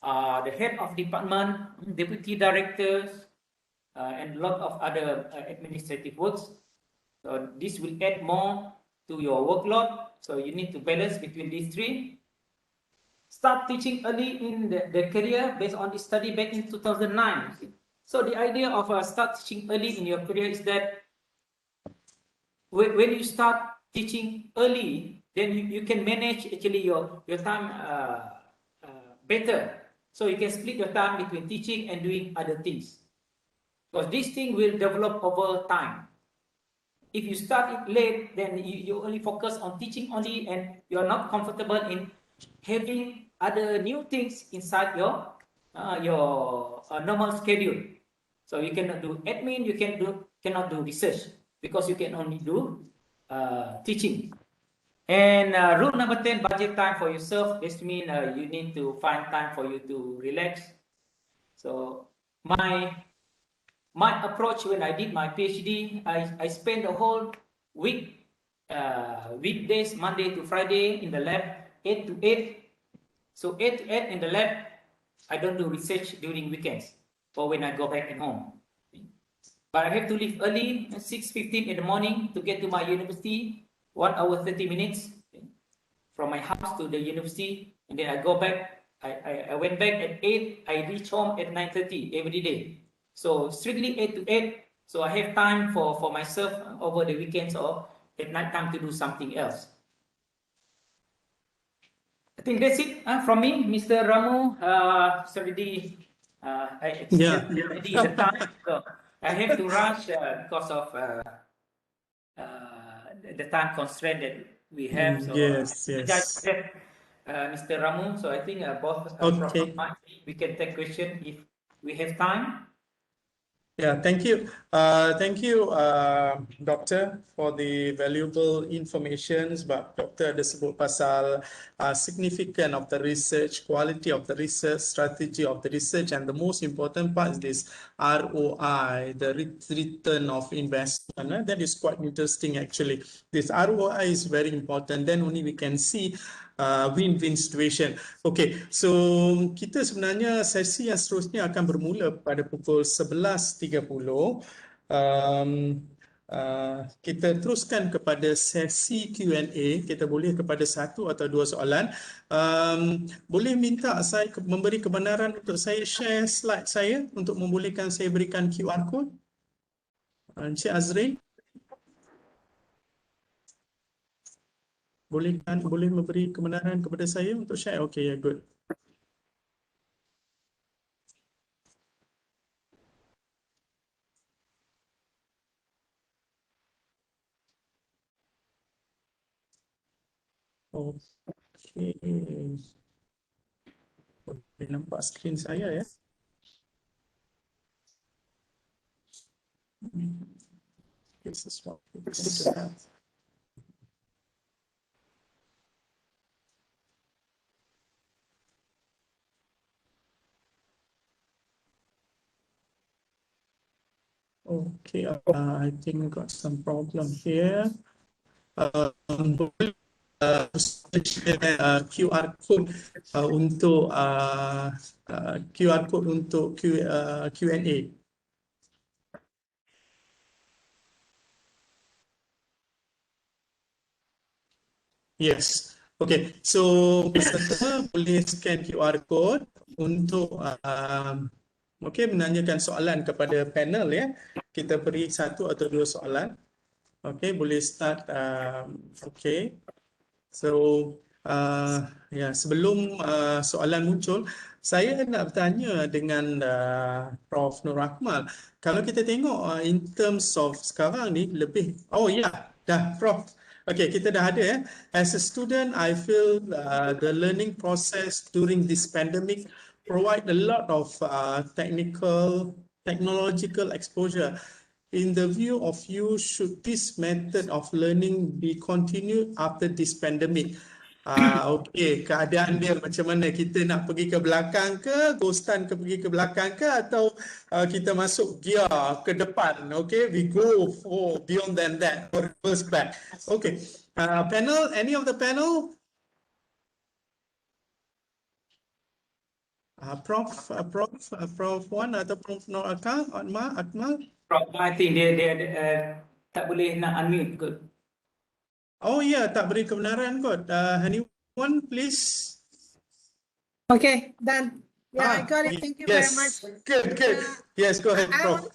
are the head of department, deputy directors, and a lot of other administrative works. So this will add more to your workload. So you need to balance between these three. Start teaching early in the career based on this study back in 2009. So the idea of start teaching early in your career is that when you start teaching early, then you can manage actually your time better. So you can split your time between teaching and doing other things, because this thing will develop over time. If you start it late, then you only focus on teaching only, and you're not comfortable in having other new things inside your normal schedule. So you cannot do admin, you cannot do research, because you can only do teaching. And rule number 10, budget time for yourself. This means you need to find time for you to relax. So my approach when I did my PhD, I spent the whole week, weekdays, Monday to Friday in the lab, 8 to 8. So 8 to 8 in the lab. I don't do research during weekends or when I go back at home. But I have to leave early, 6:15 in the morning, to get to my university, 1 hour 30 minutes from my house to the university. And then I go back. I went back at 8. I reach home at 9:30 every day. So strictly 8 to 8. So I have time for myself over the weekends or at night time to do something else. I think that's it from me, Mr. Ramu. It's already I exceeded already the time, so I have to rush because of the time constraint that we have. So Yes, apologize yes. for that, Mr. Ramu. So I think both Prof. Okay. Ahmad, we can take question if we have time. Yeah, thank you. Thank you, Doctor, for the valuable informations. But Doctor ada sebut pasal significance of the research, quality of the research, strategy of the research, and the most important part is this ROI, the return of investment. That is quite interesting, actually. This ROI is very important. Then only we can see win-win situation. Okay, so kita sebenarnya sesi yang seterusnya akan bermula pada pukul 11.30. Kita teruskan kepada sesi Q&A. Kita boleh kepada satu atau dua soalan. Boleh minta saya memberi kebenaran untuk saya share slide saya untuk membolehkan saya berikan QR code? Encik Azrin? Boleh memberi kebenaran kepada saya untuk share? Okay, yeah, good. Okay. Boleh nampak skrin saya ya? This is what we can do. Okay, I think got some problem here. QR code untuk QR code untuk Q&A. Yes. Okay, so peserta boleh scan QR code untuk menanyakan soalan kepada panel ya. Kita beri satu atau dua soalan. Okay, boleh start. Okay. So sebelum soalan muncul, saya nak bertanya dengan Prof. Nur Akmal. Kalau kita tengok in terms of sekarang ni lebih, dah Prof. Okay, kita dah ada ya. As a student, I feel the learning process during this pandemic provide a lot of technological exposure. In the view of you, should this method of learning be continued after this pandemic? Okay, keadaan dia macam mana? Kita nak pergi ke belakang ke, ghostan pergi ke belakang ke, atau kita masuk gear ke depan? Okay, we go for beyond than that, or reverse back. Okay, panel, any of the panel? Prof. Wan atau Prof. Nur Akmal? Prof, I think dia tak boleh nak unmute kot. Oh yeah, tak beri kebenaran kot. Anyone please? Okay, done. Yeah, I got it. Thank you very much. Good. Yes, go ahead, Prof.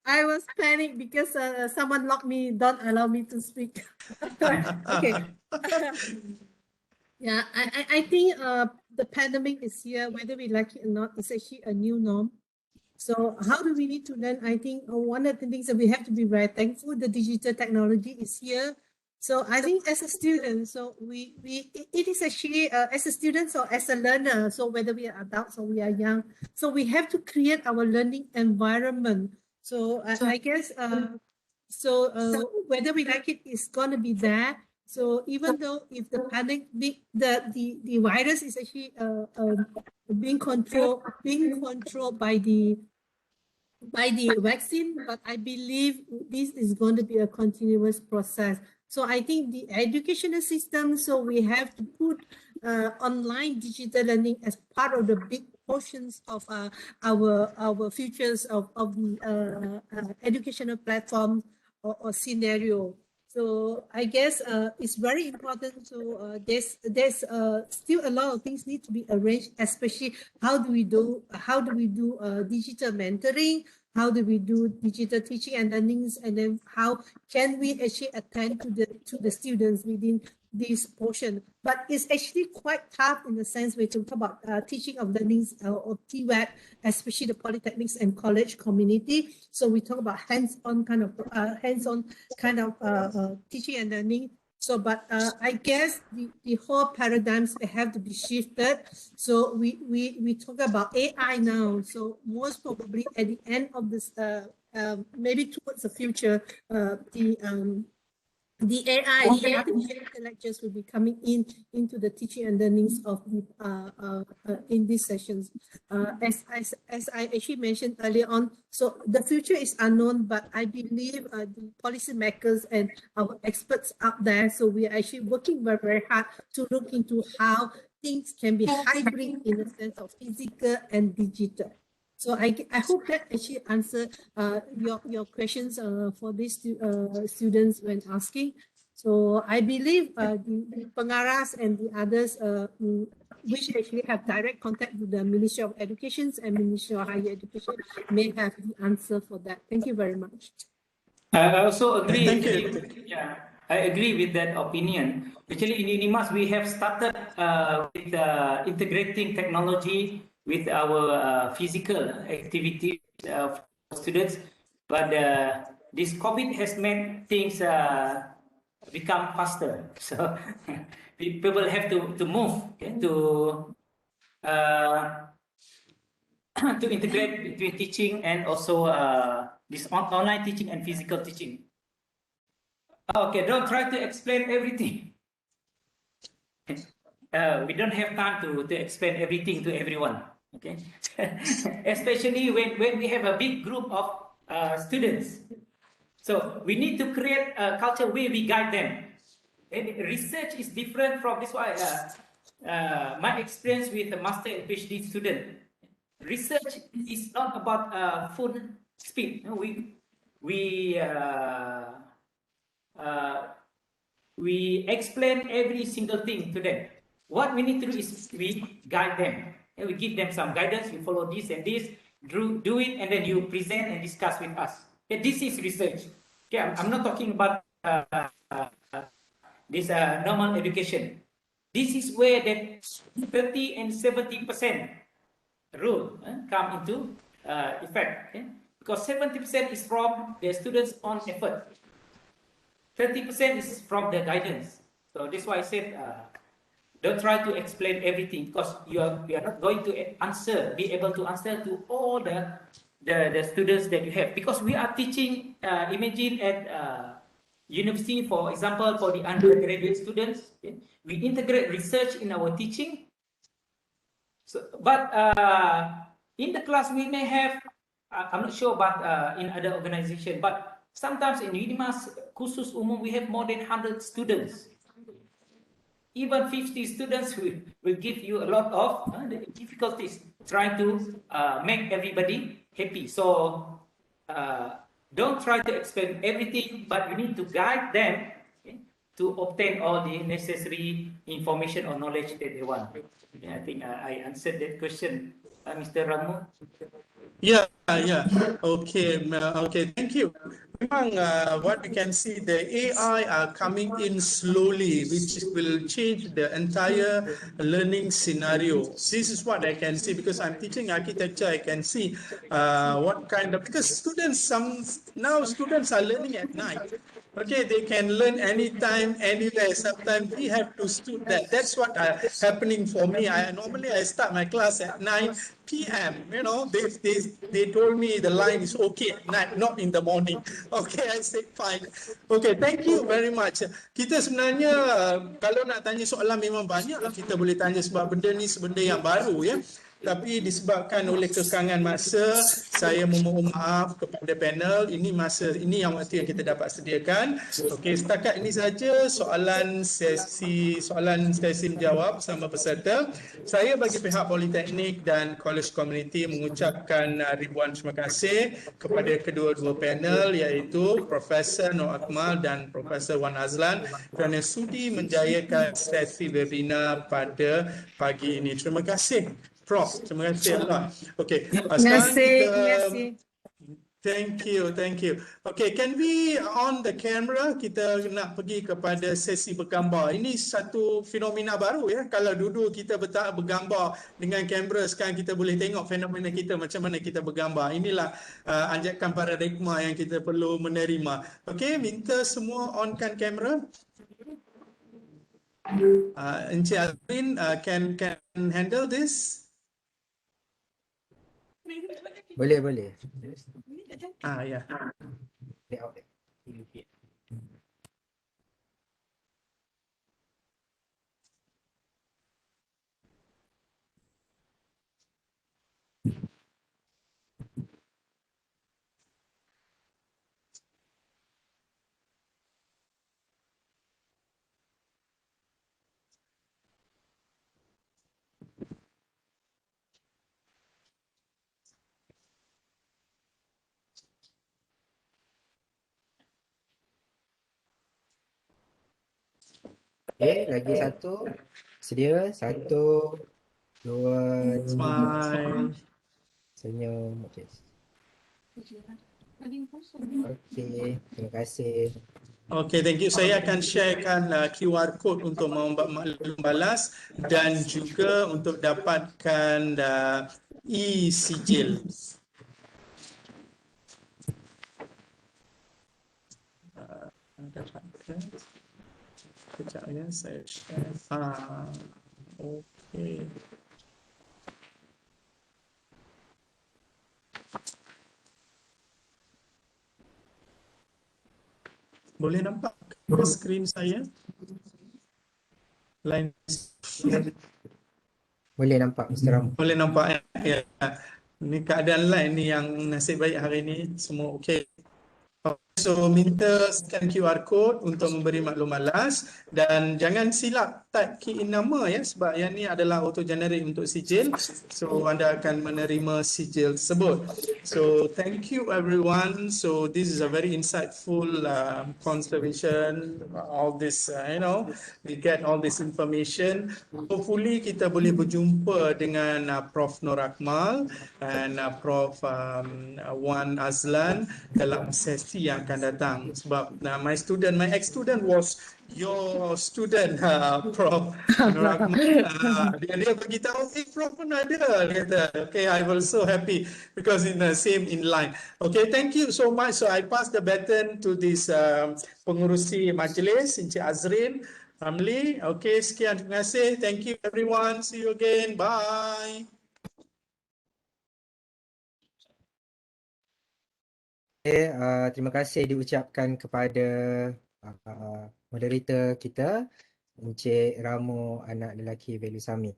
I was panicked because someone locked me, don't allow me to speak. Okay. Yeah, I think the pandemic is here, whether we like it or not. It's actually a new norm. So how do we need to learn? I think one of the things that we have to be very thankful, the digital technology is here. So I think as a student, so it is actually as a student or as a learner, so whether we are adults or we are young, so we have to create our learning environment. So I guess, whether we like it, it's going to be there. So even though if the pandemic, the virus is actually being controlled by the vaccine, but I believe this is going to be a continuous process. So I think the educational system, so we have to put online digital learning as part of the big portions of our futures of the educational platform or scenario. So I guess it's very important. So there's still a lot of things need to be arranged, especially how do we do digital mentoring, how do we do digital teaching and learnings, and then how can we actually attend to the students within this portion, but it's actually quite tough in the sense we talk about teaching of learnings or TWAT, especially the polytechnics and college community. So we talk about hands-on kind of teaching and learning. So, but I guess the whole paradigms have to be shifted. So we talk about AI now. So most probably at the end of this, maybe towards the future, the AI, the artificial intelligence will be coming into the teaching and learnings of the in these sessions. As I actually mentioned earlier on, so the future is unknown, but I believe the policymakers and our experts out there, so we are actually working very, very hard to look into how things can be hybrid in the sense of physical and digital. So I hope that actually answer your questions for these students when asking. So I believe the pengaras and the others which actually have direct contact with the Ministry of Education and Ministry of Higher Education may have the answer for that. Thank you very much. I also agree. Thank you. Yeah, I agree with that opinion. Actually, in UNIMAS, we have started with integrating technology with our physical activities for students, but this COVID has made things become faster. So people have to move to integrate between teaching and also this online teaching and physical teaching. Okay, don't try to explain everything. We don't have time to explain everything to everyone. Okay, especially when we have a big group of students. So we need to create a culture where we guide them. And research is different from this. Why my experience with a master and PhD student, research is not about full speed. We explain every single thing to them. What we need to do is we guide them. And we give them some guidance. You follow this and this, do it, and then you present and discuss with us. Okay, this is research. Okay, I'm not talking about this normal education. This is where that 30 and 70% rule come into effect. Okay? Because 70% is from the students' own effort. 30% is from the guidance. So that's why I said, don't try to explain everything, because you are not going to be able to answer to all the students that you have. Because we are teaching, imagine at university, for example, for the undergraduate students, okay, we integrate research in our teaching. So, but in the class we may have, I'm not sure about in other organization, but sometimes in UNIMAS Khusus Umum we have more than 100 students. Even 50 students will give you a lot of difficulties trying to make everybody happy. So don't try to explain everything, but you need to guide them, okay, to obtain all the necessary information or knowledge that they want. Yeah, I think I answered that question, Mr. Ramu. Yeah. Okay, thank you. Memang what we can see, the AI are coming in slowly, which will change the entire learning scenario. This is what I can see, because I'm teaching architecture. I can see what kind of, because now students are learning at night. Okay, they can learn anytime, anywhere. Sometimes we have to stood that. That's what happening for me. Normally I start my class at 9 p.m. You know, they told me the line is okay at night, not in the morning. Okay, I said fine. Okay, thank you very much. Kita sebenarnya kalau nak tanya soalan memang banyak kita boleh tanya, sebab benda ni benda yang baru ya. Tapi disebabkan oleh kekangan masa, saya memohon maaf kepada panel. Ini yang waktu yang kita dapat sediakan. Okey, setakat ini saja soalan sesi menjawab bersama peserta. Saya bagi pihak Polytechnic dan College Community mengucapkan ribuan terima kasih kepada kedua-dua panel, iaitu Profesor Nur Akmal dan Profesor Wan Azlan, kerana sudi menjayakan sesi webinar pada pagi ini. Terima kasih Prof. Terima kasih Allah. Okey, sekarang kita Thank you, thank you. Okay, can we on the camera? Kita nak pergi kepada sesi bergambar. Ini satu fenomena baru ya. Kalau dulu kita bergambar dengan kamera, sekarang kita boleh tengok fenomena kita macam mana kita bergambar. Inilah anjakan paradigma yang kita perlu menerima. Okay, minta semua onkan kamera. Encik Azrin can handle this? Boleh. Ya. Okay, lagi satu. Sedia? 1, 2, 3. Smile. Senyum. Okay. Okay, terima kasih. Okay, thank you. Saya akan sharekan QR code untuk maklum balas dan juga untuk dapatkan e-sijil. Dapatkan. Sekejap ya, saya share. Okay. Boleh nampak skrin saya? Line. Boleh nampak Mr. Ram. Boleh nampak ya. Ini keadaan line ni yang nasib baik hari ni semua okey. So minta scan QR code untuk memberi maklumat last dan jangan silap type key in nama ya sebab yang ni adalah auto generate untuk sijil. So anda akan menerima sijil tersebut. So thank you everyone. So this is a very insightful conservation, all this we get all this information. Hopefully kita boleh berjumpa dengan Prof Nur Akmal dan Prof Wan Azlan dalam sesi yang akan datang sebab my ex-student was your student, Prof Nur Akmal. Dia beritahu, Prof pun ada. Dia kata, okay, I was so happy because in the same in line. Okay, thank you so much. So I pass the baton to this pengurusi majlis, Encik Azrin Ramli. Okay, sekian, terima kasih. Thank you everyone. See you again. Bye. Okay, terima kasih diucapkan kepada moderator kita, Encik Ramo, anak lelaki Velusami.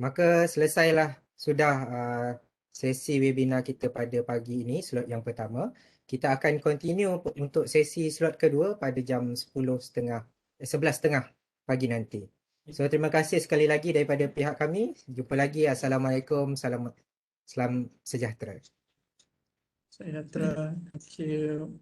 Maka selesailah sudah sesi webinar kita pada pagi ini, slot yang pertama. Kita akan continue untuk sesi slot kedua pada jam 11.30 pagi nanti. So terima kasih sekali lagi daripada pihak kami. Jumpa lagi. Assalamualaikum. Salam sejahtera. Thank you.